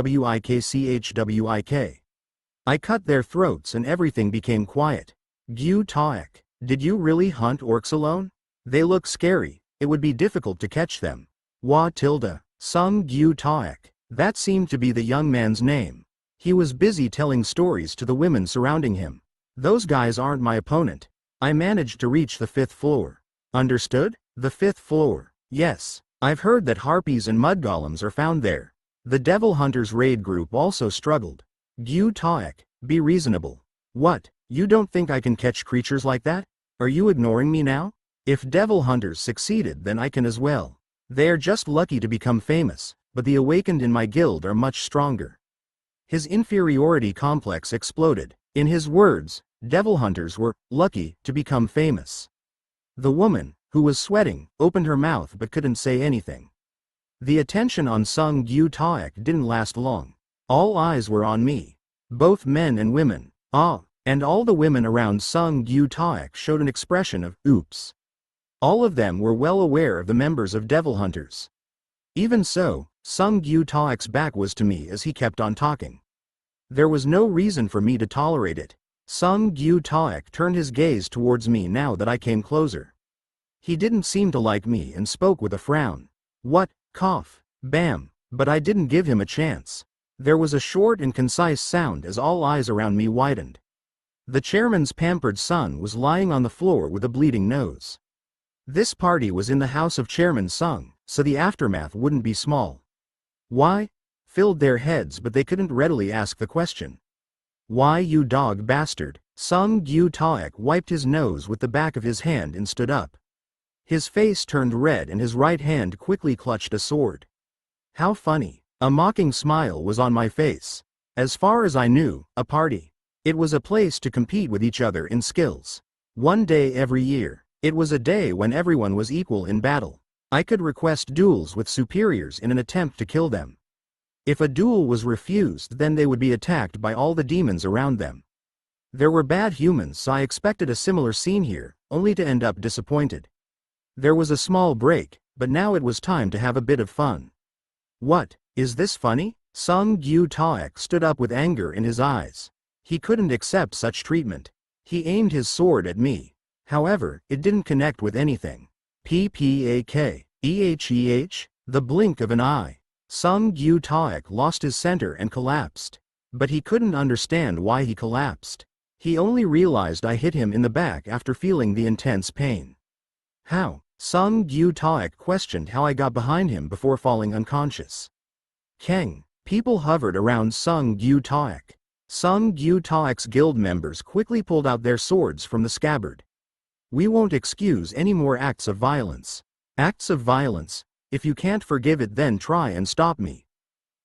chwik. I cut their throats and everything became quiet. Gyu Taek, did you really hunt orcs alone? They look scary, it would be difficult to catch them. Wa tilde. Sung Gyu Taek. That seemed to be the young man's name. He was busy telling stories to the women surrounding him. Those guys aren't my opponent. I managed to reach the 5th floor. Understood? The 5th floor. Yes. I've heard that harpies and mud golems are found there. The Devil Hunters raid group also struggled. Gyu Taek, be reasonable. What? You don't think I can catch creatures like that? Are you ignoring me now? If Devil Hunters succeeded, then I can as well. They are just lucky to become famous, but the awakened in my guild are much stronger. His inferiority complex exploded. In his words, Devil Hunters were lucky to become famous. The woman, who was sweating, opened her mouth but couldn't say anything. The attention on Sung Gyu Taek didn't last long. All eyes were on me. Both men and women. And all the women around Sung Gyu Taek showed an expression of, oops. All of them were well aware of the members of Devil Hunters. Even so, Sung Gyu Taek's back was to me as he kept on talking. There was no reason for me to tolerate it. Sung Gyu Taek turned his gaze towards me now that I came closer. He didn't seem to like me and spoke with a frown. What? Cough. Bam. But I didn't give him a chance. There was a short and concise sound as all eyes around me widened. The chairman's pampered son was lying on the floor with a bleeding nose. This party was in the house of Chairman Sung, so the aftermath wouldn't be small. Why? Filled their heads, but they couldn't readily ask the question. Why, you dog bastard? Sung Gyu Taek wiped his nose with the back of his hand and stood up. His face turned red and his right hand quickly clutched a sword. How funny. A mocking smile was on my face. As far as I knew, a party. It was a place to compete with each other in skills. One day every year. It was a day when everyone was equal in battle. I could request duels with superiors in an attempt to kill them. If a duel was refused, then they would be attacked by all the demons around them. There were bad humans, so I expected a similar scene here, only to end up disappointed. There was a small break, but now it was time to have a bit of fun. What? Is this funny? Sung Gyu Taek stood up with anger in his eyes. He couldn't accept such treatment. He aimed his sword at me. However, it didn't connect with anything. PPAK. The blink of an eye. Sung Gyu Taek lost his center and collapsed. But he couldn't understand why he collapsed. He only realized I hit him in the back after feeling the intense pain. How? Sung Gyu Taek questioned how I got behind him before falling unconscious. Keng. People hovered around Sung Gyu Taek. Sung Gyu Taek's guild members quickly pulled out their swords from the scabbard. We won't excuse any more acts of violence. Acts of violence? If you can't forgive it, then try and stop me.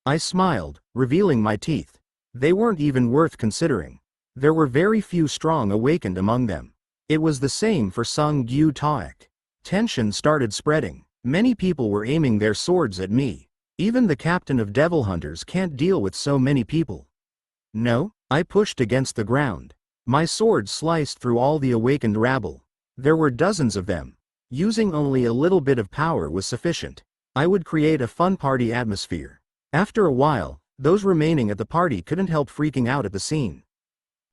I smiled, revealing my teeth. They weren't even worth considering. There were very few strong awakened among them. It was the same for Sung Gyu Taek. Tension started spreading. Many people were aiming their swords at me. Even the captain of Devil Hunters can't deal with so many people. No, I pushed against the ground. My sword sliced through all the awakened rabble. There were dozens of them. Using only a little bit of power was sufficient. I would create a fun party atmosphere. After a while, those remaining at the party couldn't help freaking out at the scene.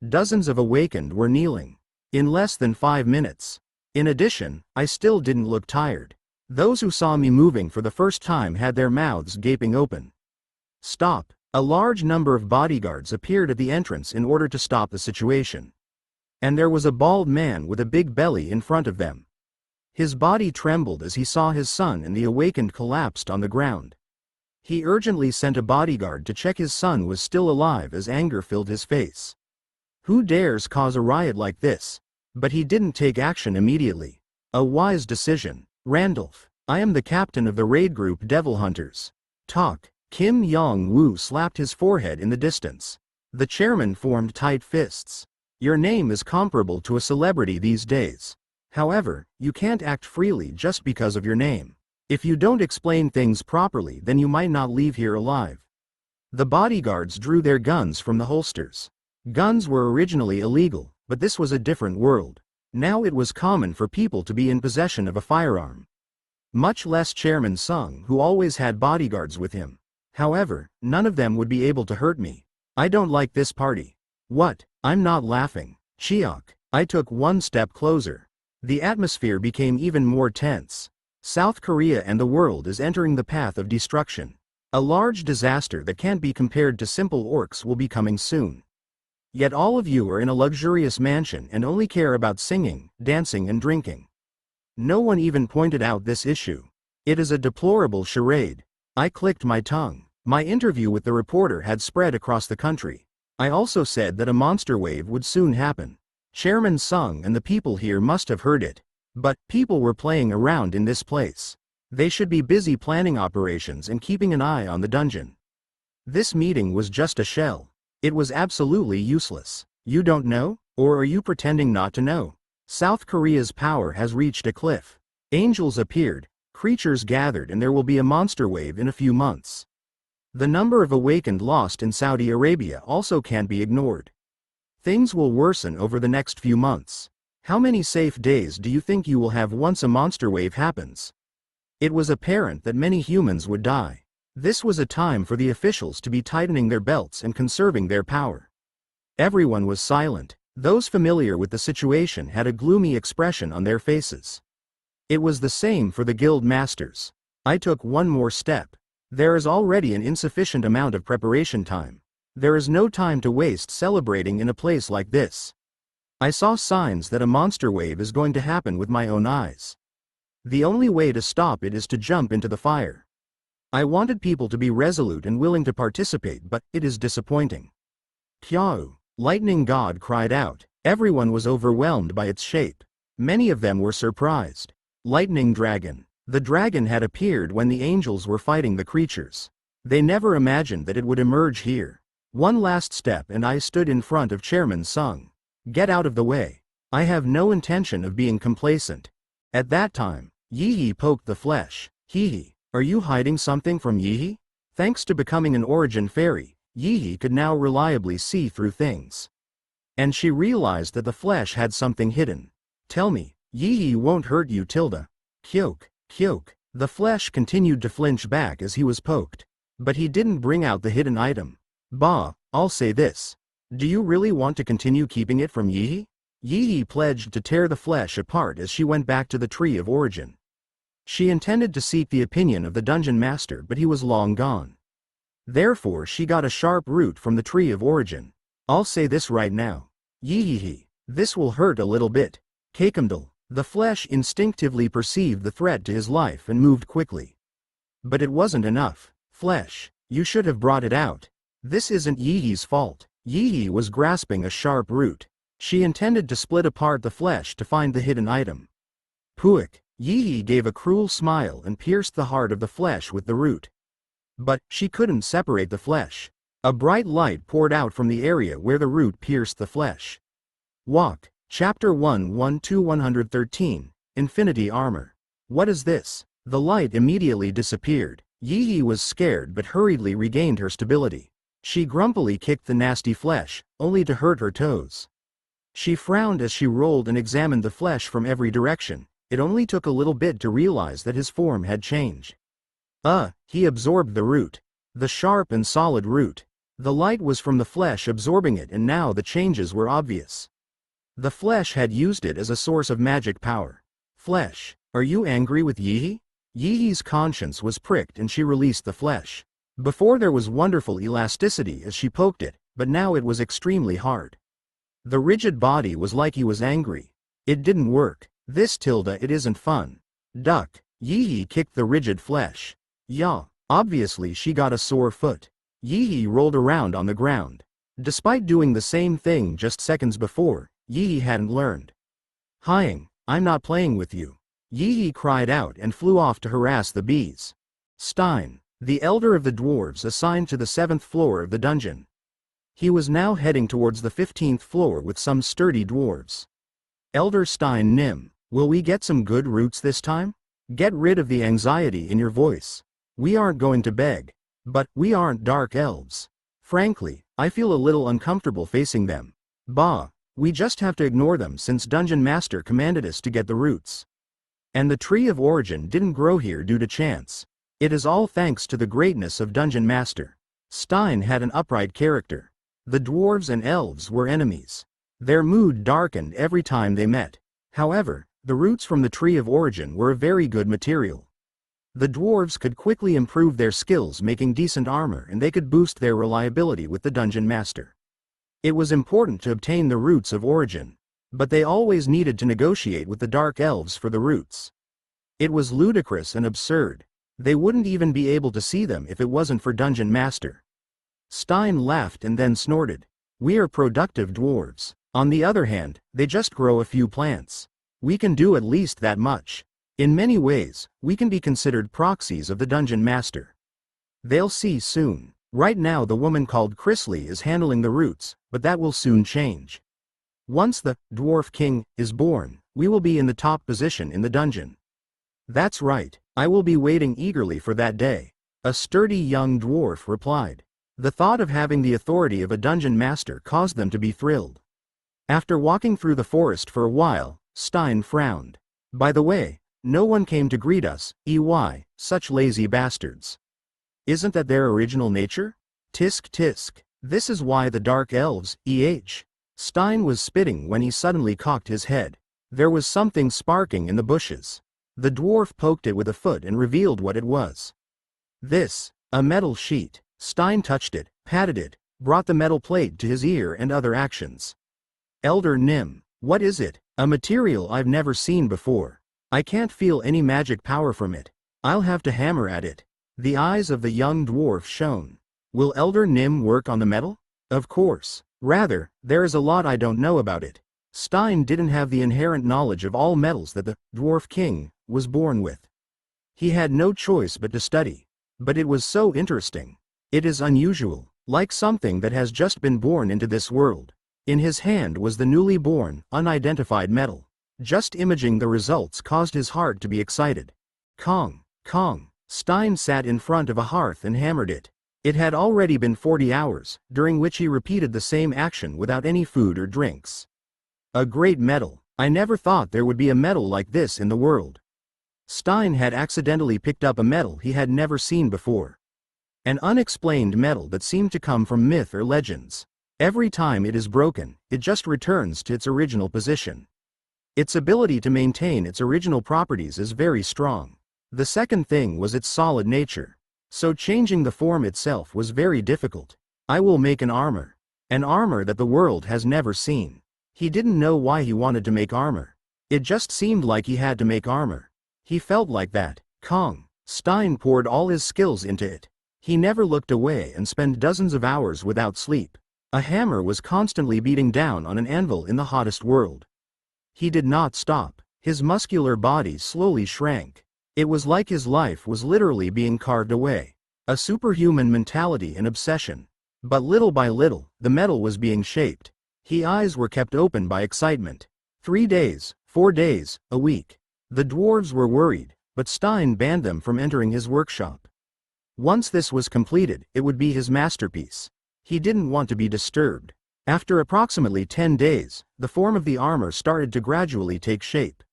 Dozens of awakened were kneeling. In less than 5 minutes. In addition, I still didn't look tired. Those who saw me moving for the first time had their mouths gaping open. Stop. A large number of bodyguards appeared at the entrance in order to stop the situation. And there was a bald man with a big belly in front of them. His body trembled as he saw his son and the awakened collapsed on the ground. He urgently sent a bodyguard to check his son was still alive as anger filled his face. Who dares cause a riot like this? But he didn't take action immediately. A wise decision. Randolph, I am the captain of the raid group Devil Hunters. Talk. Kim Yong-woo slapped his forehead in the distance. The chairman formed tight fists. Your name is comparable to a celebrity these days. However, you can't act freely just because of your name. If you don't explain things properly, then you might not leave here alive. The bodyguards drew their guns from the holsters. Guns were originally illegal, but this was a different world. Now it was common for people to be in possession of a firearm. Much less Chairman Sung, who always had bodyguards with him. However, none of them would be able to hurt me. I don't like this party. What? I'm not laughing. Chiok. I took one step closer. The atmosphere became even more tense. South Korea and the world is entering the path of destruction. A large disaster that can't be compared to simple orcs will be coming soon. Yet all of you are in a luxurious mansion and only care about singing, dancing and drinking. No one even pointed out this issue. It is a deplorable charade. I clicked my tongue. My interview with the reporter had spread across the country. I also said that a monster wave would soon happen. Chairman Sung and the people here must have heard it. But people were playing around in this place. They should be busy planning operations and keeping an eye on the dungeon. This meeting was just a shell. It was absolutely useless. You don't know? Or are you pretending not to know? South Korea's power has reached a cliff. Angels appeared, creatures gathered, and there will be a monster wave in a few months. The number of awakened lost in Saudi Arabia also can't be ignored. Things will worsen over the next few months. How many safe days do you think you will have once a monster wave happens? It was apparent that many humans would die. This was a time for the officials to be tightening their belts and conserving their power. Everyone was silent. Those familiar with the situation had a gloomy expression on their faces. It was the same for the guild masters. I took one more step. There is already an insufficient amount of preparation time. There is no time to waste celebrating in a place like this. I saw signs that a monster wave is going to happen with my own eyes. The only way to stop it is to jump into the fire. I wanted people to be resolute and willing to participate, but it is disappointing. Kyau, lightning god, cried out. Everyone was overwhelmed by its shape. Many of them were surprised. Lightning dragon. The dragon had appeared when the angels were fighting the creatures. They never imagined that it would emerge here. One last step and I stood in front of Chairman Sung. Get out of the way. I have no intention of being complacent. At that time, Yi poked the flesh. Hee, are you hiding something from Yi? Thanks to becoming an origin fairy, Yi could now reliably see through things. And she realized that the flesh had something hidden. Tell me, Yi won't hurt you, Tilda. Kyok, kyok. The flesh continued to flinch back as he was poked. But he didn't bring out the hidden item. Bah, I'll say this. Do you really want to continue keeping it from Yi? Yi pledged to tear the flesh apart as she went back to the Tree of Origin. She intended to seek the opinion of the dungeon master, but he was long gone. Therefore she got a sharp root from the Tree of Origin. I'll say this right now. Yi, this will hurt a little bit. Kakemdal. The flesh instinctively perceived the threat to his life and moved quickly. But it wasn't enough. Flesh, you should have brought it out. This isn't Yi's fault. Yi was grasping a sharp root. She intended to split apart the flesh to find the hidden item. Puik. Yi gave a cruel smile and pierced the heart of the flesh with the root. But she couldn't separate the flesh. A bright light poured out from the area where the root pierced the flesh. Walk. Chapter 112-113, Infinity Armor. What is this? The light immediately disappeared. Yi was scared but hurriedly regained her stability. She grumpily kicked the nasty flesh, only to hurt her toes. She frowned as she rolled and examined the flesh from every direction. It only took a little bit to realize that his form had changed. He absorbed the root. The sharp and solid root. The light was from the flesh absorbing it, and now the changes were obvious. The flesh had used it as a source of magic power. Flesh, are you angry with Yi? Yi's conscience was pricked and she released the flesh. Before there was wonderful elasticity as she poked it, but now it was extremely hard. The rigid body was like he was angry. It didn't work. This Tilda, it isn't fun. Duck. Yi kicked the rigid flesh. Yeah, obviously she got a sore foot. Yi rolled around on the ground. Despite doing the same thing just seconds before, Yi hadn't learned. Hying, I'm not playing with you. Yi cried out and flew off to harass the bees. Stein, the elder of the dwarves assigned to the 7th floor of the dungeon. He was now heading towards the 15th floor with some sturdy dwarves. Elder Stein Nim, will we get some good roots this time? Get rid of the anxiety in your voice. We aren't going to beg. But we aren't dark elves. Frankly, I feel a little uncomfortable facing them. Bah, we just have to ignore them since Dungeon Master commanded us to get the roots. And the Tree of Origin didn't grow here due to chance. It is all thanks to the greatness of Dungeon Master. Stein had an upright character. The dwarves and elves were enemies. Their mood darkened every time they met. However, the roots from the Tree of Origin were a very good material. The dwarves could quickly improve their skills making decent armor, and they could boost their reliability with the dungeon master. It was important to obtain the roots of origin, but they always needed to negotiate with the dark elves for the roots. It was ludicrous and absurd. They wouldn't even be able to see them if it wasn't for Dungeon Master. Stein laughed and then snorted. We are productive dwarves. On the other hand, they just grow a few plants. We can do at least that much. In many ways, we can be considered proxies of the Dungeon Master. They'll see soon. Right now the woman called Chrisley is handling the roots, but that will soon change. Once the Dwarf King is born, we will be in the top position in the dungeon. That's right, I will be waiting eagerly for that day, a sturdy young dwarf replied. The thought of having the authority of a dungeon master caused them to be thrilled. After walking through the forest for a while, Stein frowned. By the way, no one came to greet us, such lazy bastards. Isn't that their original nature? Tisk tisk. This is why the dark elves, Stein was spitting when he suddenly cocked his head. There was something sparking in the bushes. The dwarf poked it with a foot and revealed what it was. This, a metal sheet. Stein touched it, patted it, brought the metal plate to his ear and other actions. Elder Nim, what is it? A material I've never seen before. I can't feel any magic power from it. I'll have to hammer at it. The eyes of the young dwarf shone. Will Elder Nim work on the metal? Of course. Rather, there is a lot I don't know about it. Stein didn't have the inherent knowledge of all metals that the Dwarf King was born with. He had no choice but to study. But it was so interesting. It is unusual, like something that has just been born into this world. In his hand was the newly born, unidentified metal. Just imaging the results caused his heart to be excited. Kong, Kong. Stein sat in front of a hearth and hammered it. It had already been 40 hours, during which he repeated the same action without any food or drinks. A great metal. I never thought there would be a metal like this in the world. Stein had accidentally picked up a metal he had never seen before. An unexplained metal that seemed to come from myth or legends. Every time it is broken, it just returns to its original position. Its ability to maintain its original properties is very strong. The second thing was its solid nature. So changing the form itself was very difficult. I will make an armor. An armor that the world has never seen. He didn't know why he wanted to make armor. It just seemed like he had to make armor. He felt like that. Kong. Stein poured all his skills into it. He never looked away and spent dozens of hours without sleep. A hammer was constantly beating down on an anvil in the hottest world. He did not stop. His muscular body slowly shrank. It was like his life was literally being carved away. A superhuman mentality and obsession. But little by little, the metal was being shaped. His eyes were kept open by excitement. 3 days, 4 days, a week. The dwarves were worried, but Stein banned them from entering his workshop. Once this was completed, it would be his masterpiece. He didn't want to be disturbed. After approximately 10 days, the form of the armor started to gradually take shape.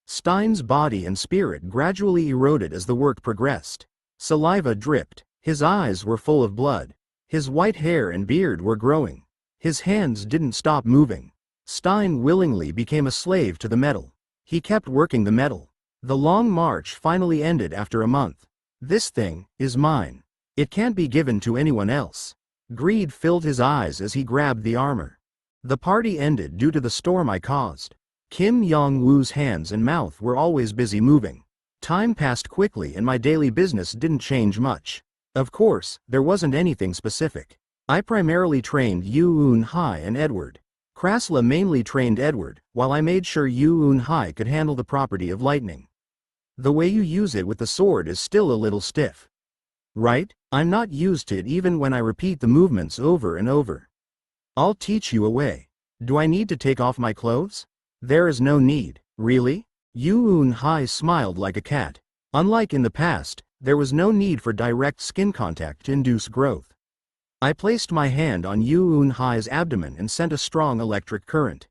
Stein's body and spirit gradually eroded as the work progressed. Saliva dripped. His eyes were full of blood. His white hair and beard were growing. His hands didn't stop moving. Stein willingly became a slave to the metal. He kept working the metal. The long march finally ended after a month. This thing is mine. It can't be given to anyone else. Greed filled his eyes as he grabbed the armor. The party ended due to the storm I caused. Kim Yong-woo's hands and mouth were always busy moving. Time passed quickly and my daily business didn't change much. Of course, there wasn't anything specific. I primarily trained Yu-Un-hai and Edward. Krasla mainly trained Edward, while I made sure Yu-Un-hai could handle the property of lightning. The way you use it with the sword is still a little stiff. Right? I'm not used to it even when I repeat the movements over and over. I'll teach you a way. Do I need to take off my clothes? There is no need. Really? Yu-Un-hai smiled like a cat. Unlike in the past, there was no need for direct skin contact to induce growth. I placed my hand on Yu-Un-hai's abdomen and sent a strong electric current.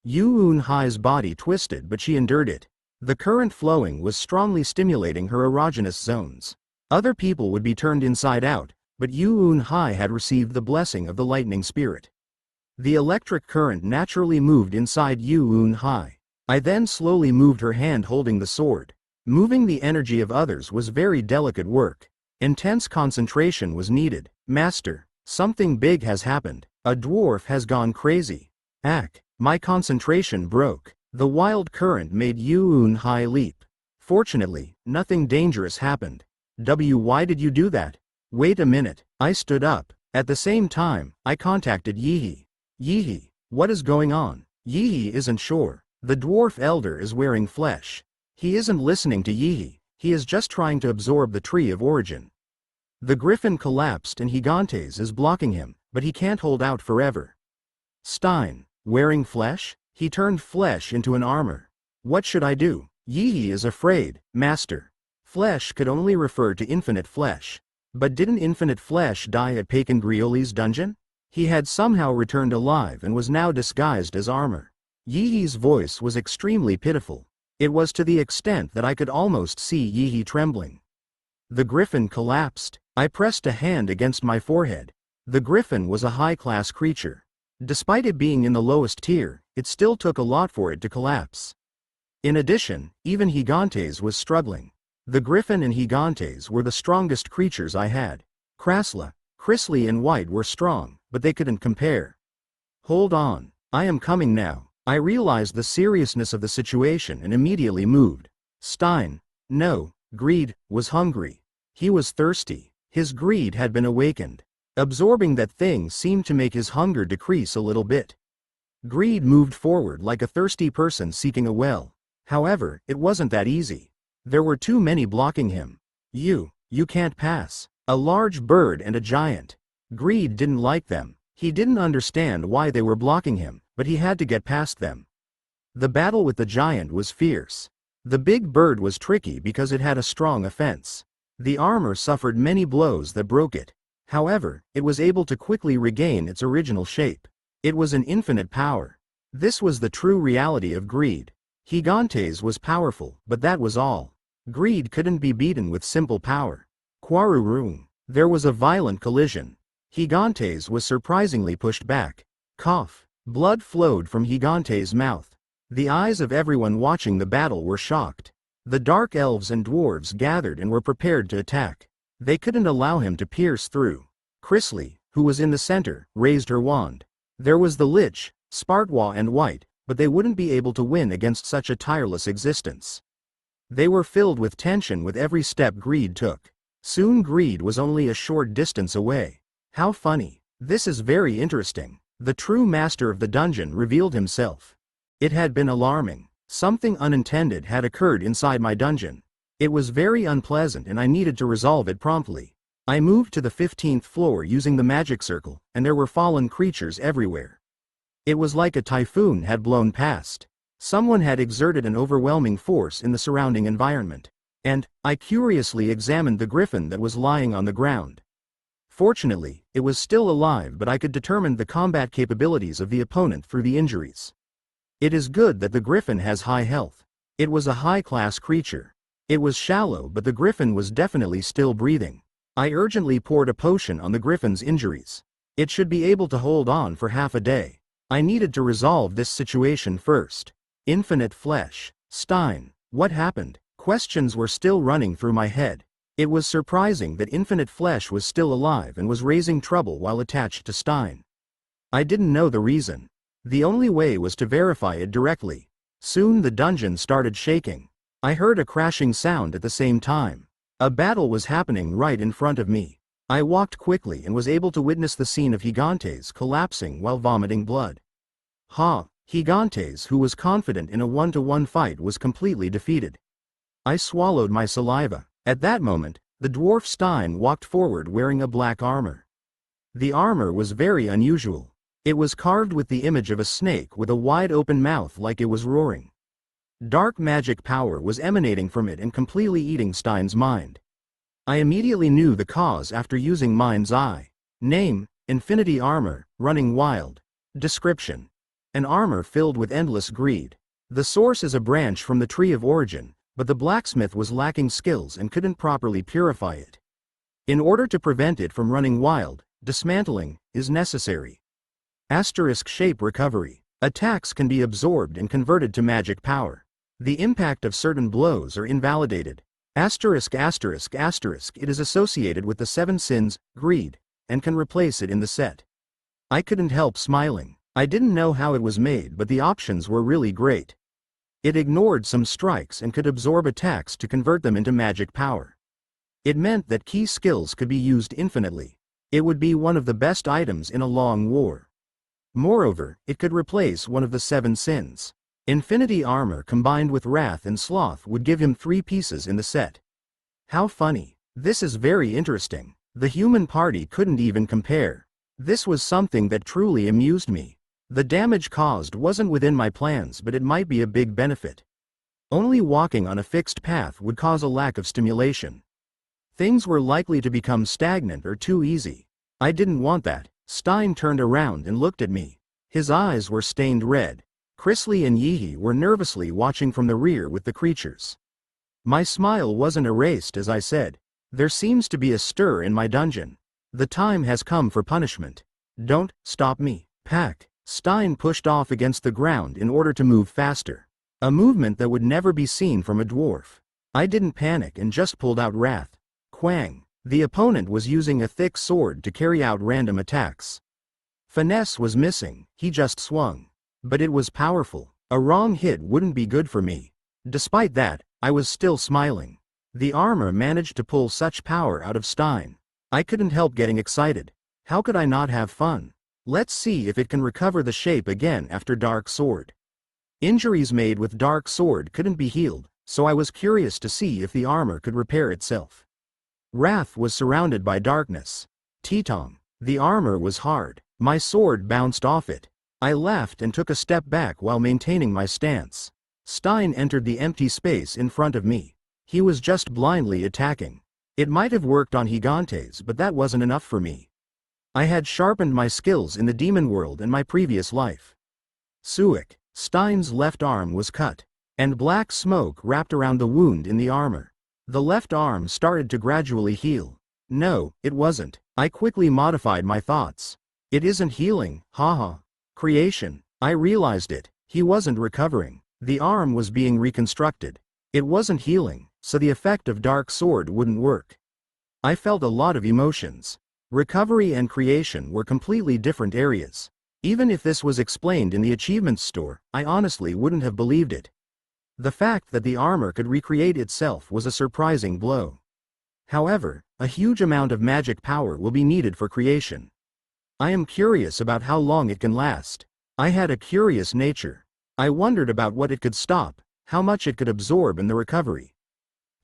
Yu-Un-hai's body twisted, but she endured it. The current flowing was strongly stimulating her erogenous zones. Other people would be turned inside out, but Yu-Un-hai had received the blessing of the lightning spirit. The electric current naturally moved inside Yu-Un-hai. I then slowly moved her hand holding the sword. Moving the energy of others was very delicate work. Intense concentration was needed. Master, something big has happened. A dwarf has gone crazy. My concentration broke. The wild current made Yuun Hai leap. Fortunately, nothing dangerous happened. Why did you do that? Wait a minute. I stood up. At the same time, I contacted Yihi. Yihi, what is going on? Yihi isn't sure. The dwarf elder is wearing flesh. He isn't listening to Yihi, he is just trying to absorb the tree of origin. The griffin collapsed and Gigantes is blocking him, but he can't hold out forever. Stein, wearing flesh? He turned flesh into an armor. What should I do? Yihi is afraid. Master. Flesh could only refer to infinite flesh. But didn't infinite flesh die at Pacan Grioli's dungeon? He had somehow returned alive and was now disguised as armor. Yihi's voice was extremely pitiful. It was to the extent that I could almost see Yihi trembling. The griffin collapsed. I pressed a hand against my forehead. The griffin was a high-class creature. Despite it being in the lowest tier, it still took a lot for it to collapse. In addition, even Gigantes was struggling. The griffin and Gigantes were the strongest creatures I had. Krasla, Chrisley and White were strong, but they couldn't compare. Hold on, I am coming now. I realized the seriousness of the situation and immediately moved. Stein, no, Greed, was hungry. He was thirsty. His greed had been awakened. Absorbing that thing seemed to make his hunger decrease a little bit. Greed moved forward like a thirsty person seeking a well. However, it wasn't that easy. There were too many blocking him. You can't pass. A large bird and a giant. Greed didn't like them. He didn't understand why they were blocking him, but he had to get past them. The battle with the giant was fierce. The big bird was tricky because it had a strong offense. The armor suffered many blows that broke it. However, it was able to quickly regain its original shape. It was an infinite power. This was the true reality of greed. Gigantes was powerful, but that was all. Greed couldn't be beaten with simple power. Quarurung. There was a violent collision. Gigantes was surprisingly pushed back. Cough. Blood flowed from Gigantes' mouth. The eyes of everyone watching the battle were shocked. The dark elves and dwarves gathered and were prepared to attack. They couldn't allow him to pierce through. Chrisley, who was in the center, raised her wand. There was the Lich, Spartwa and White, but they wouldn't be able to win against such a tireless existence. They were filled with tension with every step Greed took. Soon Greed was only a short distance away. How funny. This is very interesting. The true master of the dungeon revealed himself. It had been alarming. Something unintended had occurred inside my dungeon. It was very unpleasant and I needed to resolve it promptly. I moved to the 15th floor using the magic circle, and there were fallen creatures everywhere. It was like a typhoon had blown past. Someone had exerted an overwhelming force in the surrounding environment. And I curiously examined the griffin that was lying on the ground. Fortunately, it was still alive, but I could determine the combat capabilities of the opponent through the injuries. It is good that the griffin has high health. It was a high-class creature. It was shallow, but the griffin was definitely still breathing. I urgently poured a potion on the griffin's injuries. It should be able to hold on for half a day. I needed to resolve this situation first. Infinite flesh. Stein. What happened? Questions were still running through my head. It was surprising that infinite flesh was still alive and was raising trouble while attached to Stein. I didn't know the reason. The only way was to verify it directly. Soon the dungeon started shaking. I heard a crashing sound at the same time. A battle was happening right in front of me. I walked quickly and was able to witness the scene of Gigantes collapsing while vomiting blood. Gigantes, who was confident in a one-to-one fight, was completely defeated. I swallowed my saliva. At that moment, the dwarf Stein walked forward wearing a black armor. The armor was very unusual. It was carved with the image of a snake with a wide-open mouth like it was roaring. Dark magic power was emanating from it and completely eating Stein's mind. I immediately knew the cause after using Mind's Eye. Name: Infinity Armor, Running Wild. Description: an armor filled with endless greed. The source is a branch from the Tree of Origin, but the blacksmith was lacking skills and couldn't properly purify it. In order to prevent it from running wild, dismantling is necessary. Asterisk shape recovery. Attacks can be absorbed and converted to magic power. The impact of certain blows are invalidated. Asterisk asterisk asterisk it is associated with the 7 sins, greed, and can replace it in the set. I couldn't help smiling. I didn't know how it was made, but the options were really great. It ignored some strikes and could absorb attacks to convert them into magic power. It meant that key skills could be used infinitely. It would be one of the best items in a long war. Moreover, it could replace one of the 7 sins. Infinity armor combined with wrath and sloth would give him 3 pieces in the set. How funny. This is very interesting. The human party couldn't even compare. This was something that truly amused me. The damage caused wasn't within my plans, but it might be a big benefit. Only walking on a fixed path would cause a lack of stimulation. Things were likely to become stagnant or too easy. I didn't want that. Stein turned around and looked at me. His eyes were stained red. Chrisley and Yeehee were nervously watching from the rear with the creatures. My smile wasn't erased as I said, "There seems to be a stir in my dungeon. The time has come for punishment. Don't stop me, Pact." Stein pushed off against the ground in order to move faster. A movement that would never be seen from a dwarf. I didn't panic and just pulled out Wrath. Quang. The opponent was using a thick sword to carry out random attacks. Finesse was missing, he just swung. But it was powerful. A wrong hit wouldn't be good for me. Despite that, I was still smiling. The armor managed to pull such power out of Stein. I couldn't help getting excited. How could I not have fun? Let's see if it can recover the shape again after Dark Sword. Injuries made with Dark Sword couldn't be healed, so I was curious to see if the armor could repair itself. Wrath was surrounded by darkness. Titong. The armor was hard. My sword bounced off it. I laughed and took a step back while maintaining my stance. Stein entered the empty space in front of me. He was just blindly attacking. It might have worked on Gigantes, but that wasn't enough for me. I had sharpened my skills in the demon world in my previous life. Suik. Stein's left arm was cut, and black smoke wrapped around the wound in the armor. The left arm started to gradually heal. No, it wasn't. I quickly modified my thoughts. It isn't healing, haha. Creation. I realized it. He wasn't recovering. The arm was being reconstructed. It wasn't healing, so the effect of Dark Sword wouldn't work. I felt a lot of emotions. Recovery and creation were completely different areas. Even if this was explained in the achievements store, I honestly wouldn't have believed it. The fact that the armor could recreate itself was a surprising blow. However, a huge amount of magic power will be needed for creation. I am curious about how long it can last. I had a curious nature. I wondered about what it could stop, how much it could absorb in the recovery.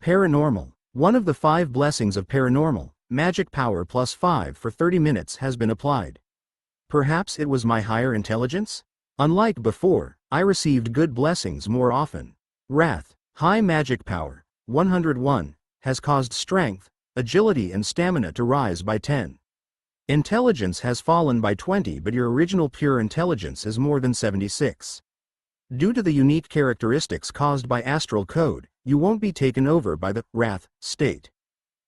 Paranormal. One of the 5 blessings of paranormal, magic power plus 5 for 30 minutes has been applied. Perhaps it was my higher intelligence? Unlike before, I received good blessings more often. Wrath. High magic power, 101, has caused strength, agility and stamina to rise by 10. Intelligence has fallen by 20, but your original pure intelligence is more than 76. Due to the unique characteristics caused by astral code, you won't be taken over by the Wrath state.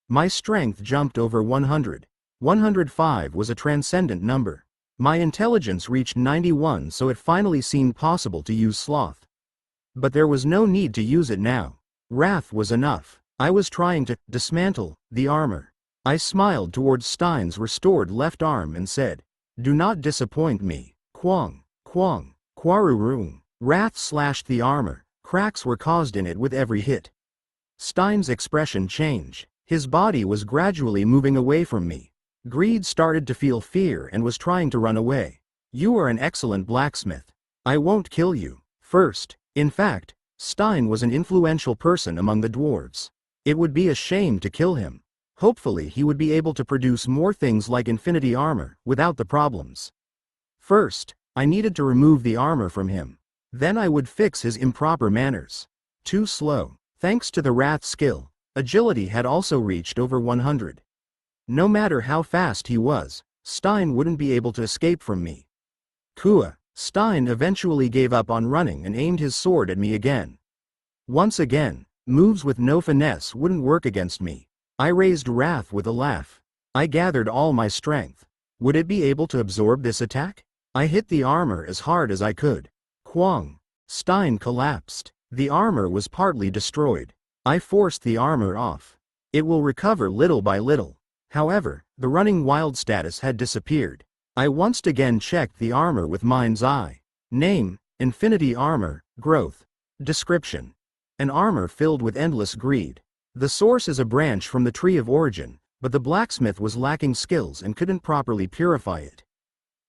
My strength jumped over 100. 105 was a transcendent number. My intelligence reached 91, so it finally seemed possible to use sloth. But there was no need to use it now. Wrath was enough. I was trying to dismantle the armor. I smiled towards Stein's restored left arm and said, "Do not disappoint me." Quang, quang, quarurung. Wrath slashed the armor. Cracks were caused in it with every hit. Stein's expression changed. His body was gradually moving away from me. Greed started to feel fear and was trying to run away. "You are an excellent blacksmith. I won't kill you." First. In fact, Stein was an influential person among the dwarves. It would be a shame to kill him. Hopefully he would be able to produce more things like infinity armor, without the problems. First, I needed to remove the armor from him. Then I would fix his improper manners. Too slow. Thanks to the Wrath skill, agility had also reached over 100. No matter how fast he was, Stein wouldn't be able to escape from me. Kua. Stein eventually gave up on running and aimed his sword at me again. Once again, moves with no finesse wouldn't work against me. I raised Wrath with a laugh. I gathered all my strength. Would it be able to absorb this attack? I hit the armor as hard as I could. Quang. Stein collapsed. The armor was partly destroyed. I forced the armor off. It will recover little by little. However, the running wild status had disappeared. I once again checked the armor with mind's eye. Name: Infinity Armor, Growth. Description: an armor filled with endless greed. The source is a branch from the tree of origin, but the blacksmith was lacking skills and couldn't properly purify it.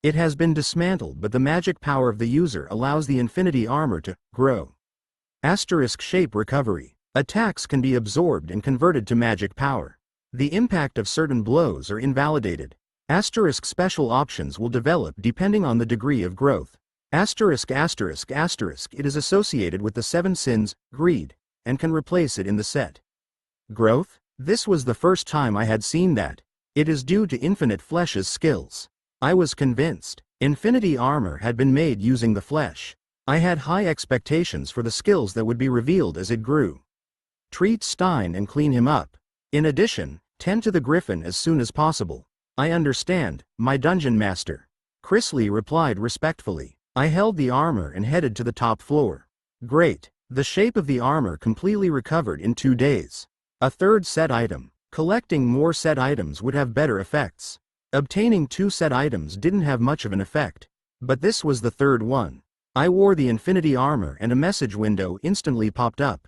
It has been dismantled, but the magic power of the user allows the infinity armor to grow. Asterisk shape recovery. Attacks can be absorbed and converted to magic power. The impact of certain blows are invalidated. Asterisk special options will develop depending on the degree of growth. Asterisk asterisk asterisk it is associated with the 7 sins, greed, and can replace it in the set. Growth? This was the first time I had seen that. It is due to Infinite Flesh's skills. I was convinced. Infinity armor had been made using the flesh. I had high expectations for the skills that would be revealed as it grew. Treat Stein and clean him up. In addition, tend to the griffin as soon as possible. I understand, my dungeon master. Chrisley replied respectfully. I held the armor and headed to the top floor. Great. The shape of the armor completely recovered in 2 days. A third set item. Collecting more set items would have better effects. Obtaining 2 set items didn't have much of an effect. But this was the third one. I wore the infinity armor and a message window instantly popped up.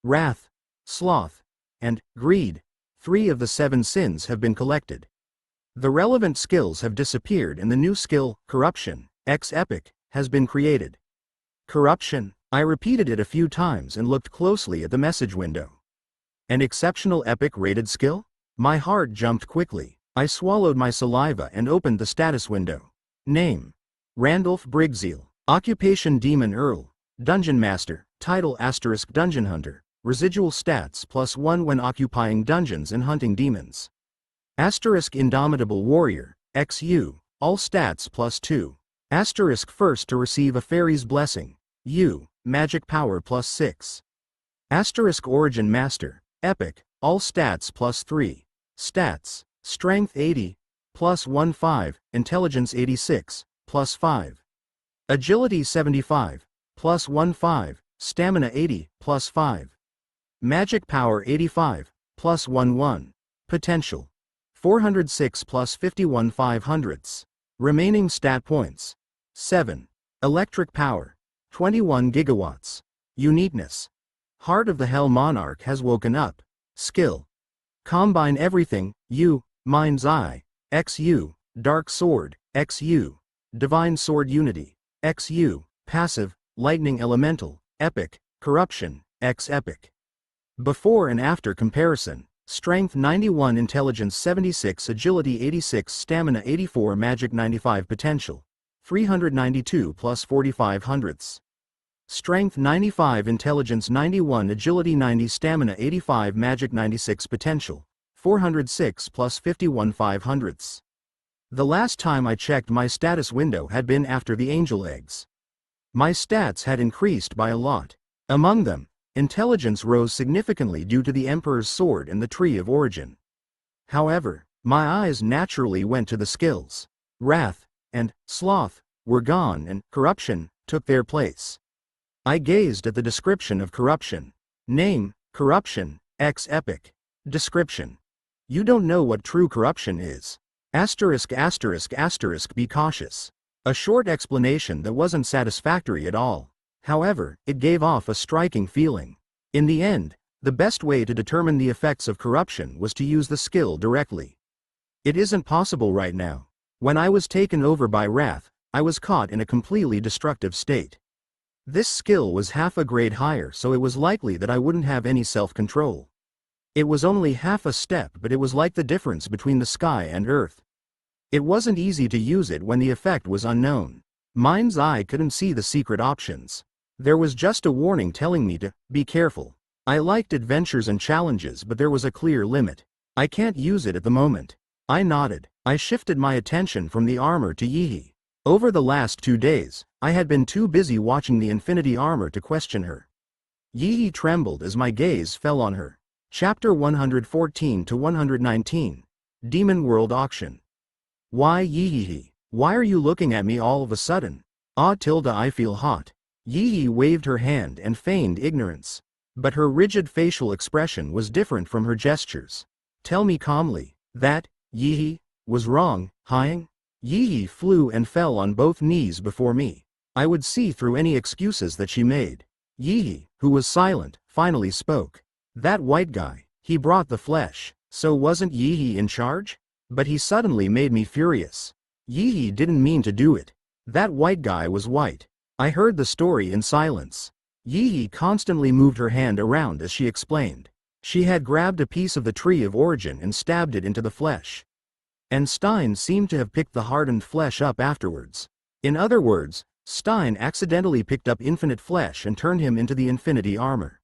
Wrath, Sloth, and Greed, 3 of the 7 sins have been collected. The relevant skills have disappeared and the new skill, Corruption, X Epic, has been created. Corruption. I repeated it a few times and looked closely at the message window. An exceptional epic rated skill? My heart jumped quickly. I swallowed my saliva and opened the status window. Name: Randolph Briggseel. Occupation: Demon Earl. Dungeon Master. Title: * Dungeon Hunter. Residual stats +1 when occupying dungeons and hunting demons. * Indomitable Warrior. XU. All stats +2. * first to receive a fairy's blessing. U. Magic power +6. * Origin Master. Epic. All stats +3. Stats: Strength 80, +15, Intelligence 86, +5. Agility 75, +15, Stamina 80, +5. Magic power 85, +11. Potential: 406 +51 500ths. Remaining stat points: 7. Electric power: 21 gigawatts. Uniqueness: Heart of the Hell Monarch has woken up. Skill: Combine Everything, U, Mind's Eye, XU, Dark Sword, XU, Divine Sword Unity, XU, Passive, Lightning Elemental, Epic, Corruption, X Epic. Before and after comparison: Strength 91, Intelligence 76, Agility 86, Stamina 84, Magic 95, Potential 392 +45 hundredths. Strength 95, Intelligence 91, Agility 90, Stamina 85, Magic 96, Potential 406 +51 500ths. The last time I checked my status window had been after the angel eggs. My stats had increased by a lot. Among them, intelligence rose significantly due to the Emperor's Sword and the Tree of Origin. However, my eyes naturally went to the skills. Wrath and Sloth were gone and Corruption took their place. I gazed at the description of Corruption. Name: Corruption, X Epic. Description: You don't know what true corruption is. *******, be cautious. A short explanation that wasn't satisfactory at all. However, it gave off a striking feeling. In the end, the best way to determine the effects of corruption was to use the skill directly. It isn't possible right now. When I was taken over by Wrath, I was caught in a completely destructive state. This skill was half a grade higher, so it was likely that I wouldn't have any self-control. It was only half a step, but it was like the difference between the sky and earth. It wasn't easy to use it when the effect was unknown. Mind's Eye couldn't see the secret options. There was just a warning telling me to be careful. I liked adventures and challenges, but there was a clear limit. I can't use it at the moment. I nodded. I shifted my attention from the armor to Yihi. Over the last 2 days, I had been too busy watching the infinity armor to question her. Yihi trembled as my gaze fell on her. Chapter 114 to 119. Demon World Auction. Why Yihi? Why are you looking at me all of a sudden? I feel hot. Yi waved her hand and feigned ignorance. But her rigid facial expression was different from her gestures. Tell me calmly, that, Yi, was wrong, Hyang? Yi flew and fell on both knees before me. I would see through any excuses that she made. Yi, who was silent, finally spoke. That white guy, he brought the flesh, so wasn't Yi in charge? But he suddenly made me furious. Yi didn't mean to do it. That white guy was white. I heard the story in silence. Yi constantly moved her hand around as she explained. She had grabbed a piece of the tree of origin and stabbed it into the flesh. And Stein seemed to have picked the hardened flesh up afterwards. In other words, Stein accidentally picked up infinite flesh and turned him into the infinity armor.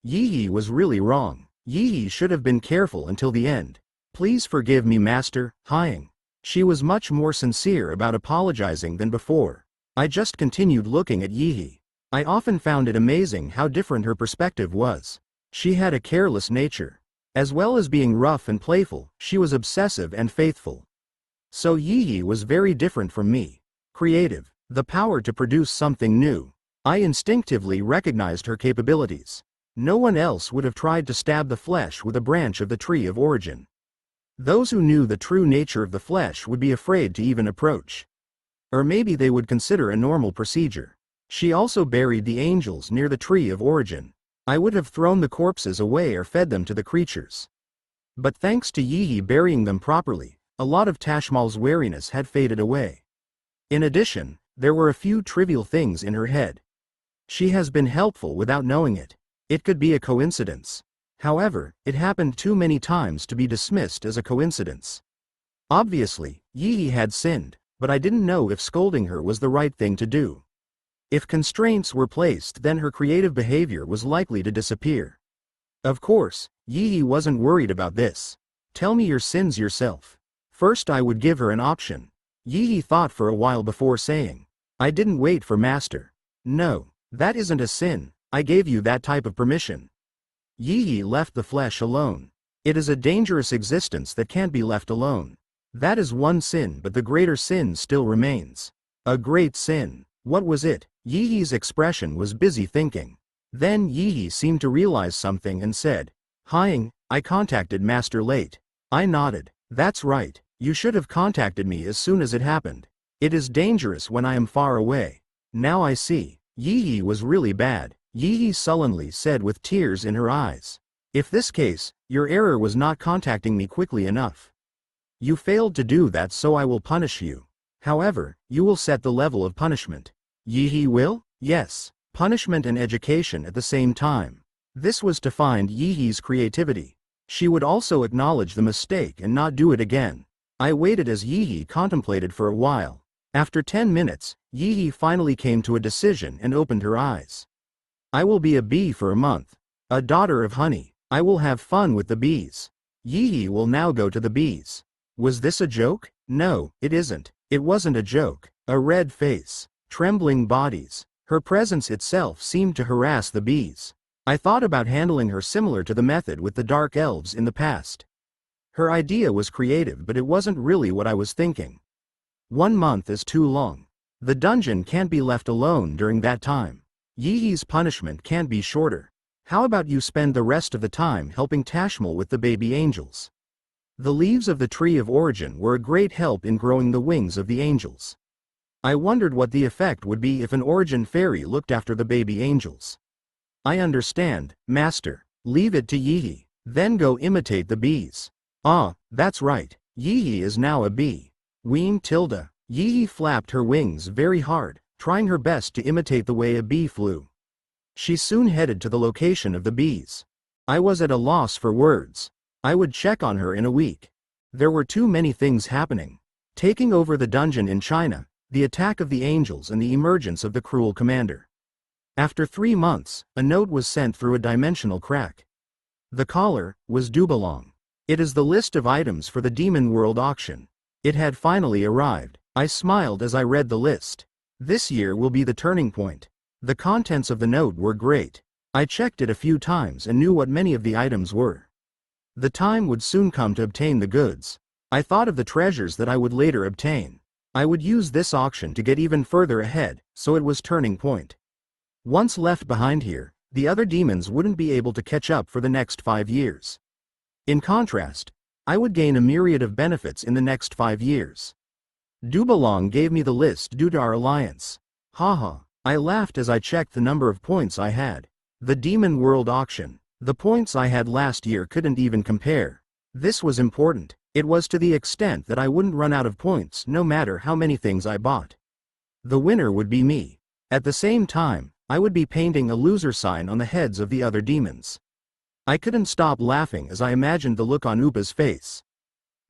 Yi was really wrong. Yi should have been careful until the end. Please forgive me, Master, Hyang. She was much more sincere about apologizing than before. I just continued looking at Yi. I often found it amazing how different her perspective was. She had a careless nature. As well as being rough and playful, she was obsessive and faithful. So Yi was very different from me. Creative, the power to produce something new. I instinctively recognized her capabilities. No one else would have tried to stab the flesh with a branch of the tree of origin. Those who knew the true nature of the flesh would be afraid to even approach. Or maybe they would consider a normal procedure. She also buried the angels near the tree of origin. I would have thrown the corpses away or fed them to the creatures. But thanks to Yi burying them properly, a lot of Tashmal's wariness had faded away. In addition, there were a few trivial things in her head. She has been helpful without knowing it. It could be a coincidence. However, it happened too many times to be dismissed as a coincidence. Obviously, Yi had sinned, but I didn't know if scolding her was the right thing to do. If constraints were placed, then her creative behavior was likely to disappear. Of course, Yi wasn't worried about this. Tell me your sins yourself. First, I would give her an option. Yi thought for a while before saying, I didn't wait for Master. No, that isn't a sin, I gave you that type of permission. Yi left the flesh alone. It is a dangerous existence that can't be left alone. That is one sin, but the greater sin still remains. A great sin. What was it? Yi's expression was busy thinking. Then Yi seemed to realize something and said, Hyang, I contacted Master late. I nodded. That's right, you should have contacted me as soon as it happened. It is dangerous when I am far away. Now I see. Yi was really bad, Yi sullenly said with tears in her eyes. If this case, your error was not contacting me quickly enough. You failed to do that, so I will punish you. However, you will set the level of punishment. Yi will? Yes. Punishment and education at the same time. This was to find Yi's creativity. She would also acknowledge the mistake and not do it again. I waited as Yi contemplated for a while. After 10 minutes, Yi finally came to a decision and opened her eyes. I will be a bee for a month. A daughter of honey. I will have fun with the bees. Yi will now go to the bees. Was this a joke? No, it isn't. It wasn't a joke. A red face. Trembling bodies. Her presence itself seemed to harass the bees. I thought about handling her similar to the method with the dark elves in the past. Her idea was creative, but it wasn't really what I was thinking. 1 month is too long. The dungeon can't be left alone during that time. Yi's punishment can't be shorter. How about you spend the rest of the time helping Tashmal with the baby angels? The leaves of the tree of origin were a great help in growing the wings of the angels. I wondered what the effect would be if an origin fairy looked after the baby angels. I understand, Master. Leave it to Yi. Then go imitate the bees. Ah, that's right. Yi is now a bee. Ween tilde. Yi flapped her wings very hard, trying her best to imitate the way a bee flew. She soon headed to the location of the bees. I was at a loss for words. I would check on her in a week. There were too many things happening. Taking over the dungeon in China, the attack of the angels, and the emergence of the cruel commander. After 3 months, a note was sent through a dimensional crack. The caller was Dubalong. It is the list of items for the Demon World auction. It had finally arrived. I smiled as I read the list. This year will be the turning point. The contents of the note were great. I checked it a few times and knew what many of the items were. The time would soon come to obtain the goods. I thought of the treasures that I would later obtain. I would use this auction to get even further ahead, so it was turning point. Once left behind here, the other demons wouldn't be able to catch up for the next 5 years. In contrast, I would gain a myriad of benefits in the next 5 years. Dubalong gave me the list due to our alliance. Haha, I laughed as I checked the number of points I had. The Demon World Auction. The points I had last year couldn't even compare. This was important. It was to the extent that I wouldn't run out of points no matter how many things I bought. The winner would be me. At the same time, I would be painting a loser sign on the heads of the other demons. I couldn't stop laughing as I imagined the look on Upa's face.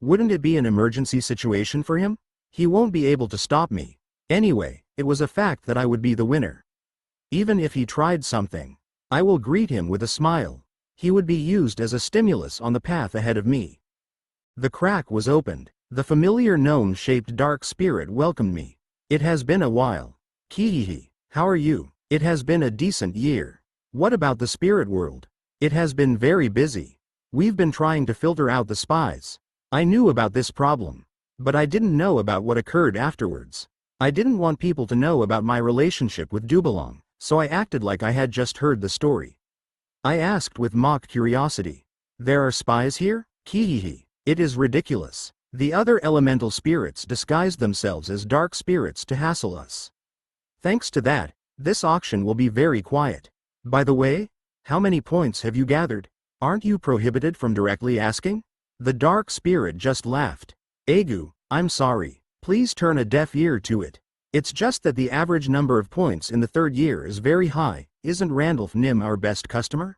Wouldn't it be an emergency situation for him? He won't be able to stop me. Anyway, it was a fact that I would be the winner. Even if he tried something, I will greet him with a smile. He would be used as a stimulus on the path ahead of me. The crack was opened. The familiar gnome-shaped dark spirit welcomed me. It has been a while. Kihihi, how are you? It has been a decent year. What about the spirit world? It has been very busy. We've been trying to filter out the spies. I knew about this problem, but I didn't know about what occurred afterwards. I didn't want people to know about my relationship with Dubalong, so I acted like I had just heard the story. I asked with mock curiosity. There are spies here? Kihihi. It is ridiculous. The other elemental spirits disguised themselves as dark spirits to hassle us. Thanks to that, this auction will be very quiet. By the way, how many points have you gathered? Aren't you prohibited from directly asking? The dark spirit just laughed. Agu, I'm sorry. Please turn a deaf ear to it. It's just that the average number of points in the 3rd year is very high. Isn't Randolph Nim our best customer?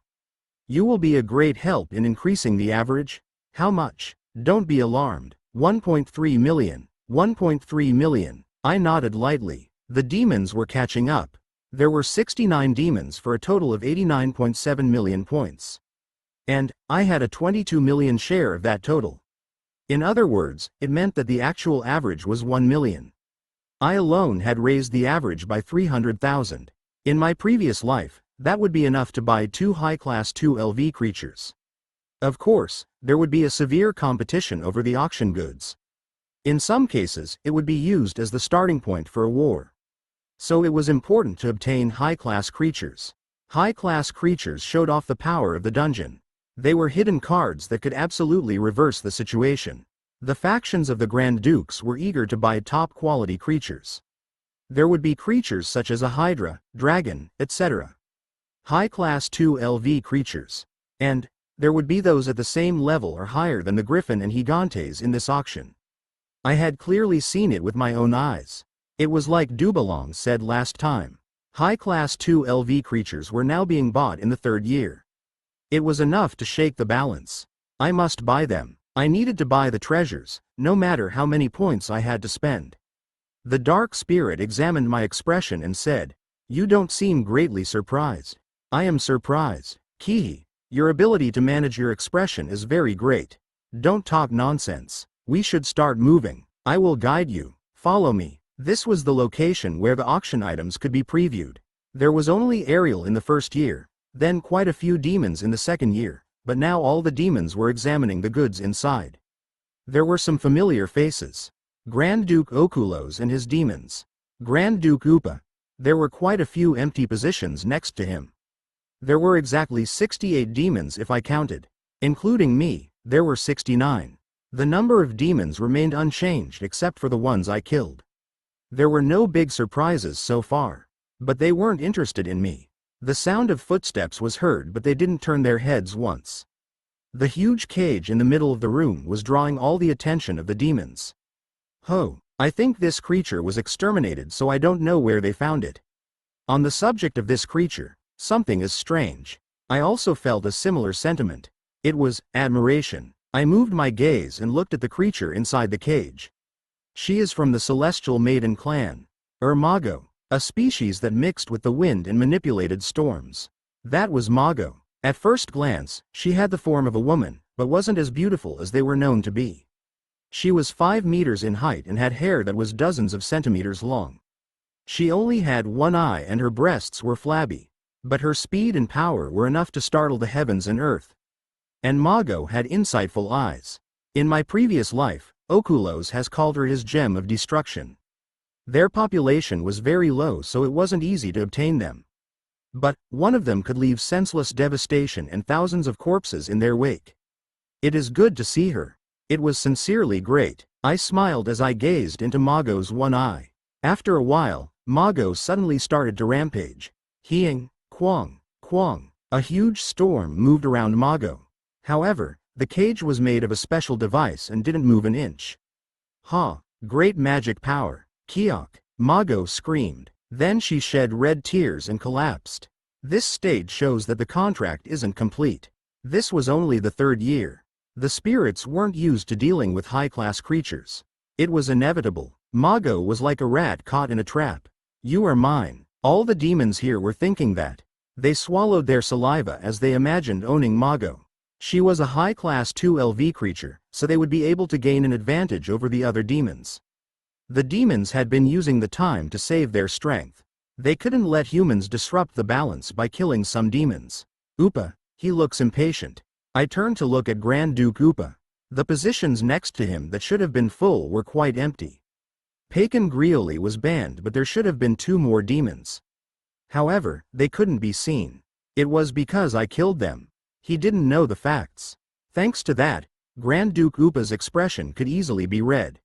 You will be a great help in increasing the average. How much? Don't be alarmed. 1.3 million. 1.3 million. I nodded lightly. The demons were catching up. There were 69 demons for a total of 89.7 million points. And I had a 22 million share of that total. In other words, it meant that the actual average was 1 million. I alone had raised the average by 300,000. In my previous life, that would be enough to buy 2 high-class 2LV creatures. Of course, there would be a severe competition over the auction goods. In some cases, it would be used as the starting point for a war. So it was important to obtain high-class creatures. High-class creatures showed off the power of the dungeon. They were hidden cards that could absolutely reverse the situation. The factions of the Grand Dukes were eager to buy top-quality creatures. There would be creatures such as a Hydra, Dragon, etc. High-class 2LV creatures. And there would be those at the same level or higher than the Griffin and Gigantes in this auction. I had clearly seen it with my own eyes. It was like Dubalong said last time. High-class 2LV creatures were now being bought in the 3rd year. It was enough to shake the balance. I must buy them. I needed to buy the treasures, no matter how many points I had to spend. The dark spirit examined my expression and said, "You don't seem greatly surprised." I am surprised. Kihi, your ability to manage your expression is very great. Don't talk nonsense. We should start moving. I will guide you. Follow me. This was the location where the auction items could be previewed. There was only Ariel in the 1st year, then quite a few demons in the 2nd year, but now all the demons were examining the goods inside. There were some familiar faces. Grand Duke Okulos and his demons. Grand Duke Upa. There were quite a few empty positions next to him. There were exactly 68 demons if I counted. Including me, there were 69. The number of demons remained unchanged except for the ones I killed. There were no big surprises so far. But they weren't interested in me. The sound of footsteps was heard but they didn't turn their heads once. The huge cage in the middle of the room was drawing all the attention of the demons. Ho, I think this creature was exterminated so I don't know where they found it. On the subject of this creature, something is strange. I also felt a similar sentiment. It was admiration. I moved my gaze and looked at the creature inside the cage. She is from the Celestial Maiden clan. Mago, a species that mixed with the wind and manipulated storms. That was Mago. At first glance, she had the form of a woman, but wasn't as beautiful as they were known to be. She was 5 meters in height and had hair that was dozens of centimeters long. She only had one eye and her breasts were flabby, but her speed and power were enough to startle the heavens and earth. And Mago had insightful eyes. In my previous life, Okulos has called her his gem of destruction. Their population was very low so it wasn't easy to obtain them. But one of them could leave senseless devastation and thousands of corpses in their wake. It is good to see her. It was sincerely great. I smiled as I gazed into Mago's one eye. After a while, Mago suddenly started to rampage. Heeing, quang, quang. A huge storm moved around Mago. However, the cage was made of a special device and didn't move an inch. Ha! Great magic power! Kiok! Mago screamed. Then she shed red tears and collapsed. This stage shows that the contract isn't complete. This was only the 3rd year. The spirits weren't used to dealing with high-class creatures. It was inevitable. Mago was like a rat caught in a trap. You are mine. All the demons here were thinking that. They swallowed their saliva as they imagined owning Mago. She was a high-class 2LV creature, so they would be able to gain an advantage over the other demons. The demons had been using the time to save their strength. They couldn't let humans disrupt the balance by killing some demons. Upa, he looks impatient. I turned to look at Grand Duke Upa. The positions next to him that should have been full were quite empty. Pagan Grioli was banned, but there should have been 2 more demons. However, they couldn't be seen. It was because I killed them. He didn't know the facts. Thanks to that, Grand Duke Upa's expression could easily be read.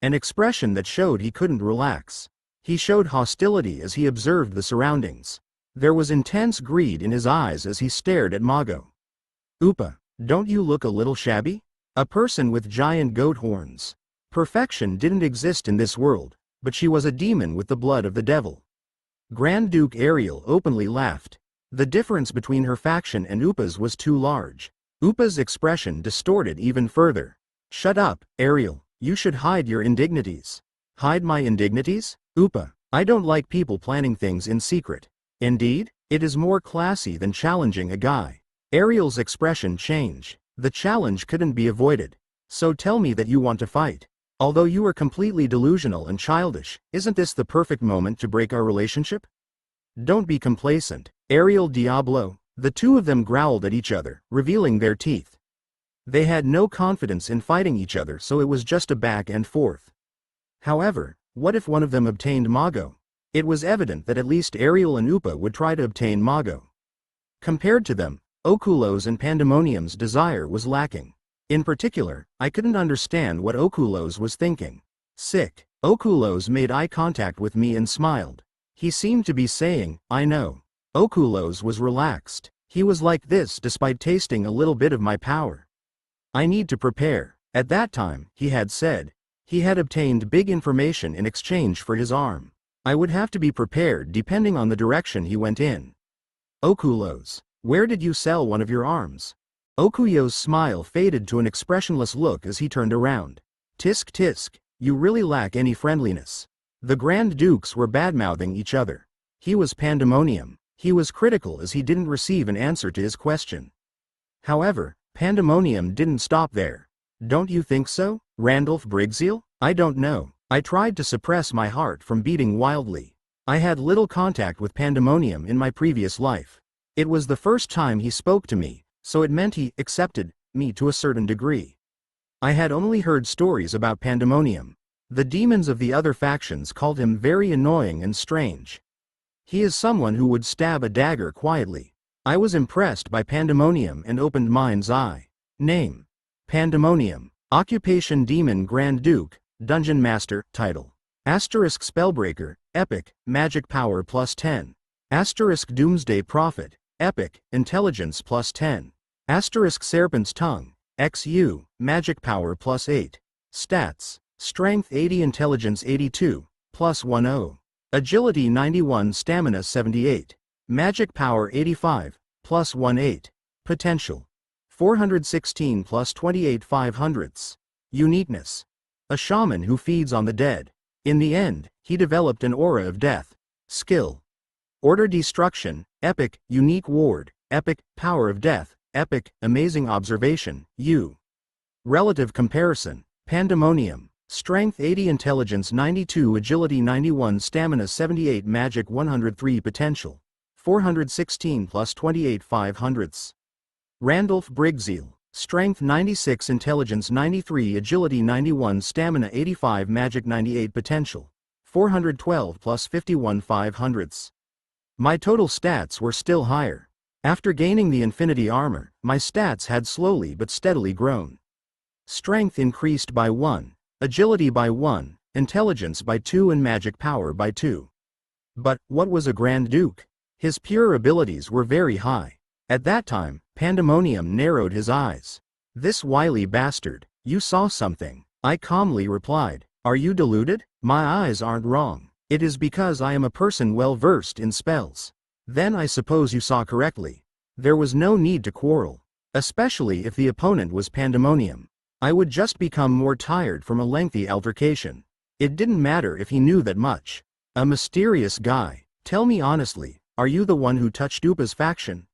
An expression that showed he couldn't relax. He showed hostility as he observed the surroundings. There was intense greed in his eyes as he stared at Mago. Upa, don't you look a little shabby? A person with giant goat horns. Perfection didn't exist in this world, but she was a demon with the blood of the devil. Grand Duke Ariel openly laughed. The difference between her faction and Upa's was too large. Upa's expression distorted even further. Shut up, Ariel, you should hide your indignities. Hide my indignities? Upa, I don't like people planning things in secret. Indeed, it is more classy than challenging a guy. Ariel's expression changed. The challenge couldn't be avoided. So tell me that you want to fight. Although you are completely delusional and childish, isn't this the perfect moment to break our relationship? Don't be complacent, Ariel Diablo. The 2 of them growled at each other, revealing their teeth. They had no confidence in fighting each other, so it was just a back and forth. However, what if one of them obtained Mago? It was evident that at least Ariel and Upa would try to obtain Mago. Compared to them, Okulo's and Pandemonium's desire was lacking. In particular, I couldn't understand what Okulo's was thinking. Sick. Okulo's made eye contact with me and smiled. He seemed to be saying, I know. Okulo's was relaxed. He was like this despite tasting a little bit of my power. I need to prepare. At that time, he had said. He had obtained big information in exchange for his arm. I would have to be prepared depending on the direction he went in. Okulo's, where did you sell one of your arms? Okuyo's smile faded to an expressionless look as he turned around. Tisk tisk, you really lack any friendliness. The Grand Dukes were badmouthing each other. He was Pandemonium. He was critical as he didn't receive an answer to his question. However, Pandemonium didn't stop there. Don't you think so, Randolph Brigseal? I don't know. I tried to suppress my heart from beating wildly. I had little contact with Pandemonium in my previous life. It was the first time he spoke to me, so it meant he accepted me to a certain degree. I had only heard stories about Pandemonium. The demons of the other factions called him very annoying and strange. He is someone who would stab a dagger quietly. I was impressed by Pandemonium and opened mind's eye. Name: Pandemonium. Occupation: Demon Grand Duke, Dungeon Master. Title: Asterisk Spellbreaker, Epic, Magic Power +10. Asterisk Doomsday Prophet, Epic, Intelligence +10. Asterisk Serpent's Tongue, XU, Magic Power +8. Stats: Strength 80, Intelligence 82, +10. Agility 91, Stamina 78. Magic Power 85, +18. Potential: 416 +28 500ths. Uniqueness: a shaman who feeds on the dead. In the end, he developed an aura of death. Skill: Order Destruction, Epic, Unique Ward, Epic, Power of Death, Epic, Amazing Observation, U. Relative Comparison: Pandemonium. Strength 80, Intelligence 92, Agility 91, Stamina 78, Magic 103, Potential: 416 +28 500ths. Randolph Brigseal. Strength 96, Intelligence 93, Agility 91, Stamina 85, Magic 98, Potential: 412 +51 500ths. My total stats were still higher. After gaining the Infinity Armor, my stats had slowly but steadily grown. Strength increased by 1, agility by 1, intelligence by 2 and magic power by 2. But, what was a Grand Duke? His pure abilities were very high. At that time, Pandemonium narrowed his eyes. This wily bastard, you saw something. I calmly replied. Are you deluded? My eyes aren't wrong. It is because I am a person well versed in spells. Then I suppose you saw correctly. There was no need to quarrel. Especially if the opponent was Pandemonium. I would just become more tired from a lengthy altercation. It didn't matter if he knew that much. A mysterious guy. Tell me honestly, are you the one who touched Upa's faction?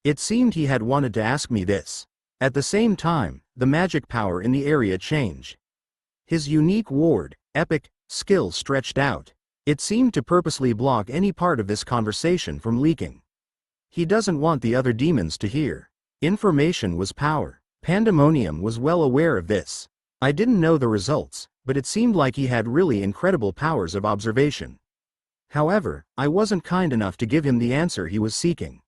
It seemed he had wanted to ask me this. At the same time, the magic power in the area changed. His unique ward, epic, skill stretched out. It seemed to purposely block any part of this conversation from leaking. He doesn't want the other demons to hear. Information was power. Pandemonium was well aware of this. I didn't know the results, but it seemed like he had really incredible powers of observation. However, I wasn't kind enough to give him the answer he was seeking.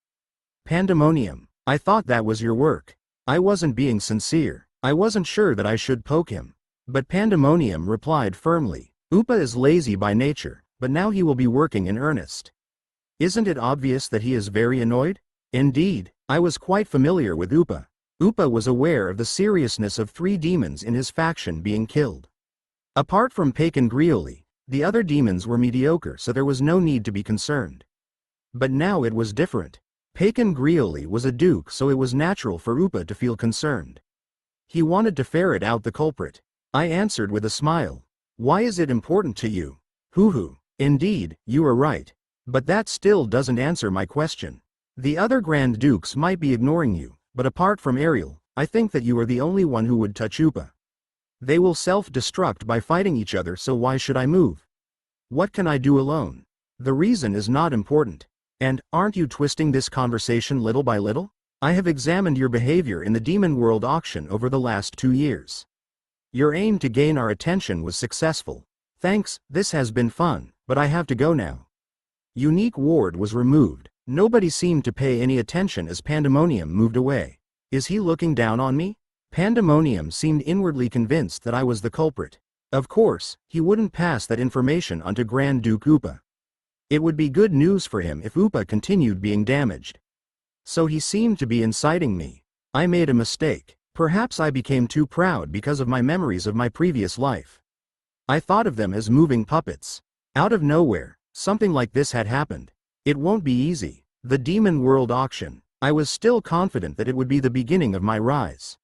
Pandemonium, I thought that was your work. I wasn't being sincere. I wasn't sure that I should poke him. But Pandemonium replied firmly. Upa is lazy by nature, but now he will be working in earnest. Isn't it obvious that he is very annoyed? Indeed, I was quite familiar with Upa. Upa was aware of the seriousness of 3 demons in his faction being killed. Apart from Pagan Grioli, the other demons were mediocre, so there was no need to be concerned. But now it was different. Pagan Grioli was a duke, so it was natural for Upa to feel concerned. He wanted to ferret out the culprit. I answered with a smile. Why is it important to you? Hoo-hoo. Indeed, you are right. But that still doesn't answer my question. The other Grand Dukes might be ignoring you, but apart from Ariel, I think that you are the only one who would touch Upa. They will self-destruct by fighting each other, so why should I move? What can I do alone? The reason is not important. And, aren't you twisting this conversation little by little? I have examined your behavior in the Demon World auction over the last 2 years. Your aim to gain our attention was successful. Thanks, this has been fun, but I have to go now. Unique ward was removed. Nobody seemed to pay any attention as Pandemonium moved away. Is he looking down on me? Pandemonium seemed inwardly convinced that I was the culprit. Of course, he wouldn't pass that information on to Grand Duke Upa. It would be good news for him if Upa continued being damaged. So he seemed to be inciting me. I made a mistake. Perhaps I became too proud because of my memories of my previous life. I thought of them as moving puppets. Out of nowhere, something like this had happened. It won't be easy. The Demon World auction. I was still confident that it would be the beginning of my rise.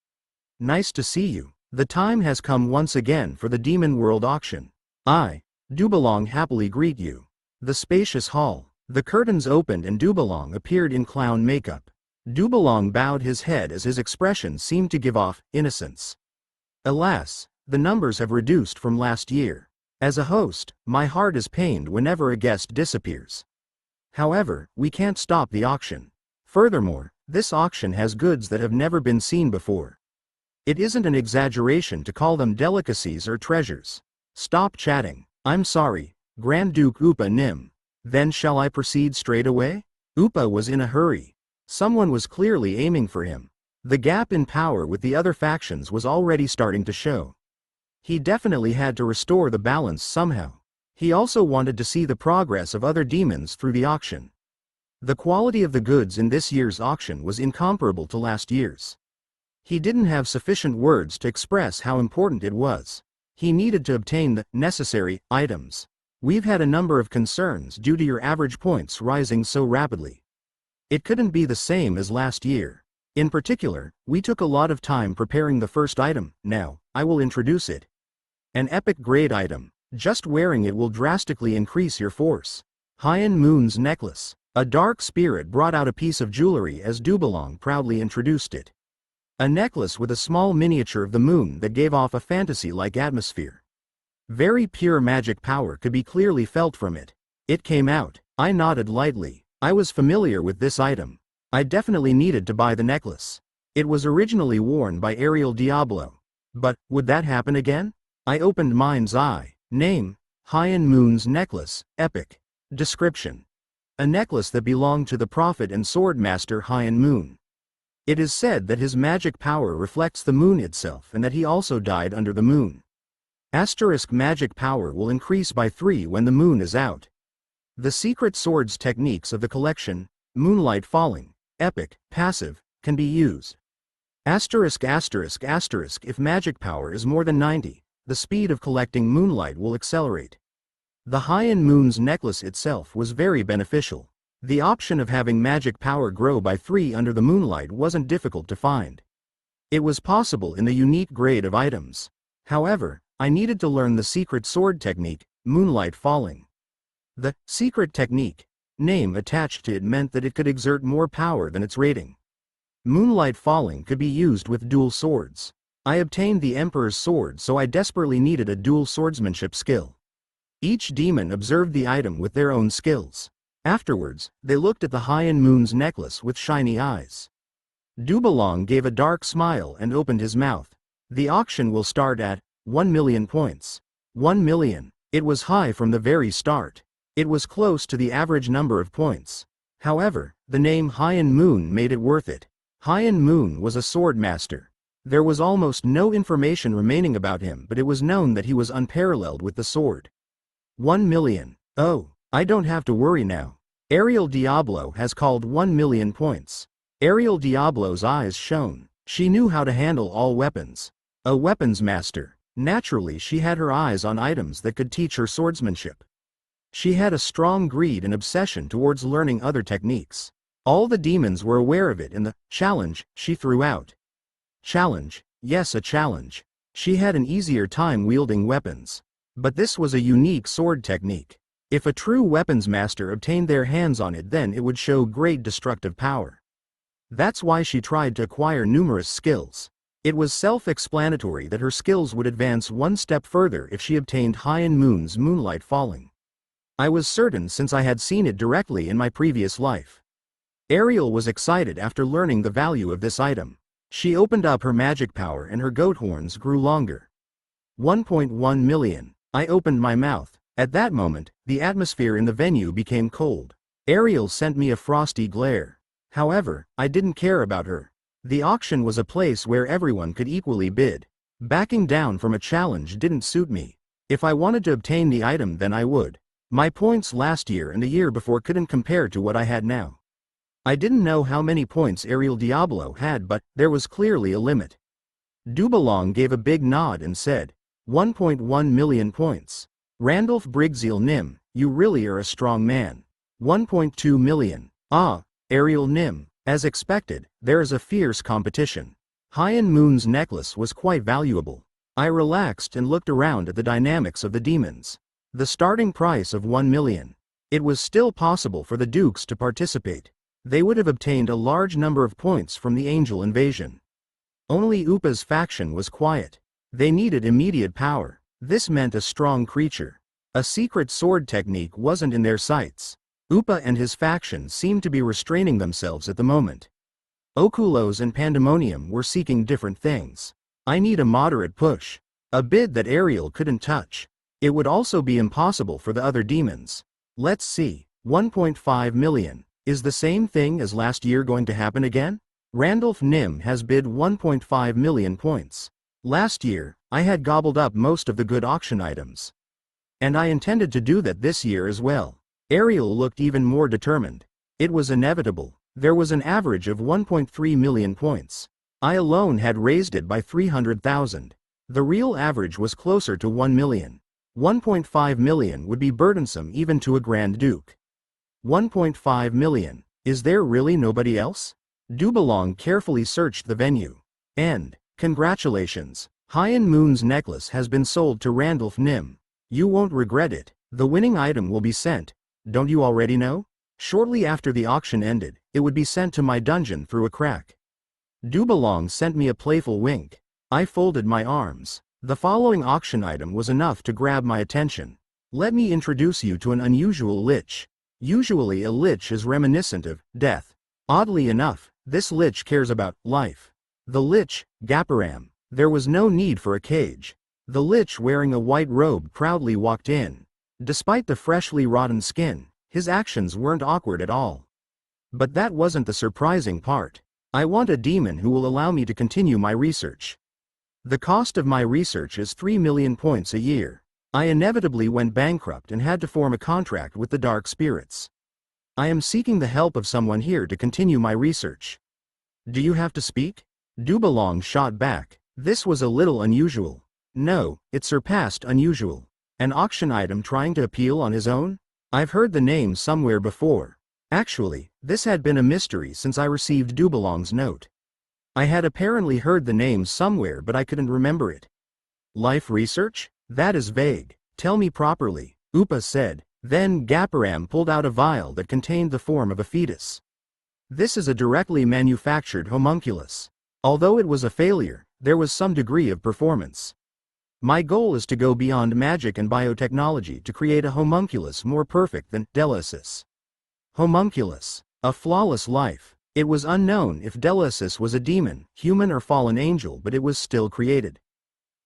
Nice to see you. The time has come once again for the Demon World auction. I, Dubalong, happily greet you. The spacious hall. The curtains opened and Dubalong appeared in clown makeup. Dubalong bowed his head as his expression seemed to give off innocence. Alas, the numbers have reduced from last year. As a host, my heart is pained whenever a guest disappears. However, we can't stop the auction. Furthermore, this auction has goods that have never been seen before. It isn't an exaggeration to call them delicacies or treasures. Stop chatting. I'm sorry, Grand Duke Upa Nim. Then shall I proceed straight away? Upa was in a hurry. Someone was clearly aiming for him. The gap in power with the other factions was already starting to show. He definitely had to restore the balance somehow. He also wanted to see the progress of other demons through the auction. The quality of the goods in this year's auction was incomparable to last year's. He didn't have sufficient words to express how important it was. He needed to obtain the necessary items. We've had a number of concerns due to your average points rising so rapidly. It couldn't be the same as last year. In particular, we took a lot of time preparing the first item. Now, I will introduce it. An epic grade item. Just wearing it will drastically increase your force. Hyen Moon's necklace. A dark spirit brought out a piece of jewelry as Dubalong proudly introduced it. A necklace with a small miniature of the moon that gave off a fantasy-like atmosphere. Very pure magic power could be clearly felt from it. It came out. I nodded lightly. I was familiar with this item. I definitely needed to buy the necklace. It was originally worn by Ariel Diablo. But, would that happen again? I opened mind's eye. Name, Hyen Moon's necklace, epic. Description. a necklace that belonged to the prophet and sword master High Moon. It is said that his magic power reflects the moon itself and that he also died under the moon. Asterisk magic power will increase by 3 when the moon is out. The secret swords techniques of the collection, Moonlight Falling, Epic, Passive, can be used. Asterisk asterisk asterisk if magic power is more than 90, the speed of collecting moonlight will accelerate. The High Moon's necklace itself was very beneficial. The option of having magic power grow by 3 under the moonlight wasn't difficult to find. It was possible in the unique grade of items. However, I needed to learn the secret sword technique, Moonlight Falling. The secret technique name attached to it meant that it could exert more power than its rating. Moonlight Falling could be used with dual swords. I obtained the Emperor's sword, so I desperately needed a dual swordsmanship skill. Each demon observed the item with their own skills. Afterwards, they looked at the High Moon's necklace with shiny eyes. Dubalong gave a dark smile and opened his mouth. The auction will start at 1 million points. 1 million. It was high from the very start. It was close to the average number of points. However, the name High Moon made it worth it. High Moon was a sword master. There was almost no information remaining about him, but it was known that he was unparalleled with the sword. 1 million. Oh, I don't have to worry now. Ariel Diablo has called 1 million points. Ariel Diablo's eyes shone. She knew how to handle all weapons. A weapons master. Naturally, she had her eyes on items that could teach her swordsmanship. She had a strong greed and obsession towards learning other techniques. All the demons were aware of it in the challenge she threw out. Challenge, yes, a challenge. She had an easier time wielding weapons. But this was a unique sword technique. If a true weapons master obtained their hands on it, then it would show great destructive power. That's why she tried to acquire numerous skills. It was self-explanatory that her skills would advance one step further if she obtained High Moon's Moonlight Falling. I was certain since I had seen it directly in my previous life. Ariel was excited after learning the value of this item. She opened up her magic power and her goat horns grew longer. 1.1 million. I opened my mouth. At that moment, the atmosphere in the venue became cold. Ariel sent me a frosty glare. However, I didn't care about her. The auction was a place where everyone could equally bid. Backing down from a challenge didn't suit me. If I wanted to obtain the item, then I would. My points last year and the year before couldn't compare to what I had now. I didn't know how many points Ariel Diablo had, but there was clearly a limit. Dubalong gave a big nod and said, 1.1 million points. Randolph Briggseel Nim, you really are a strong man. 1.2 million. Ah, Ariel Nim, as expected, there is a fierce competition. High Moon's necklace was quite valuable. I relaxed and looked around at the dynamics of the demons. The starting price of 1 million. It was still possible for the dukes to participate. They would have obtained a large number of points from the angel invasion. Only Upa's faction was quiet. They needed immediate power. This meant a strong creature. A secret sword technique wasn't in their sights. Upa and his faction seemed to be restraining themselves at the moment. Okulos and Pandemonium were seeking different things. I need a moderate push. A bid that Ariel couldn't touch. It would also be impossible for the other demons. Let's see. 1.5 million. Is the same thing as last year going to happen again? Randolph Nim has bid 1.5 million points. Last year, I had gobbled up most of the good auction items. And I intended to do that this year as well. Ariel looked even more determined. It was inevitable. There was an average of 1.3 million points. I alone had raised it by 300,000. The real average was closer to 1 million. 1.5 million would be burdensome even to a Grand Duke. 1.5 million. Is there really nobody else? Dubalong carefully searched the venue. And, congratulations, High Moon's necklace has been sold to Randolph Nim. You won't regret it. The winning item will be sent. Don't you already know? Shortly after the auction ended, it would be sent to my dungeon through a crack. Dubalong sent me a playful wink. I folded my arms. The following auction item was enough to grab my attention. Let me introduce you to an unusual lich. Usually a lich is reminiscent of death. Oddly enough, this lich cares about life. The lich, Gaparam. There was no need for a cage. The lich wearing a white robe proudly walked in. Despite the freshly rotten skin, His actions weren't awkward at all. But that wasn't the surprising part. I want a demon who will allow me to continue my research. The cost of my research is 3 million points a year. I inevitably went bankrupt and had to form a contract with the dark spirits. I am seeking the help of someone here to continue my research. Do you have to speak? Dubalong shot back. This was a little unusual. No, it surpassed unusual. An auction item trying to appeal on his own? I've heard the name somewhere before. Actually, this had been a mystery since I received Dubalong's note. I had apparently heard the name somewhere but I couldn't remember it. Life research? That is vague. Tell me properly, Upa said. Then Gaparam pulled out a vial that contained the form of a fetus. This is a directly manufactured homunculus. Although it was a failure, there was some degree of performance. My goal is to go beyond magic and biotechnology to create a homunculus more perfect than Delasis. Homunculus. A flawless life. It was unknown if Delasis was a demon, human or fallen angel, but it was still created.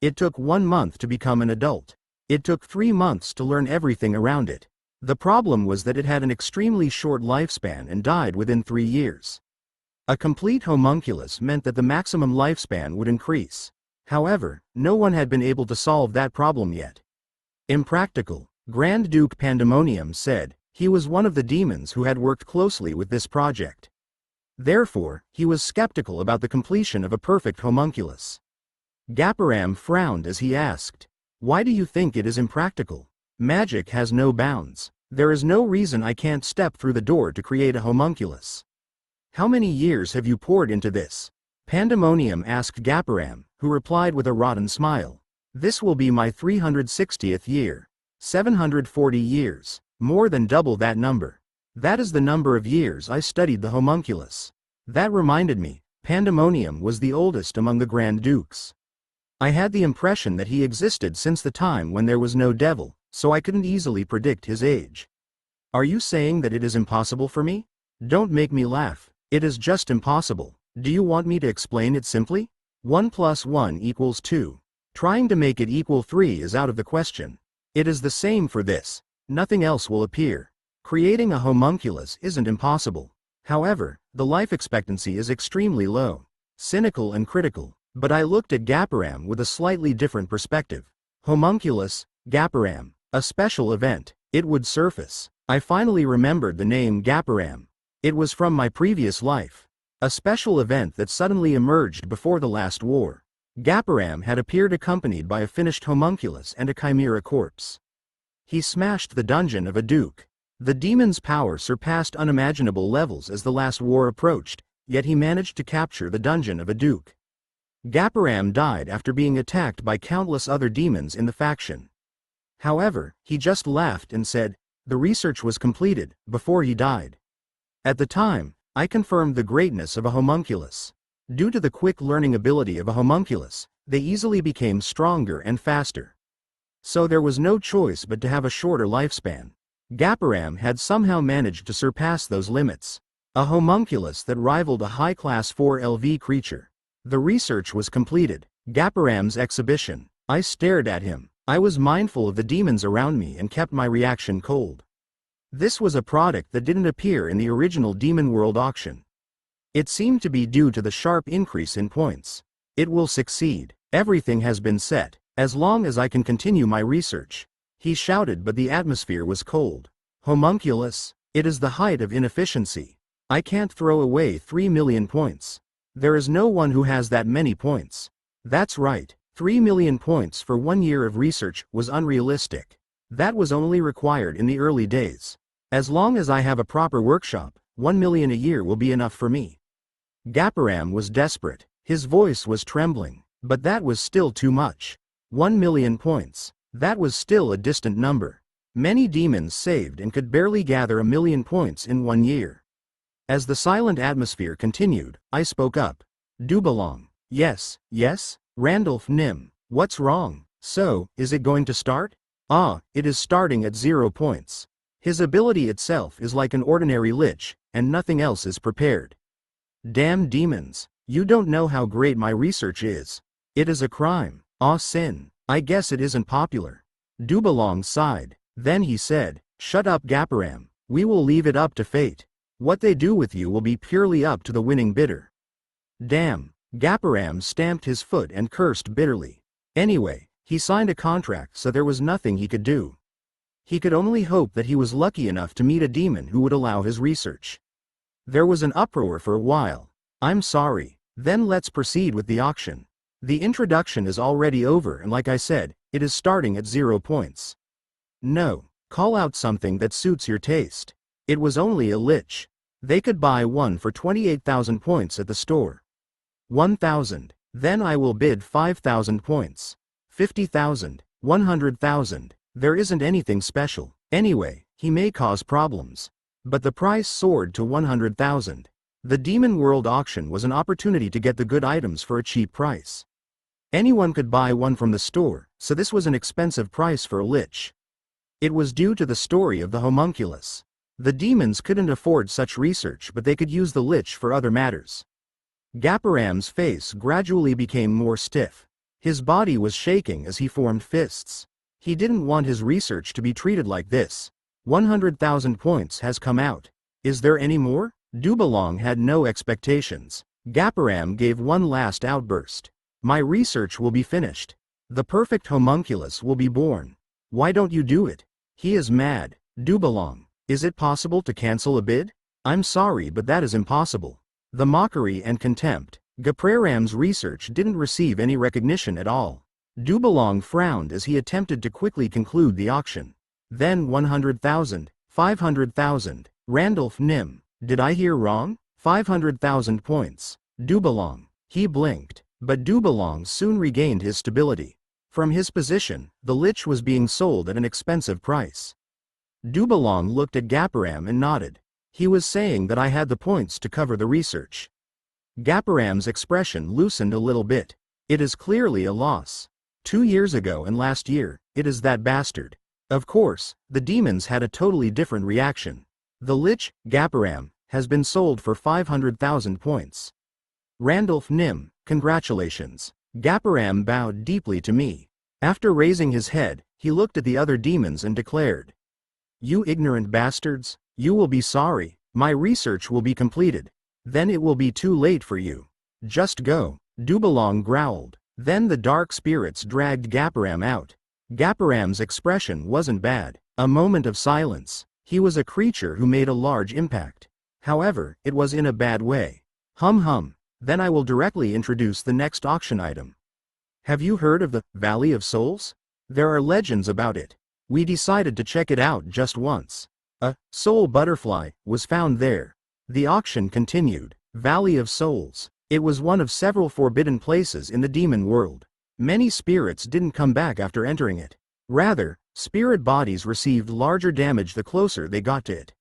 It took 1 month to become an adult. It took 3 months to learn everything around it. The problem was that it had an extremely short lifespan and died within 3 years. A complete homunculus meant that the maximum lifespan would increase. However, no one had been able to solve that problem yet. Impractical, Grand Duke Pandemonium said. He was one of the demons who had worked closely with this project. Therefore, he was skeptical about the completion of a perfect homunculus. Gaparam frowned as he asked, "Why do you think it is impractical? Magic has no bounds. There is no reason I can't step through the door to create a homunculus." "How many years have you poured into this?" Pandemonium asked Gaparam, who replied with a rotten smile. "This will be my 360th year. 740 years. More than double that number. That is the number of years I studied the homunculus." That reminded me, Pandemonium was the oldest among the Grand Dukes. I had the impression that he existed since the time when there was no devil, so I couldn't easily predict his age. "Are you saying that it is impossible for me?" "Don't make me laugh. It is just impossible. Do you want me to explain it simply? 1 + 1 = 2. Trying to make it equal 3 is out of the question. It is the same for this. Nothing else will appear. Creating a homunculus isn't impossible. However, the life expectancy is extremely low. Cynical and critical. But I looked at Gaparam with a slightly different perspective. Homunculus, Gaparam, a special event. It would surface. I finally remembered the name Gaparam. It was from my previous life. A special event that suddenly emerged before the last war. Gaparam had appeared accompanied by a finished homunculus and a chimera corpse. He smashed the dungeon of a duke. The demon's power surpassed unimaginable levels as the last war approached, yet he managed to capture the dungeon of a duke. Gaparam died after being attacked by countless other demons in the faction. However, he just laughed and said, "The research was completed," before he died. At the time, I confirmed the greatness of a homunculus. Due to the quick learning ability of a homunculus, they easily became stronger and faster. So there was no choice but to have a shorter lifespan. Gaparam had somehow managed to surpass those limits. A homunculus that rivaled a high-class 4LV creature. The research was completed. Gaparam's exhibition. I stared at him. I was mindful of the demons around me and kept my reaction cold. This was a product that didn't appear in the original Demon World auction. It seemed to be due to the sharp increase in points. It will succeed. Everything has been set. As long as I can continue my research. He shouted, but the atmosphere was cold. Homunculus, it is the height of inefficiency. I can't throw away 3 million points. There is no one who has that many points. That's right, 3 million points for 1 year of research was unrealistic. That was only required in the early days. As long as I have a proper workshop, 1 million a year will be enough for me. Gaparam was desperate. His voice was trembling. But that was still too much. 1 million points. That was still a distant number. Many demons saved and could barely gather 1 million points in 1 year. As the silent atmosphere continued, I spoke up. Dubalong. Yes, yes? Randolph Nim. What's wrong? So, is it going to start? Ah, it is starting at 0 points. His ability itself is like an ordinary lich, and nothing else is prepared. Damn demons. You don't know how great my research is. It is a crime. Ah, sin. I guess it isn't popular. Dubalong sighed. Then he said, "Shut up, Gaparam. We will leave it up to fate. What they do with you will be purely up to the winning bidder. Damn. Gaparam stamped his foot and cursed bitterly. Anyway, he signed a contract, so there was nothing he could do. He could only hope that he was lucky enough to meet a demon who would allow his research. There was an uproar for a while. I'm sorry. Then let's proceed with the auction. The introduction is already over, and like I said, it is starting at 0 points. No. Call out something that suits your taste. It was only a lich. They could buy one for 28,000 points at the store. 1,000. Then I will bid 5,000 points. 50,000. 100,000. There isn't anything special. Anyway, he may cause problems. But the price soared to 100,000. The Demon World auction was an opportunity to get the good items for a cheap price. Anyone could buy one from the store, so this was an expensive price for a lich. It was due to the story of the homunculus. The demons couldn't afford such research, but they could use the lich for other matters. Gaparam's face gradually became more stiff. His body was shaking as he formed fists. He didn't want his research to be treated like this. 100,000 points has come out. Is there any more? Dubalong had no expectations. Gaparam gave one last outburst. My research will be finished. The perfect homunculus will be born. Why don't you do it? He is mad. Dubalong, is it possible to cancel a bid? I'm sorry, but that is impossible. The mockery and contempt. Gaparam's research didn't receive any recognition at all. Dubalong frowned as he attempted to quickly conclude the auction. Then 100,000, 500,000. Randolph Nim. Did I hear wrong? 500,000 points. Dubalong. He blinked. But Dubalong soon regained his stability. From his position, the lich was being sold at an expensive price. Dubalong looked at Gaparam and nodded. He was saying that I had the points to cover the research. Gaparam's expression loosened a little bit. It is clearly a loss. 2 years ago and last year, it is that bastard. Of course, the demons had a totally different reaction. The lich, Gaparam, has been sold for 500,000 points. Randolph Nim, congratulations. Gaparam bowed deeply to me. After raising his head, he looked at the other demons and declared, "You ignorant bastards, you will be sorry. My research will be completed. Then it will be too late for you. Just go." Dubalong growled. Then the dark spirits dragged Gaparam out. Gaparam's expression wasn't bad. A moment of silence. He was a creature who made a large impact. However, it was in a bad way. Hum. Then I will directly introduce the next auction item. Have you heard of the Valley of Souls? There are legends about it. We decided to check it out just once. A soul butterfly was found there. The auction continued. Valley of Souls. It was one of several forbidden places in the demon world. Many spirits didn't come back after entering it. Rather, spirit bodies received larger damage the closer they got to it.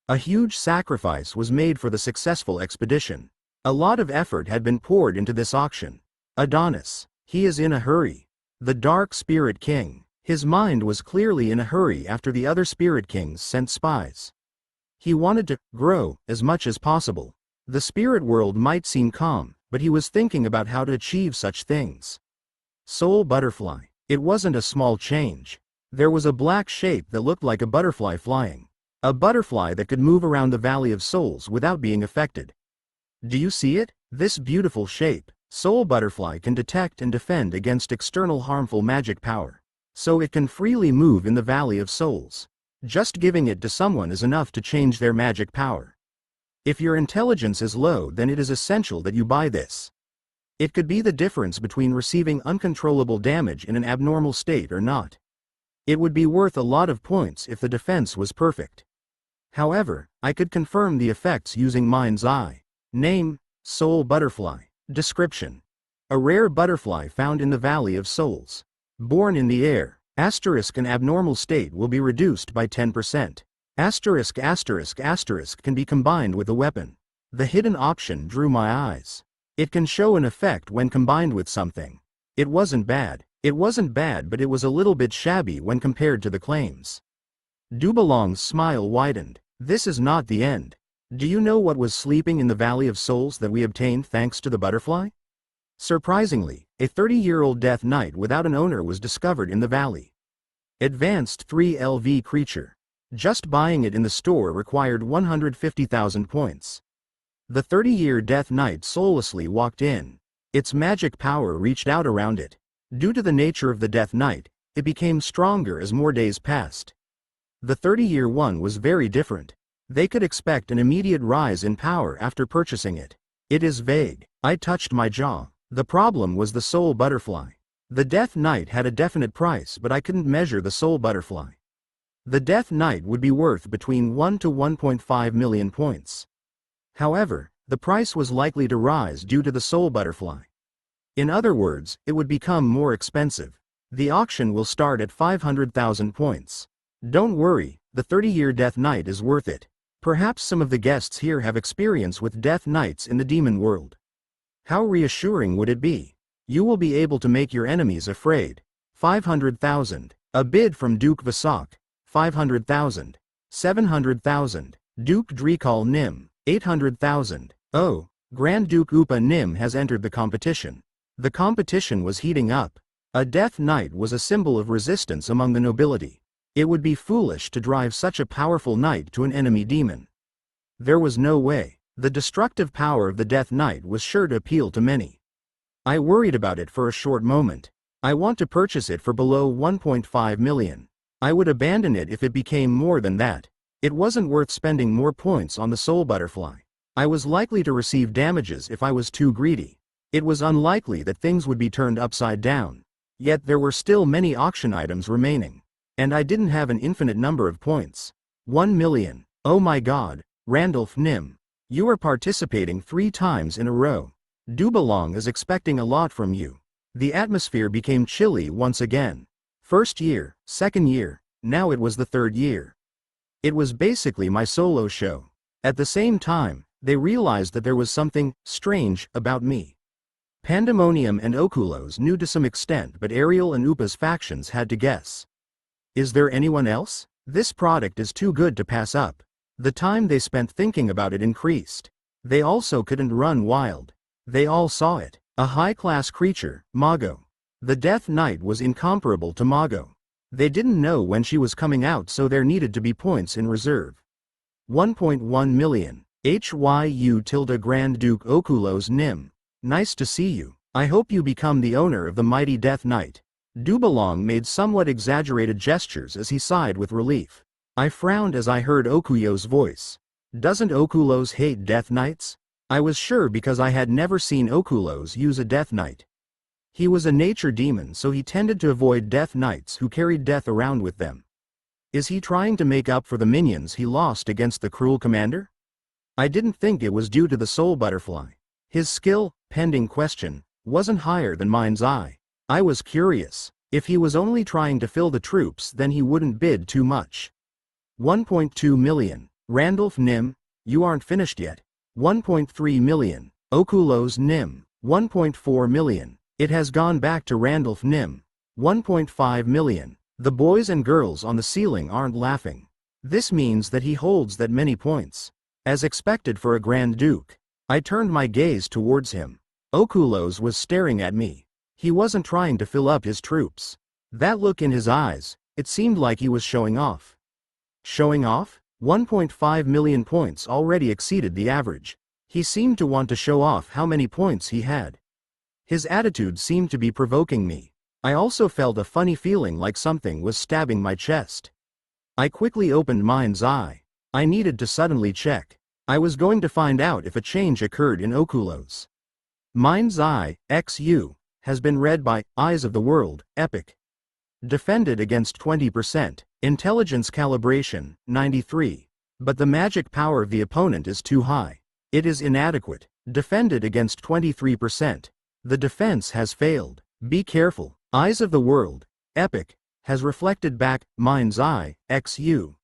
A huge sacrifice was made for the successful expedition. A lot of effort had been poured into this auction. Adonis. He is in a hurry. The Dark Spirit King. His mind was clearly in a hurry after the other Spirit Kings sent spies. He wanted to grow as much as possible. The spirit world might seem calm, but he was thinking about how to achieve such things. Soul butterfly. It wasn't a small change. There was a black shape that looked like a butterfly flying. A butterfly that could move around the Valley of Souls without being affected. Do you see it? This beautiful shape. Soul butterfly can detect and defend against external harmful magic power. So it can freely move in the Valley of Souls. Just giving it to someone is enough to change their magic power. If your intelligence is low, then it is essential that you buy this. It could be the difference between receiving uncontrollable damage in an abnormal state or not. It would be worth a lot of points if the defense was perfect. However, I could confirm the effects using mind's eye. Name, Soul Butterfly. Description. A rare butterfly found in the Valley of Souls. Born in the air. An abnormal state will be reduced by 10%. Can be combined with a weapon. The hidden option drew my eyes. It can show an effect when combined with something. It wasn't bad, but it was a little bit shabby when compared to the claims. Dubalong's smile widened. This is not the end. Do you know what was sleeping in the Valley of Souls that we obtained thanks to the butterfly? Surprisingly, a 30-year-old death knight without an owner was discovered in the valley. Advanced 3 LV creature. Just buying it in the store required 150,000 points. The 30-year Death Knight soullessly walked in. Its magic power reached out around it. Due to the nature of the Death Knight, it became stronger as more days passed. The 30-year one was very different. They could expect an immediate rise in power after purchasing it. It is vague. I touched my jaw. The problem was the soul butterfly. The Death Knight had a definite price, but I couldn't measure the soul butterfly. The Death Knight would be worth between 1 to 1.5 million points. However, the price was likely to rise due to the soul butterfly. In other words, it would become more expensive. The auction will start at 500,000 points. Don't worry, the 30-year Death Knight is worth it. Perhaps some of the guests here have experience with Death Knights in the demon world. How reassuring would it be? You will be able to make your enemies afraid. 500,000. A bid from Duke Vasak. 500,000. 700,000. Duke Drekal Nim. 800,000. Oh, Grand Duke Upa Nim has entered the competition. The competition was heating up. A Death Knight was a symbol of resistance among the nobility. It would be foolish to drive such a powerful knight to an enemy demon. There was no way. The destructive power of the Death Knight was sure to appeal to many. I worried about it for a short moment. I want to purchase it for below 1.5 million. I would abandon it if it became more than that. It wasn't worth spending more points on the soul butterfly. I was likely to receive damages if I was too greedy. It was unlikely that things would be turned upside down. Yet there were still many auction items remaining. And I didn't have an infinite number of points. 1 million. Oh my god, Randolph Nim. You are participating 3 times in a row. Dubalong is expecting a lot from you. The atmosphere became chilly once again. First year, second year, now it was the third year. It was basically my solo show. At the same time, they realized that there was something strange about me. Pandemonium and Okulos knew to some extent, but Ariel and Upa's factions had to guess. Is there anyone else? This product is too good to pass up. The time they spent thinking about it increased. They also couldn't run wild. They all saw it. A high-class creature, Mago. The Death Knight was incomparable to Mago. They didn't know when she was coming out, so there needed to be points in reserve. 1.1 million. HYU Grand Duke Okulos Nim. Nice to see you. I hope you become the owner of the mighty Death Knight. Dubalong made somewhat exaggerated gestures as he sighed with relief. I frowned as I heard Okuyo's voice. Doesn't Okulos hate Death Knights? I was sure because I had never seen Okulos use a Death Knight. He was a nature demon, so he tended to avoid Death Knights who carried death around with them. Is he trying to make up for the minions he lost against the cruel commander? I didn't think it was due to the soul butterfly. His skill, pending question, wasn't higher than mine's eye. I was curious. If he was only trying to fill the troops, then he wouldn't bid too much. 1.2 million. Randolph Nim, you aren't finished yet. 1.3 million. Okulos Nim. 1.4 million. It has gone back to Randolph Nim. 1.5 million. The boys and girls on the ceiling aren't laughing. This means that he holds that many points. As expected for a Grand Duke. I turned my gaze towards him. Okulos was staring at me. He wasn't trying to fill up his troops. That look in his eyes, it seemed like he was showing off. Showing off? 1.5 million points already exceeded the average. He seemed to want to show off how many points he had. His attitude seemed to be provoking me. I also felt a funny feeling like something was stabbing my chest. I quickly opened mind's eye. I needed to suddenly check. I was going to find out if a change occurred in Okulos. Mind's Eye, XU, has been read by Eyes of the World, Epic. Defended against 20%, intelligence calibration, 93. But the magic power of the opponent is too high. It is inadequate. Defended against 23%. The defense has failed. Be careful. Eyes of the World, Epic, has reflected back, Mind's Eye, XU.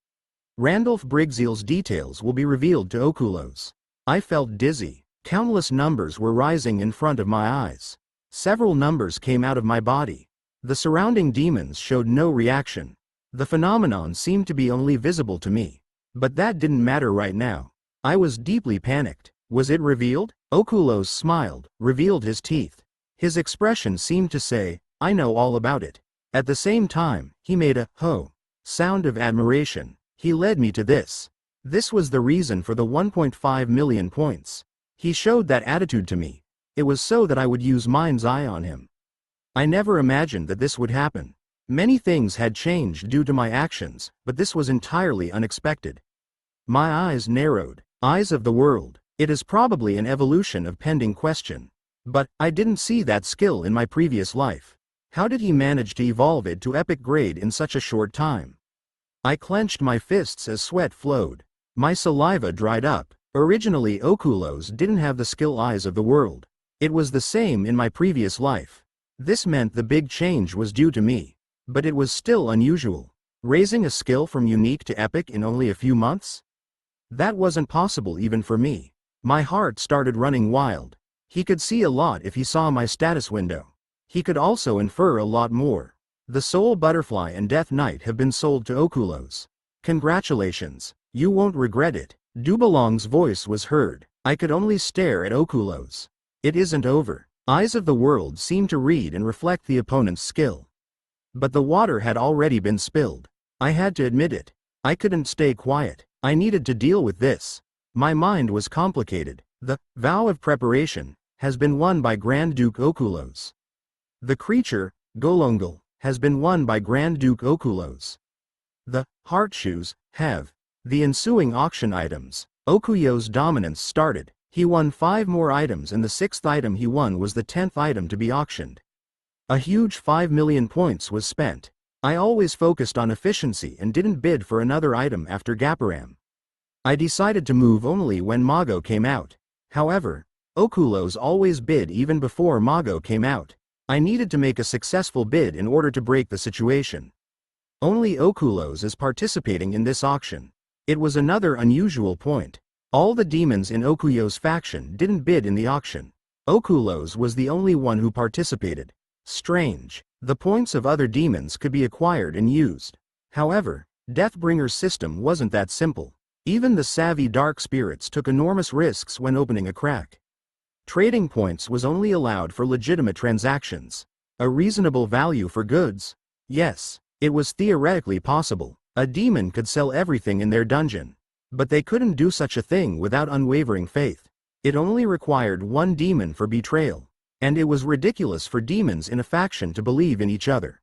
Randolph Briggseel's details will be revealed to Okulos. I felt dizzy. Countless numbers were rising in front of my eyes. Several numbers came out of my body. The surrounding demons showed no reaction. The phenomenon seemed to be only visible to me. But that didn't matter right now. I was deeply panicked. Was it revealed? Okulos smiled, revealed his teeth. His expression seemed to say, I know all about it. At the same time, he made a ho sound of admiration. He led me to this. This was the reason for the 1.5 million points. He showed that attitude to me. It was so that I would use mind's eye on him. I never imagined that this would happen. Many things had changed due to my actions, but this was entirely unexpected. My eyes narrowed. Eyes of the world. It is probably an evolution of pending question. But I didn't see that skill in my previous life. How did he manage to evolve it to epic grade in such a short time? I clenched my fists as sweat flowed. My saliva dried up. Originally, Okulos didn't have the skill eyes of the world. It was the same in my previous life. This meant the big change was due to me. But it was still unusual. Raising a skill from unique to epic in only a few months? That wasn't possible even for me. My heart started running wild. He could see a lot if he saw my status window. He could also infer a lot more. The Soul Butterfly and Death Knight have been sold to Okulos. Congratulations. You won't regret it. Dubalong's voice was heard. I could only stare at Okulos. It isn't over. Eyes of the world seemed to read and reflect the opponent's skill. But the water had already been spilled. I had to admit it. I couldn't stay quiet. I needed to deal with this. My mind was complicated. The vow of preparation has been won by Grand Duke Okulos. The creature, Golongal, has been won by Grand Duke Okulos. The heart shoes have. The ensuing auction items. Okuyo's dominance started. He won 5 more items and the 6th item he won was the 10th item to be auctioned. A huge 5 million points was spent. I always focused on efficiency and didn't bid for another item after Gaparam. I decided to move only when Mago came out. However, Okulos always bid even before Mago came out. I needed to make a successful bid in order to break the situation. Only Okulos is participating in this auction. It was another unusual point. All the demons in Okuyo's faction didn't bid in the auction. Okulos was the only one who participated. Strange. The points of other demons could be acquired and used. However, Deathbringer's system wasn't that simple. Even the savvy dark spirits took enormous risks when opening a crack. Trading points was only allowed for legitimate transactions. A reasonable value for goods? Yes, it was theoretically possible. A demon could sell everything in their dungeon. But they couldn't do such a thing without unwavering faith. It only required one demon for betrayal. And it was ridiculous for demons in a faction to believe in each other.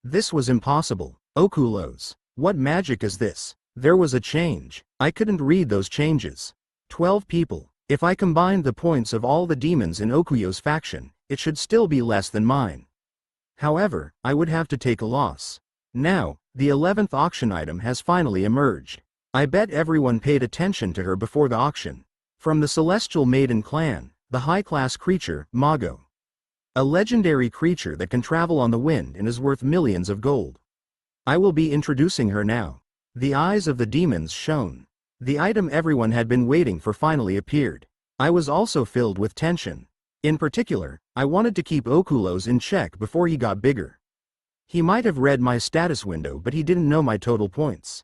This was impossible. Okulos. What magic is this? There was a change. I couldn't read those changes. 12 people. If I combined the points of all the demons in Okuyo's faction, it should still be less than mine. However, I would have to take a loss. Now, the 11th auction item has finally emerged. I bet everyone paid attention to her before the auction. From the Celestial Maiden clan, the high-class creature, Mago. A legendary creature that can travel on the wind and is worth millions of gold. I will be introducing her now. The eyes of the demons shone. The item everyone had been waiting for finally appeared. I was also filled with tension. In particular, I wanted to keep Okulos in check before he got bigger. He might have read my status window but he didn't know my total points.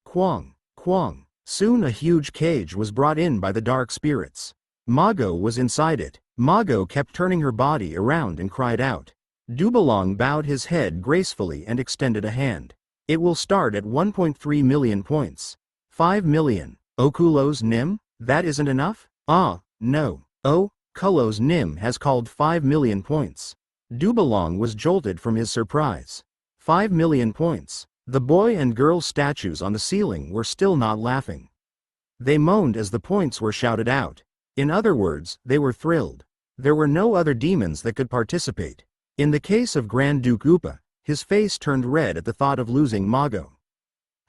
Kwang, Kwang. Soon a huge cage was brought in by the dark spirits. Mago was inside it. Mago kept turning her body around and cried out. Dubalong bowed his head gracefully and extended a hand. It will start at 1.3 million points. 5 million. Okulos Nim? That isn't enough? Ah, no. Oh, Kulos Nim has called 5 million points. Dubalong was jolted from his surprise. 5 million points. The boy and girl statues on the ceiling were still not laughing. They moaned as the points were shouted out. In other words, they were thrilled. There were no other demons that could participate. In the case of Grand Duke Upa, his face turned red at the thought of losing Mago.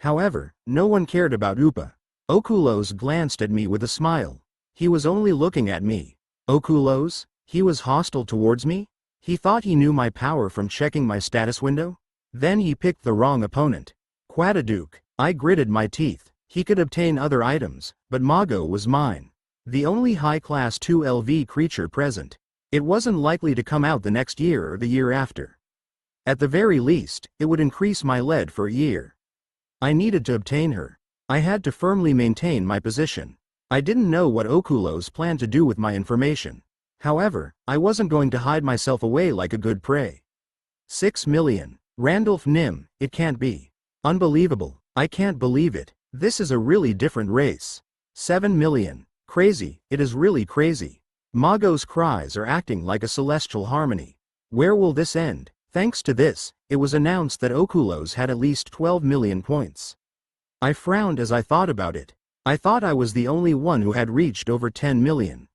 However, no one cared about Upa. Okulos glanced at me with a smile. He was only looking at me. Okulos? He was hostile towards me? He thought he knew my power from checking my status window? Then he picked the wrong opponent. Quadaduke. I gritted my teeth. He could obtain other items, but Mago was mine. The only high-class 2LV creature present. It wasn't likely to come out the next year or the year after. At the very least, it would increase my lead for a year. I needed to obtain her. I had to firmly maintain my position. I didn't know what Okulos planned to do with my information. However, I wasn't going to hide myself away like a good prey. 6 million. Randolph Nim, it can't be. Unbelievable. I can't believe it. This is a really different race. 7 million. Crazy, it is really crazy. Mago's cries are acting like a celestial harmony. Where will this end? Thanks to this, it was announced that Okulos had at least 12 million points. I frowned as I thought about it. I thought I was the only one who had reached over 10 million.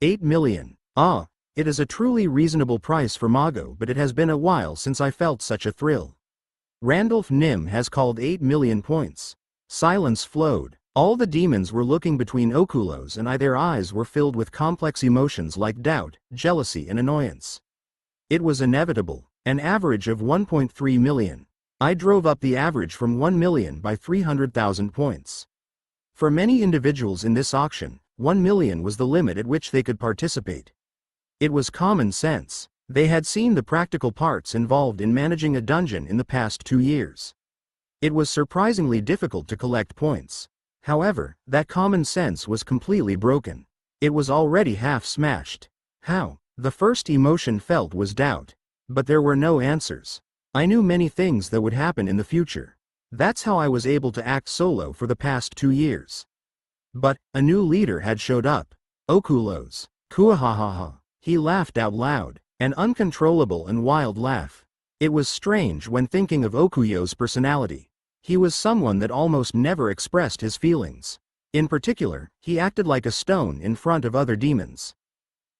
8 million. Ah, it is a truly reasonable price for Mago, but it has been a while since I felt such a thrill. Randolph Nim has called 8 million points. Silence flowed. All the demons were looking between Okulos and their eyes were filled with complex emotions like doubt, jealousy and annoyance. It was inevitable. An average of 1.3 million. I drove up the average from 1 million by 300,000 points. For many individuals in this auction, 1 million was the limit at which they could participate. It was common sense. They had seen the practical parts involved in managing a dungeon in the past 2 years. It was surprisingly difficult to collect points. However, that common sense was completely broken. It was already half smashed. How? The first emotion felt was doubt. But there were no answers. I knew many things that would happen in the future. That's how I was able to act solo for the past 2 years. But, a new leader had showed up. Okulos. Kuahahaha. He laughed out loud, an uncontrollable and wild laugh. It was strange when thinking of Okuyo's personality. He was someone that almost never expressed his feelings. In particular, he acted like a stone in front of other demons.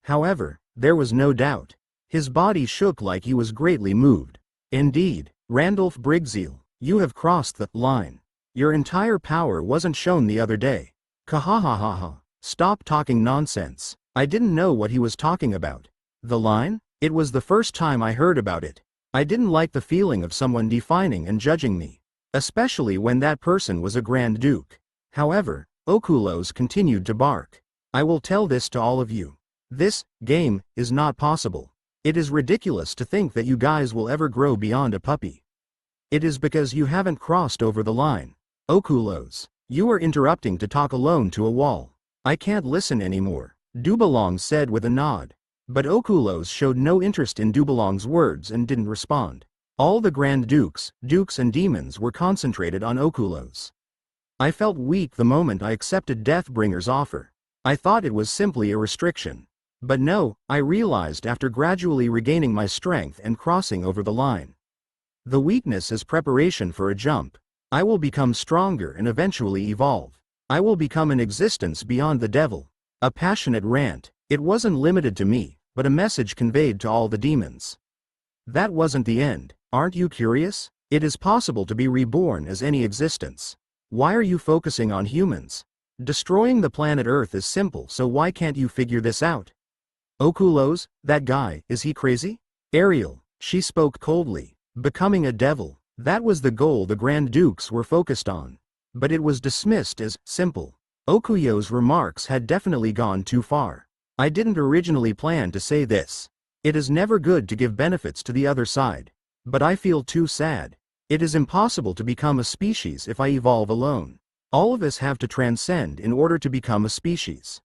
However, there was no doubt. His body shook like he was greatly moved. Indeed, Randolph Brigzeal, you have crossed the line. Your entire power wasn't shown the other day. Kahahahaha. Stop talking nonsense. I didn't know what he was talking about. The line? It was the first time I heard about it. I didn't like the feeling of someone defining and judging me. Especially when that person was a Grand Duke. However, Okulos continued to bark. I will tell this to all of you. This game is not possible. It is ridiculous to think that you guys will ever grow beyond a puppy. It is because you haven't crossed over the line. Okulos, you are interrupting to talk alone to a wall. I can't listen anymore, Dubalong said with a nod. But Okulos showed no interest in Dubalong's words and didn't respond. All the Grand Dukes, Dukes and Demons were concentrated on Okulos. I felt weak the moment I accepted Deathbringer's offer. I thought it was simply a restriction. But no, I realized after gradually regaining my strength and crossing over the line. The weakness is preparation for a jump. I will become stronger and eventually evolve. I will become an existence beyond the devil. A passionate rant. It wasn't limited to me, but a message conveyed to all the demons. That wasn't the end. Aren't you curious? It is possible to be reborn as any existence. Why are you focusing on humans? Destroying the planet Earth is simple, so why can't you figure this out? Okulos, that guy, is he crazy? Ariel, she spoke coldly. Becoming a devil, that was the goal the Grand Dukes were focused on. But it was dismissed as simple. Okuyo's remarks had definitely gone too far. I didn't originally plan to say this. It is never good to give benefits to the other side. But I feel too sad. It is impossible to become a species if I evolve alone. All of us have to transcend in order to become a species.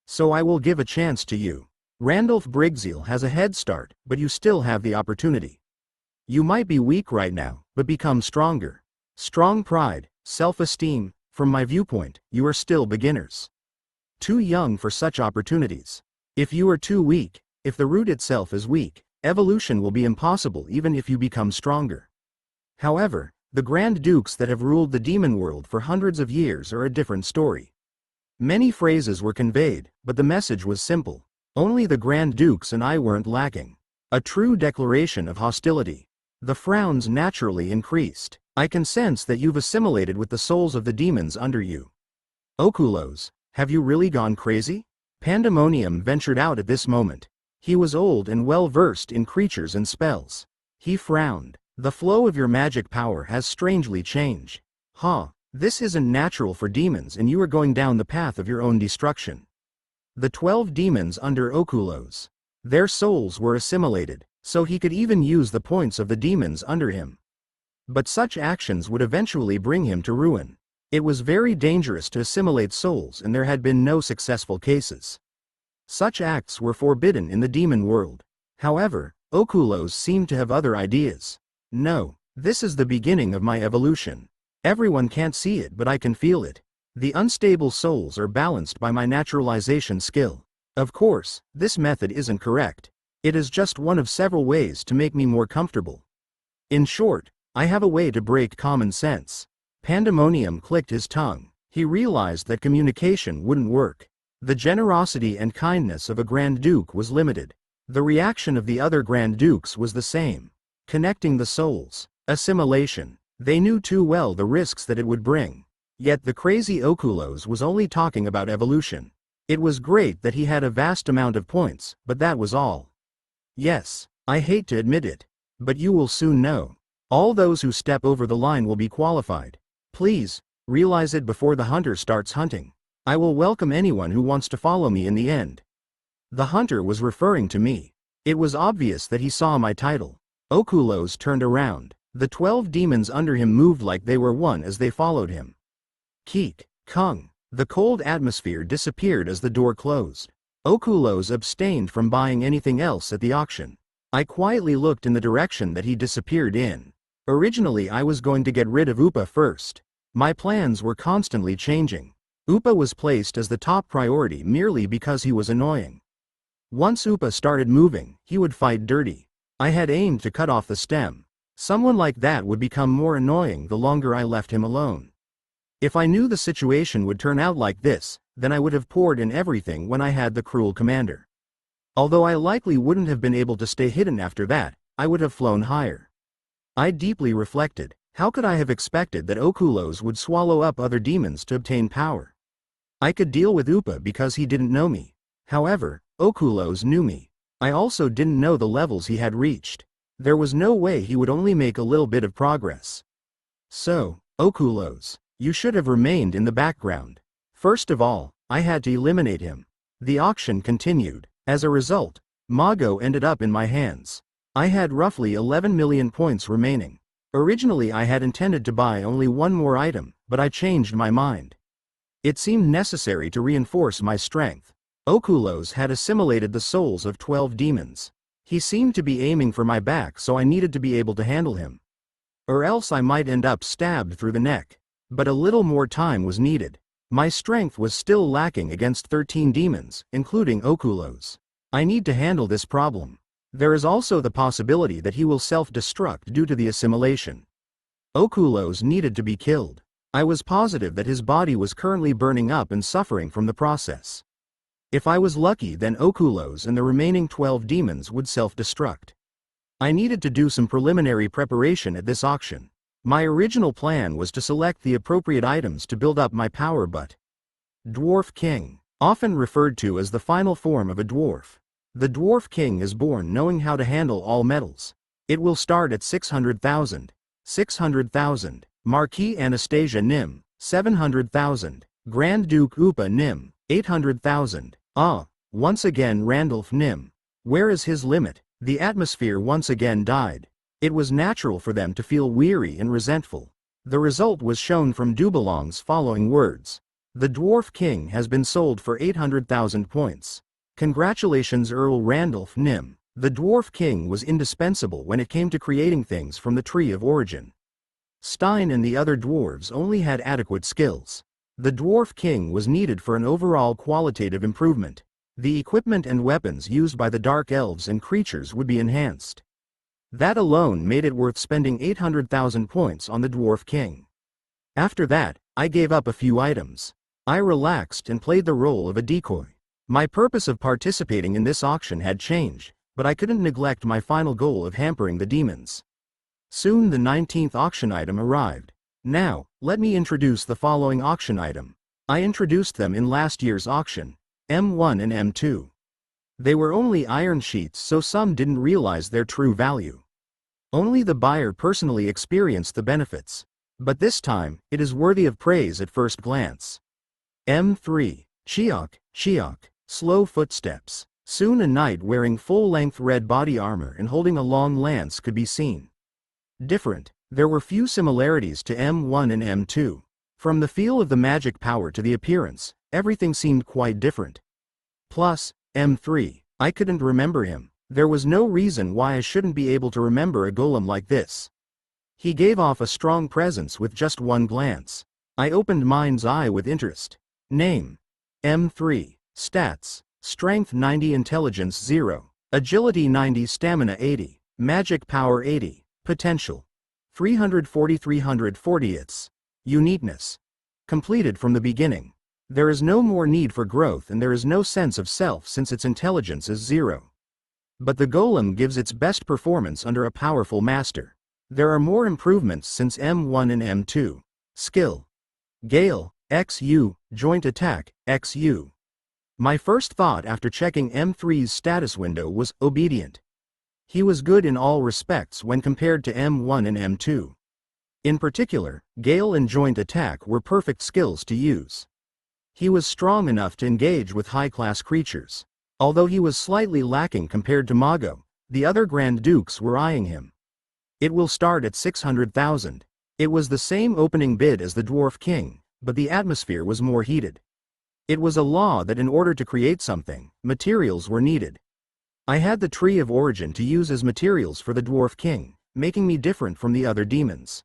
So I will give a chance to you. Randolph Brigzeal has a head start, but you still have the opportunity. You might be weak right now, but become stronger. Strong pride, self-esteem, from my viewpoint, you are still beginners. Too young for such opportunities. If you are too weak, if the root itself is weak, evolution will be impossible even if you become stronger. However, the Grand Dukes that have ruled the demon world for hundreds of years are a different story. Many phrases were conveyed, but the message was simple. Only the Grand Dukes and I weren't lacking. A true declaration of hostility. The frowns naturally increased. I can sense that you've assimilated with the souls of the demons under you. Okulos, have you really gone crazy? Pandemonium ventured out at this moment. He was old and well versed in creatures and spells. He frowned. The flow of your magic power has strangely changed. This isn't natural for demons and you are going down the path of your own destruction. The 12 demons under Okulos. Their souls were assimilated, so he could even use the points of the demons under him. But such actions would eventually bring him to ruin. It was very dangerous to assimilate souls and there had been no successful cases. Such acts were forbidden in the demon world. However, Okulos seemed to have other ideas. No, this is the beginning of my evolution. Everyone can't see it, but I can feel it. The unstable souls are balanced by my naturalization skill. Of course, this method isn't correct. It is just one of several ways to make me more comfortable. In short, I have a way to break common sense. Pandemonium clicked his tongue. He realized that communication wouldn't work. The generosity and kindness of a Grand Duke was limited. The reaction of the other Grand Dukes was the same. Connecting the souls. Assimilation. They knew too well the risks that it would bring. Yet the crazy Okulos was only talking about evolution. It was great that he had a vast amount of points, but that was all. Yes, I hate to admit it, but you will soon know. All those who step over the line will be qualified. Please, realize it before the hunter starts hunting. I will welcome anyone who wants to follow me in the end. The hunter was referring to me. It was obvious that he saw my title. Okulos turned around. The 12 demons under him moved like they were one as they followed him. Keek, Kung. The cold atmosphere disappeared as the door closed. Okulos abstained from buying anything else at the auction. I quietly looked in the direction that he disappeared in. Originally I was going to get rid of Upa first. My plans were constantly changing. Upa was placed as the top priority merely because he was annoying. Once Upa started moving, he would fight dirty. I had aimed to cut off the stem. Someone like that would become more annoying the longer I left him alone. If I knew the situation would turn out like this, then I would have poured in everything when I had the cruel commander. Although I likely wouldn't have been able to stay hidden after that, I would have flown higher. I deeply reflected, how could I have expected that Okulos would swallow up other demons to obtain power? I could deal with Upa because he didn't know me. However, Okulos knew me. I also didn't know the levels he had reached. There was no way he would only make a little bit of progress. So, Okulos, you should have remained in the background. First of all, I had to eliminate him. The auction continued. As a result, Mago ended up in my hands. I had roughly 11 million points remaining. Originally I had intended to buy only one more item, but I changed my mind. It seemed necessary to reinforce my strength. Okulos had assimilated the souls of 12 demons. He seemed to be aiming for my back, so I needed to be able to handle him. Or else I might end up stabbed through the neck. But a little more time was needed. My strength was still lacking against 13 demons, including Okulos. I need to handle this problem. There is also the possibility that he will self-destruct due to the assimilation. Okulos needed to be killed. I was positive that his body was currently burning up and suffering from the process. If I was lucky, then Okulos and the remaining 12 demons would self-destruct. I needed to do some preliminary preparation at this auction. My original plan was to select the appropriate items to build up my power, but Dwarf King, often referred to as the final form of a dwarf. The Dwarf King is born knowing how to handle all metals. It will start at 600,000. 600,000. Marquis Anastasia Nim, 700,000. Grand Duke Upa Nim, 800,000. Once again Randolph Nim. Where is his limit? The atmosphere once again died. It was natural for them to feel weary and resentful. The result was shown from Dubalong's following words. The Dwarf King has been sold for 800,000 points. Congratulations Earl Randolph Nim. The Dwarf King was indispensable when it came to creating things from the Tree of Origin. Stein and the other dwarves only had adequate skills. The Dwarf King was needed for an overall qualitative improvement. The equipment and weapons used by the Dark Elves and creatures would be enhanced. That alone made it worth spending 800,000 points on the Dwarf King. After that, I gave up a few items. I relaxed and played the role of a decoy. My purpose of participating in this auction had changed, but I couldn't neglect my final goal of hampering the demons. Soon the 19th auction item arrived. Now, let me introduce the following auction item. I introduced them in last year's auction, M1 and M2. They were only iron sheets, so some didn't realize their true value. Only the buyer personally experienced the benefits. But this time, it is worthy of praise at first glance. M3. Shiok. Slow footsteps. Soon a knight wearing full-length red body armor and holding a long lance could be seen. Different. There were few similarities to M1 and M2. From the feel of the magic power to the appearance, everything seemed quite different. Plus, M3. I couldn't remember him. There was no reason why I shouldn't be able to remember a golem like this. He gave off a strong presence with just one glance. I opened mind's eye with interest. Name: M3. Stats: Strength 90, Intelligence 0, Agility 90, Stamina 80, Magic Power 80, Potential 340 its. Uniqueness: completed from the beginning. There is no more need for growth and there is no sense of self since its intelligence is 0. But the golem gives its best performance under a powerful master. There are more improvements since M1 and M2. Skill: Gale, XU, Joint Attack, XU. My first thought after checking M3's status window was obedient. He was good in all respects when compared to M1 and M2. In particular, Gale and Joint Attack were perfect skills to use. He was strong enough to engage with high-class creatures. Although he was slightly lacking compared to Mago, the other Grand Dukes were eyeing him. It will start at 600,000. It was the same opening bid as the Dwarf King, but the atmosphere was more heated. It was a law that in order to create something, materials were needed. I had the Tree of Origin to use as materials for the Dwarf King, making me different from the other demons.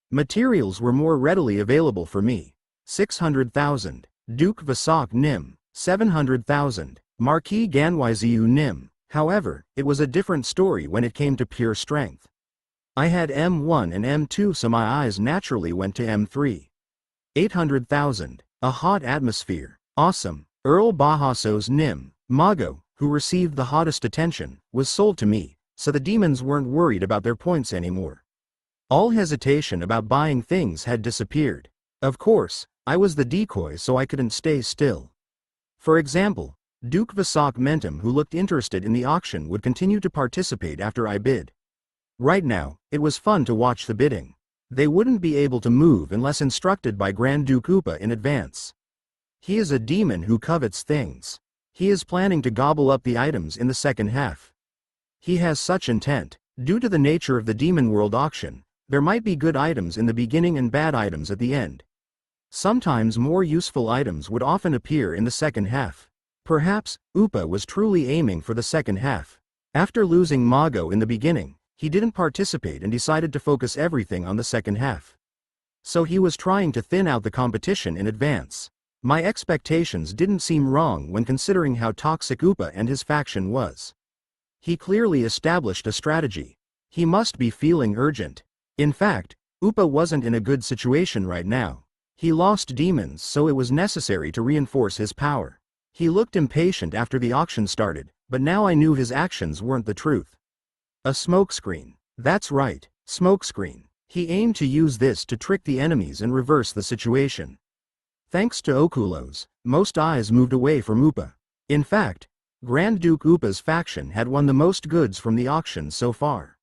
Materials were more readily available for me. 600,000. Duke Vasak Nim. 700,000. Marquis Ganwiziu Nim. However, it was a different story when it came to pure strength. I had M1 and M2, so my eyes naturally went to M3. 800,000. A hot atmosphere. Awesome. Earl Bahasso's Nim. Mago, who received the hottest attention, was sold to me, so the demons weren't worried about their points anymore. All hesitation about buying things had disappeared. Of course, I was the decoy so I couldn't stay still. For example, Duke Vasak Mentum, who looked interested in the auction, would continue to participate after I bid. Right now, it was fun to watch the bidding. They wouldn't be able to move unless instructed by Grand Duke Upa in advance. He is a demon who covets things. He is planning to gobble up the items in the second half. He has such intent. Due to the nature of the Demon World auction, there might be good items in the beginning and bad items at the end. Sometimes more useful items would often appear in the second half. Perhaps, Upa was truly aiming for the second half. After losing Mago in the beginning, he didn't participate and decided to focus everything on the second half. So he was trying to thin out the competition in advance. My expectations didn't seem wrong when considering how toxic Upa and his faction was. He clearly established a strategy. He must be feeling urgent. In fact, Upa wasn't in a good situation right now. He lost demons, so it was necessary to reinforce his power. He looked impatient after the auction started, but now I knew his actions weren't the truth. A smokescreen. That's right, smokescreen. He aimed to use this to trick the enemies and reverse the situation. Thanks to Okulos, most eyes moved away from Upa. In fact, Grand Duke Upa's faction had won the most goods from the auction so far.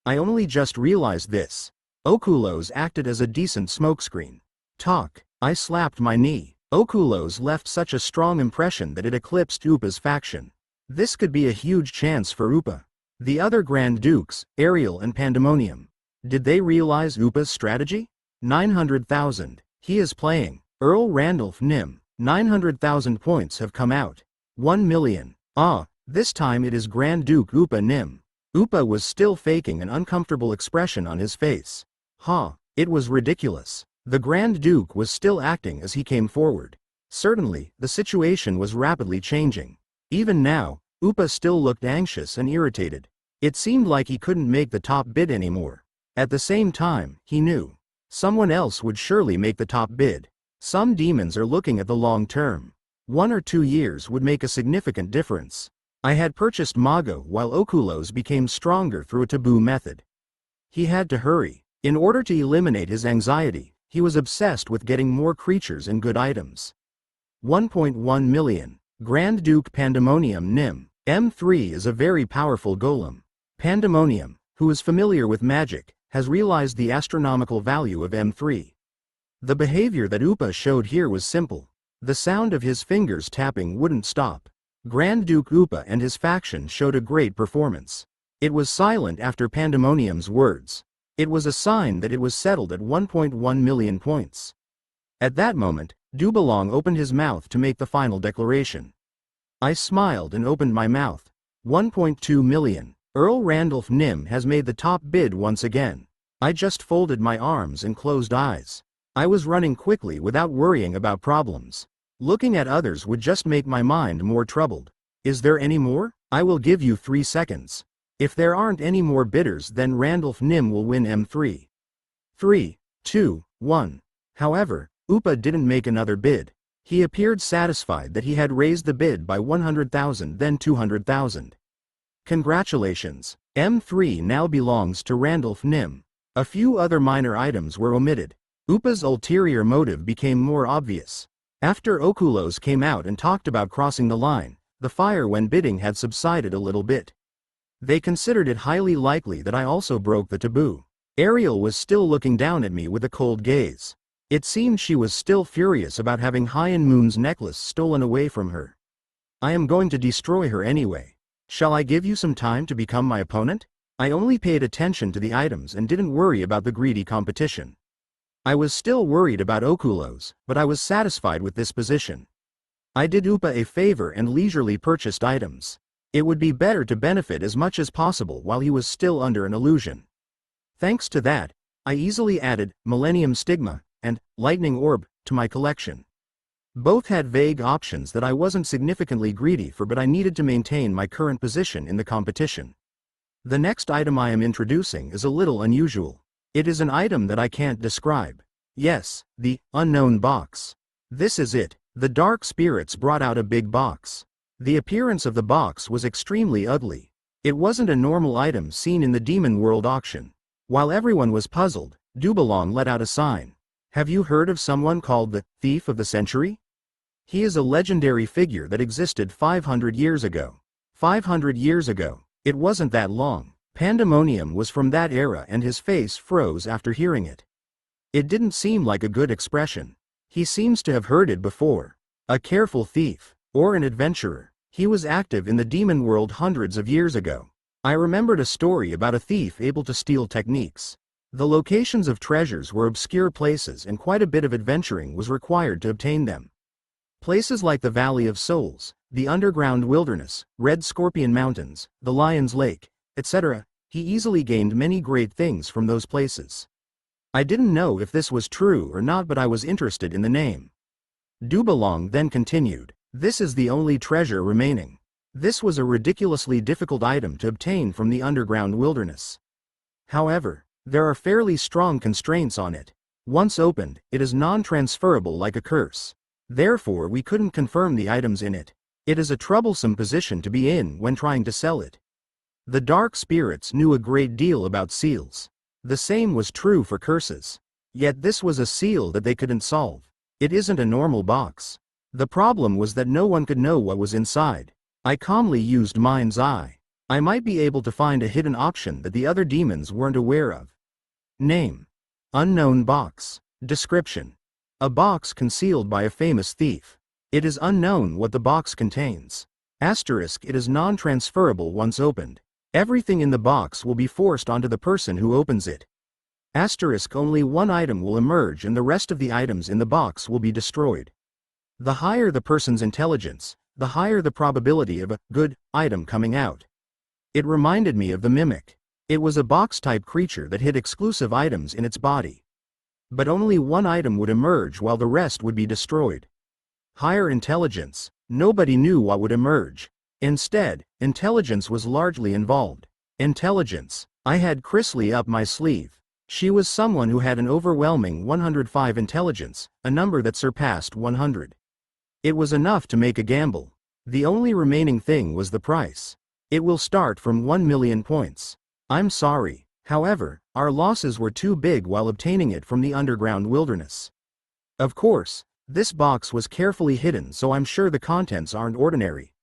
I only just realized this. Okulos acted as a decent smokescreen. Talk. I slapped my knee. Okulos left such a strong impression that it eclipsed Upa's faction. This could be a huge chance for Upa. The other Grand Dukes, Ariel and Pandemonium. Did they realize Upa's strategy? 900,000. He is playing. Earl Randolph Nim. 900,000 points have come out. 1 million. Ah, this time it is Grand Duke Upa Nim. Upa was still faking an uncomfortable expression on his face. It was ridiculous. The Grand Duke was still acting as he came forward. Certainly, the situation was rapidly changing. Even now, Upa still looked anxious and irritated. It seemed like he couldn't make the top bid anymore. At the same time, he knew someone else would surely make the top bid. Some demons are looking at the long term. 1 or 2 years would make a significant difference. I had purchased Mago while Okulos became stronger through a taboo method. He had to hurry. In order to eliminate his anxiety, he was obsessed with getting more creatures and good items. 1.1 million. Grand Duke Pandemonium Nim. M3 is a very powerful golem. Pandemonium, who is familiar with magic, has realized the astronomical value of M3. The behavior that Upa showed here was simple. The sound of his fingers tapping wouldn't stop. Grand Duke Upa and his faction showed a great performance. It was silent after Pandemonium's words. It was a sign that it was settled at 1.1 million points. At that moment, Dubalong opened his mouth to make the final declaration. I smiled and opened my mouth. 1.2 million. Earl Randolph Nim has made the top bid once again. I just folded my arms and closed eyes. I was running quickly without worrying about problems. Looking at others would just make my mind more troubled. Is there any more? I will give you 3 seconds. If there aren't any more bidders, then Randolph Nim will win M3. 3, 2, 1. However, Upa didn't make another bid. He appeared satisfied that he had raised the bid by 100,000, then 200,000. Congratulations. M3 now belongs to Randolph Nim. A few other minor items were omitted. Upa's ulterior motive became more obvious. After Okulos came out and talked about crossing the line, the fire when bidding had subsided a little bit. They considered it highly likely that I also broke the taboo. Ariel was still looking down at me with a cold gaze. It seemed she was still furious about having Hyen Moon's necklace stolen away from her. I am going to destroy her anyway. Shall I give you some time to become my opponent? I only paid attention to the items and didn't worry about the greedy competition. I was still worried about Okulos, but I was satisfied with this position. I did Upa a favor and leisurely purchased items. It would be better to benefit as much as possible while he was still under an illusion. Thanks to that, I easily added Millennium Stigma and Lightning Orb to my collection. Both had vague options that I wasn't significantly greedy for, but I needed to maintain my current position in the competition. The next item I am introducing is a little unusual. It is an item that I can't describe. Yes, the unknown box. This is it. The dark spirits brought out a big box. The appearance of the box was extremely ugly. It wasn't a normal item seen in the Demon World auction. While everyone was puzzled, Dubalong let out a sign. Have you heard of someone called the Thief of the Century? He is a legendary figure that existed 500 years ago. 500 years ago. It wasn't that long. Pandemonium was from that era and his face froze after hearing it. It didn't seem like a good expression. He seems to have heard it before. A careful thief, or an adventurer. He was active in the demon world hundreds of years ago. I remembered a story about a thief able to steal techniques. The locations of treasures were obscure places and quite a bit of adventuring was required to obtain them. Places like the Valley of Souls, the underground wilderness, Red Scorpion Mountains, the Lion's Lake, etc. He easily gained many great things from those places. I didn't know if this was true or not, but I was interested in the name. Dubalong then continued, "This is the only treasure remaining. This was a ridiculously difficult item to obtain from the underground wilderness. However, there are fairly strong constraints on it. Once opened, it is non-transferable like a curse. Therefore we couldn't confirm the items in it. It is a troublesome position to be in when trying to sell it." The dark spirits knew a great deal about seals. The same was true for curses. Yet this was a seal that they couldn't solve. It isn't a normal box. The problem was that no one could know what was inside. I calmly used mind's eye. I might be able to find a hidden option that the other demons weren't aware of. Name: Unknown Box. Description: a box concealed by a famous thief. It is unknown what the box contains. Asterisk: it is non-transferable once opened. Everything in the box will be forced onto the person who opens it. Asterisk: only one item will emerge and the rest of the items in the box will be destroyed. The higher the person's intelligence, the higher the probability of a good item coming out. It reminded me of the Mimic. It was a box-type creature that hid exclusive items in its body. But only one item would emerge while the rest would be destroyed. Higher intelligence. Nobody knew what would emerge. Instead, intelligence was largely involved. Intelligence. I had Chrisley up my sleeve. She was someone who had an overwhelming 105 intelligence, a number that surpassed 100. It was enough to make a gamble. The only remaining thing was the price. It will start from 1 million points. I'm sorry. However, our losses were too big while obtaining it from the underground wilderness. Of course, this box was carefully hidden, so I'm sure the contents aren't ordinary.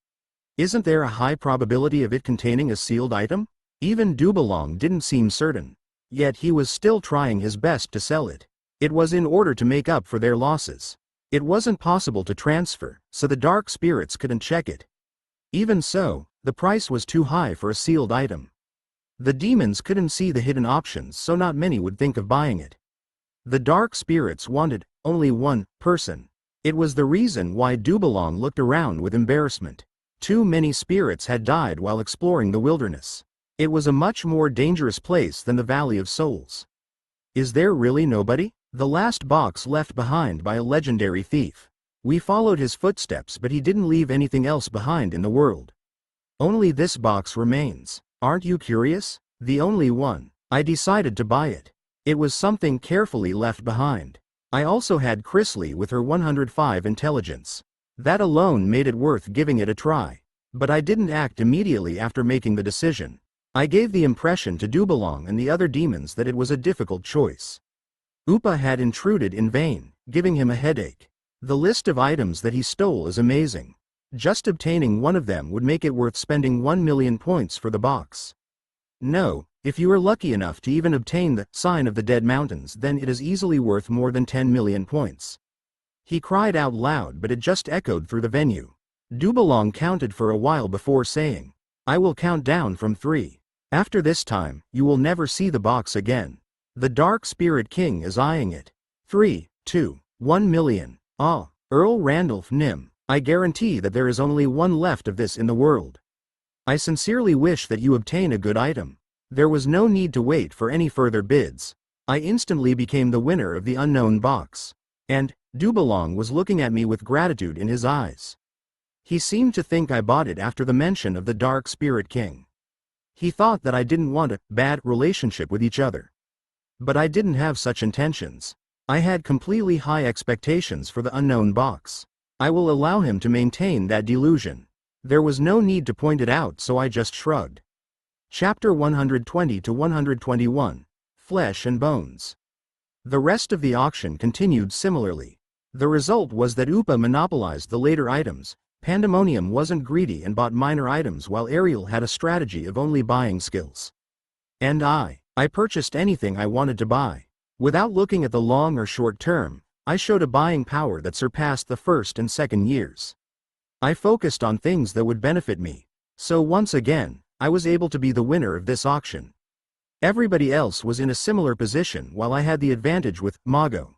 Isn't there a high probability of it containing a sealed item? Even Dubalong didn't seem certain. Yet he was still trying his best to sell it. It was in order to make up for their losses. It wasn't possible to transfer, so the dark spirits couldn't check it. Even so, the price was too high for a sealed item. The demons couldn't see the hidden options, so not many would think of buying it. The dark spirits wanted only one person. It was the reason why Dubalong looked around with embarrassment. Too many spirits had died while exploring the wilderness. It was a much more dangerous place than the Valley of Souls. Is there really nobody? The last box left behind by a legendary thief. We followed his footsteps, but he didn't leave anything else behind in the world. Only this box remains. Aren't you curious? The only one. I decided to buy it. It was something carefully left behind. I also had Chrisley with her 105 intelligence. That alone made it worth giving it a try. But I didn't act immediately after making the decision. I gave the impression to Dubalong and the other demons that it was a difficult choice. Upa had intruded in vain, giving him a headache. The list of items that he stole is amazing. Just obtaining one of them would make it worth spending 1 million points for the box. No, if you are lucky enough to even obtain the Sign of the Dead Mountains, then it is easily worth more than 10 million points. He cried out loud, but it just echoed through the venue. Dubalong counted for a while before saying, "I will count down from 3. After this time, you will never see the box again." The Dark Spirit King is eyeing it. 3, 2, 1 million. Ah, Earl Randolph Nim, I guarantee that there is only one left of this in the world. I sincerely wish that you obtain a good item. There was no need to wait for any further bids. I instantly became the winner of the unknown box. And Dubalong was looking at me with gratitude in his eyes. He seemed to think I bought it after the mention of the Dark Spirit King. He thought that I didn't want a bad relationship with each other. But I didn't have such intentions. I had completely high expectations for the unknown box. I will allow him to maintain that delusion. There was no need to point it out, so I just shrugged. Chapter 120 to 121. Flesh and Bones. The rest of the auction continued similarly. The result was that Upa monopolized the later items. Pandemonium wasn't greedy and bought minor items, while Ariel had a strategy of only buying skills. And I purchased anything I wanted to buy. Without looking at the long or short term, I showed a buying power that surpassed the first and second years. I focused on things that would benefit me. So once again, I was able to be the winner of this auction. Everybody else was in a similar position, while I had the advantage with Mago.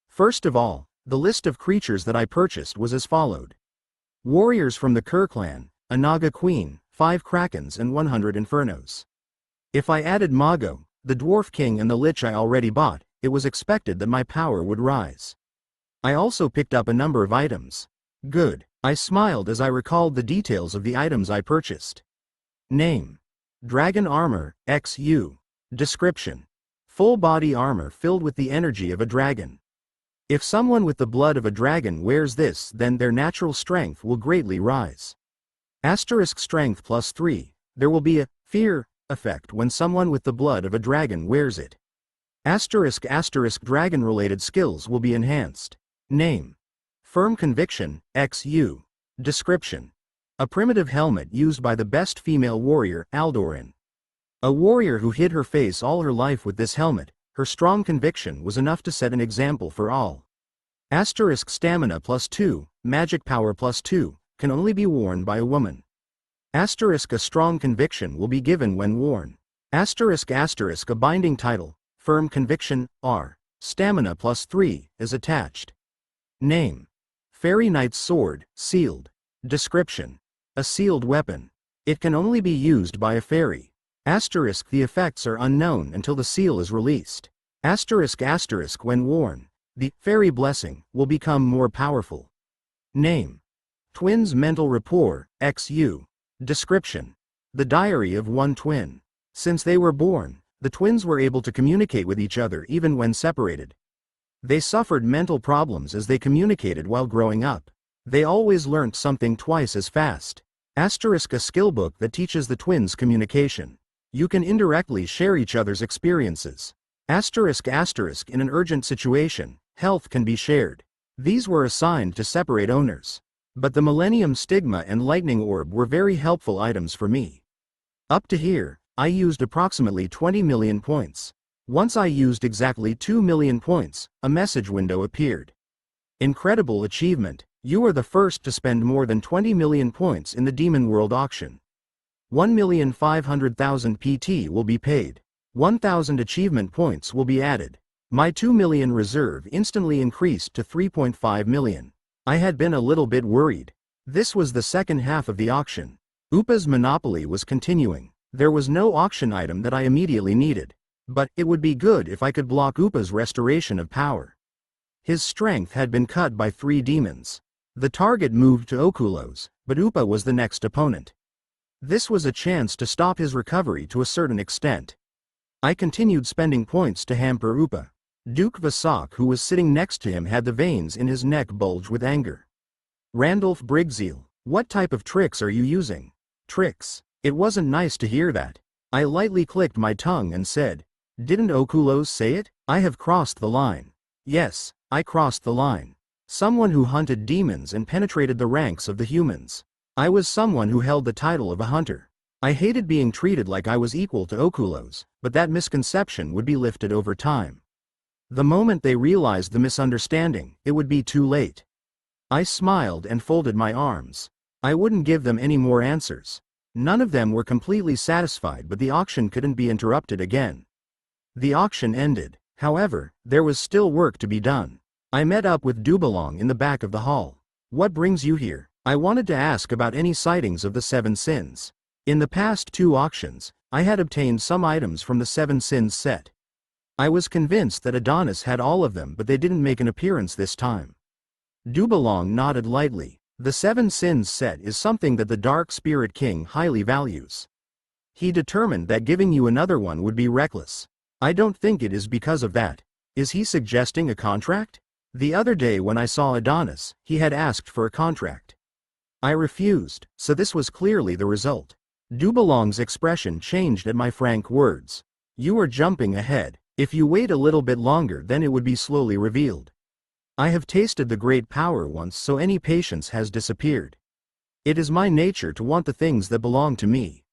First of all, the list of creatures that I purchased was as followed. Warriors from the Kerr clan, a Naga Queen, 5 Krakens and 100 Infernos. If I added Mago, the Dwarf King and the Lich I already bought, it was expected that my power would rise. I also picked up a number of items. Good. I smiled as I recalled the details of the items I purchased. Name: Dragon Armor, XU. Description: full body armor filled with the energy of a dragon. If someone with the blood of a dragon wears this, then their natural strength will greatly rise. Asterisk strength +3. There will be a fear effect when someone with the blood of a dragon wears it. Asterisk dragon-related skills will be enhanced. Name: Firm Conviction, XU. Description: a primitive helmet used by the best female warrior, Aldoran. A warrior who hid her face all her life with this helmet, her strong conviction was enough to set an example for all. Asterisk Stamina +2, Magic Power +2, can only be worn by a woman. Asterisk a strong conviction will be given when worn. Asterisk a binding title, Firm Conviction, R. Stamina +3, is attached. Name: Fairy Knight's Sword, sealed. Description: a sealed weapon. It can only be used by a fairy. Asterisk the effects are unknown until the seal is released. Asterisk when worn, the fairy blessing will become more powerful. Name: Twins Mental Rapport, XU. Description: the diary of one twin. Since they were born, the twins were able to communicate with each other even when separated. They suffered mental problems as they communicated while growing up. They always learnt something twice as fast. Asterisk a skill book that teaches the twins communication. You can indirectly share each other's experiences. Asterisk in an urgent situation, health can be shared. These were assigned to separate owners. But the Millennium Stigma and Lightning Orb were very helpful items for me. Up to here, I used approximately 20 million points. Once I used exactly 2 million points, a message window appeared. Incredible achievement, you are the first to spend more than 20 million points in the Demon World auction. 1,500,000 PT will be paid. 1,000 achievement points will be added. My 2 million reserve instantly increased to 3.5 million. I had been a little bit worried. This was the second half of the auction. Upa's monopoly was continuing. There was no auction item that I immediately needed. But it would be good if I could block Upa's restoration of power. His strength had been cut by 3 demons. The target moved to Okulos, but Upa was the next opponent. This was a chance to stop his recovery to a certain extent. I continued spending points to hamper Upa. Duke Vasak, who was sitting next to him, had the veins in his neck bulge with anger. Randolph Brigzeal, what type of tricks are you using? Tricks. It wasn't nice to hear that. I lightly clicked my tongue and said, didn't Okulos say it? I have crossed the line. Yes, I crossed the line. Someone who hunted demons and penetrated the ranks of the humans. I was someone who held the title of a hunter. I hated being treated like I was equal to Okulos, but that misconception would be lifted over time. The moment they realized the misunderstanding, it would be too late. I smiled and folded my arms. I wouldn't give them any more answers. None of them were completely satisfied, but the auction couldn't be interrupted again. The auction ended. However, there was still work to be done. I met up with Dubalong in the back of the hall. What brings you here? I wanted to ask about any sightings of the 7 sins. In the past 2 auctions, I had obtained some items from the 7 sins set. I was convinced that Adonis had all of them, but they didn't make an appearance this time. Dubalong nodded lightly. The 7 sins set is something that the Dark Spirit King highly values. He determined that giving you another one would be reckless. I don't think it is because of that. Is he suggesting a contract? The other day when I saw Adonis, he had asked for a contract. I refused, so this was clearly the result. Dubalong's expression changed at my frank words. You are jumping ahead. If you wait a little bit longer, then it would be slowly revealed. I have tasted the great power once, so any patience has disappeared. It is my nature to want the things that belong to me.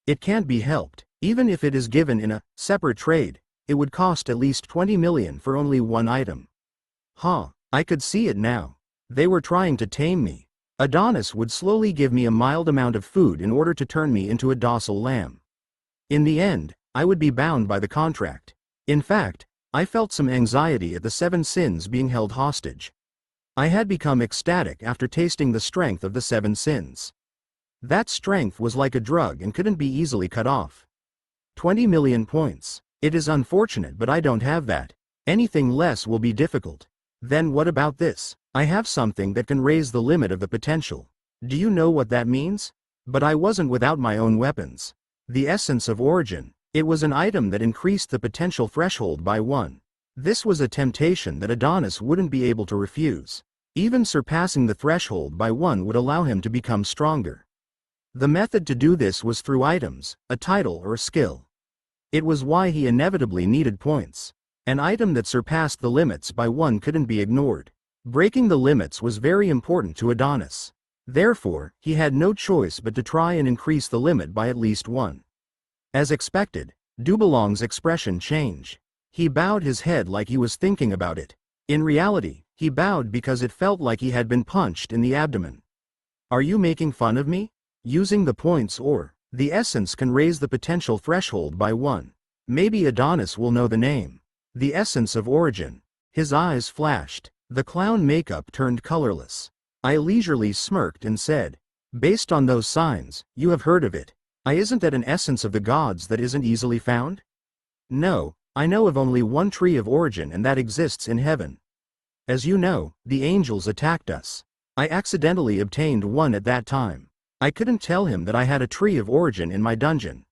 It can't be helped. Even if it is given in a separate trade, it would cost at least 20 million for only one item. I could see it now. They were trying to tame me. Adonis would slowly give me a mild amount of food in order to turn me into a docile lamb. In the end, I would be bound by the contract. In fact, I felt some anxiety at the 7 sins being held hostage. I had become ecstatic after tasting the strength of the 7 sins. That strength was like a drug and couldn't be easily cut off. 20 million points. It is unfortunate, but I don't have that. Anything less will be difficult. Then what about this? I have something that can raise the limit of the potential. Do you know what that means? But I wasn't without my own weapons. The essence of origin. It was an item that increased the potential threshold by 1. This was a temptation that Adonis wouldn't be able to refuse. Even surpassing the threshold by 1 would allow him to become stronger. The method to do this was through items, a title or a skill. It was why he inevitably needed points. An item that surpassed the limits by 1 couldn't be ignored. Breaking the limits was very important to Adonis. Therefore, he had no choice but to try and increase the limit by at least 1. As expected, Dubalong's expression changed. He bowed his head like he was thinking about it. In reality, he bowed because it felt like he had been punched in the abdomen. Are you making fun of me? Using the points or the essence can raise the potential threshold by 1. Maybe Adonis will know the name. The essence of origin. His eyes flashed. The clown makeup turned colorless. I leisurely smirked and said, based on those signs, you have heard of it. Isn't that an essence of the gods that isn't easily found? No, I know of only one tree of origin, and that exists in heaven. As you know, the angels attacked us. I accidentally obtained one at that time. I couldn't tell him that I had a tree of origin in my dungeon.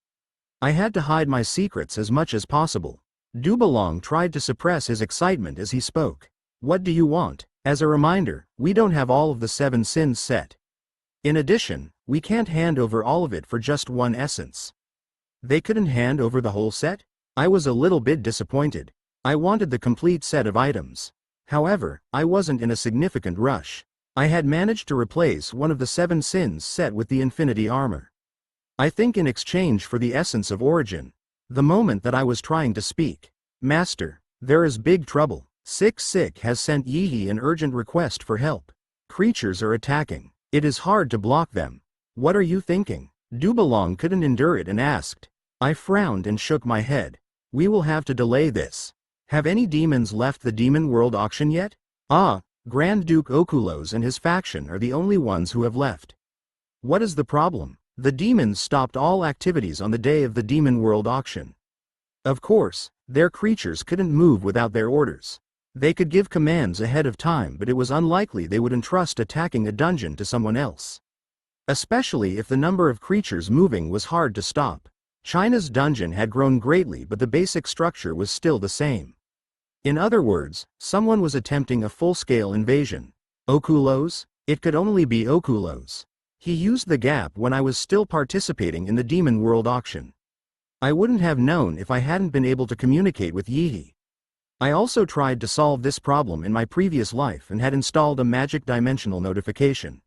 I had to hide my secrets as much as possible. Dubalong tried to suppress his excitement as he spoke. What do you want? As a reminder, we don't have all of the 7 sins set. In addition, we can't hand over all of it for just 1 essence. They couldn't hand over the whole set? I was a little bit disappointed. I wanted the complete set of items. However, I wasn't in a significant rush. I had managed to replace one of the 7 sins set with the infinity armor. I think in exchange for the essence of origin. The moment that I was trying to speak. Master, there is big trouble. Sik has sent Yihi an urgent request for help. Creatures are attacking. It is hard to block them. What are you thinking? Dubalong couldn't endure it and asked. I frowned and shook my head. We will have to delay this. Have any demons left the Demon World auction yet? Grand Duke Okulos and his faction are the only ones who have left. What is the problem? The demons stopped all activities on the day of the Demon World auction. Of course, their creatures couldn't move without their orders. They could give commands ahead of time, but it was unlikely they would entrust attacking a dungeon to someone else. Especially if the number of creatures moving was hard to stop. China's dungeon had grown greatly, but the basic structure was still the same. In other words, someone was attempting a full-scale invasion. Okulos? It could only be Okulos. He used the gap when I was still participating in the Demon World auction. I wouldn't have known if I hadn't been able to communicate with Yihi. I also tried to solve this problem in my previous life and had installed a magic dimensional notification.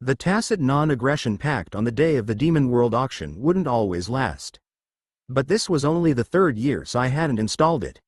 The tacit non-aggression pact on the day of the Demon World auction wouldn't always last. But this was only the third year, so I hadn't installed it.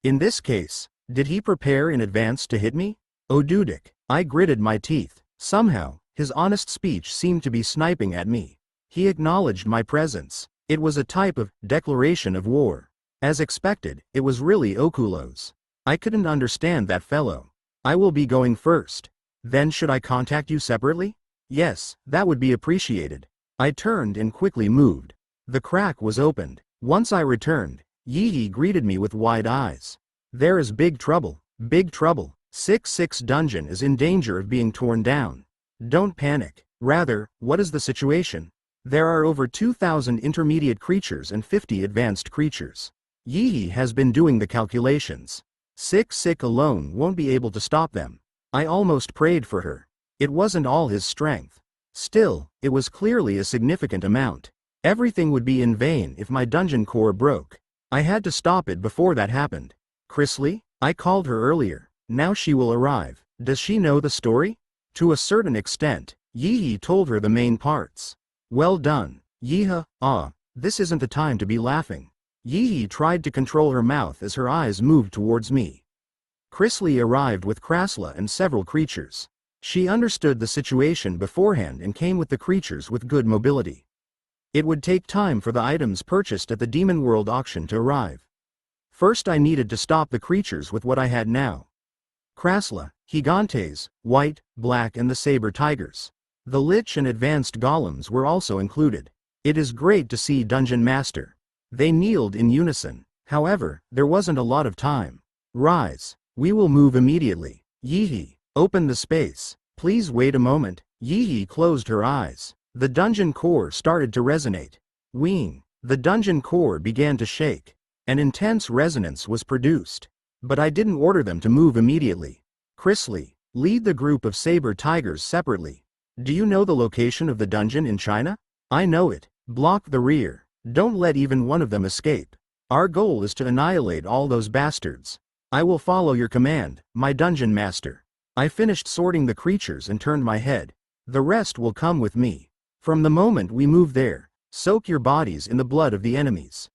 In this case, did he prepare in advance to hit me? Odudik. I gritted my teeth. Somehow, his honest speech seemed to be sniping at me. He acknowledged my presence. It was a type of declaration of war. As expected, it was really Okulos. I couldn't understand that fellow. I will be going first. Then should I contact you separately? Yes, that would be appreciated. I turned and quickly moved. The crack was opened. Once I returned, Yihi greeted me with wide eyes. There is big trouble. Big trouble. 6-6 dungeon is in danger of being torn down. Don't panic. Rather, what is the situation? There are over 2,000 intermediate creatures and 50 advanced creatures. Yihi has been doing the calculations. 6-6 alone won't be able to stop them. I almost prayed for her. It wasn't all his strength. Still, it was clearly a significant amount. Everything would be in vain if my dungeon core broke. I had to stop it before that happened. Chrisley? I called her earlier. Now she will arrive. Does she know the story? To a certain extent, Yihi told her the main parts. Well done. Yiha, this isn't the time to be laughing. Yihi tried to control her mouth as her eyes moved towards me. Chrisley arrived with Krasla and several creatures. She understood the situation beforehand and came with the creatures with good mobility. It would take time for the items purchased at the Demon World auction to arrive. First I needed to stop the creatures with what I had now. Krasla, Gigantes, White, Black and the Saber Tigers. The Lich and Advanced Golems were also included. It is great to see Dungeon Master. They kneeled in unison. However, there wasn't a lot of time. Rise. We will move immediately. Yihi, open the space. Please wait a moment. Yihi closed her eyes. The dungeon core started to resonate. Wing. The dungeon core began to shake. An intense resonance was produced. But I didn't order them to move immediately. Chrisley, lead the group of Saber Tigers separately. Do you know the location of the dungeon in China? I know it. Block the rear. Don't let even one of them escape. Our goal is to annihilate all those bastards. I will follow your command, my dungeon master. I finished sorting the creatures and turned my head. The rest will come with me. From the moment we move there, soak your bodies in the blood of the enemies.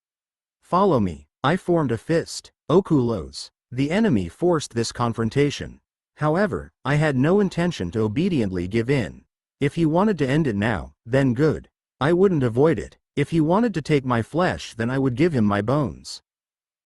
Follow me. I formed a fist. Okulos. The enemy forced this confrontation. However, I had no intention to obediently give in. If he wanted to end it now, then good. I wouldn't avoid it. If he wanted to take my flesh, then I would give him my bones.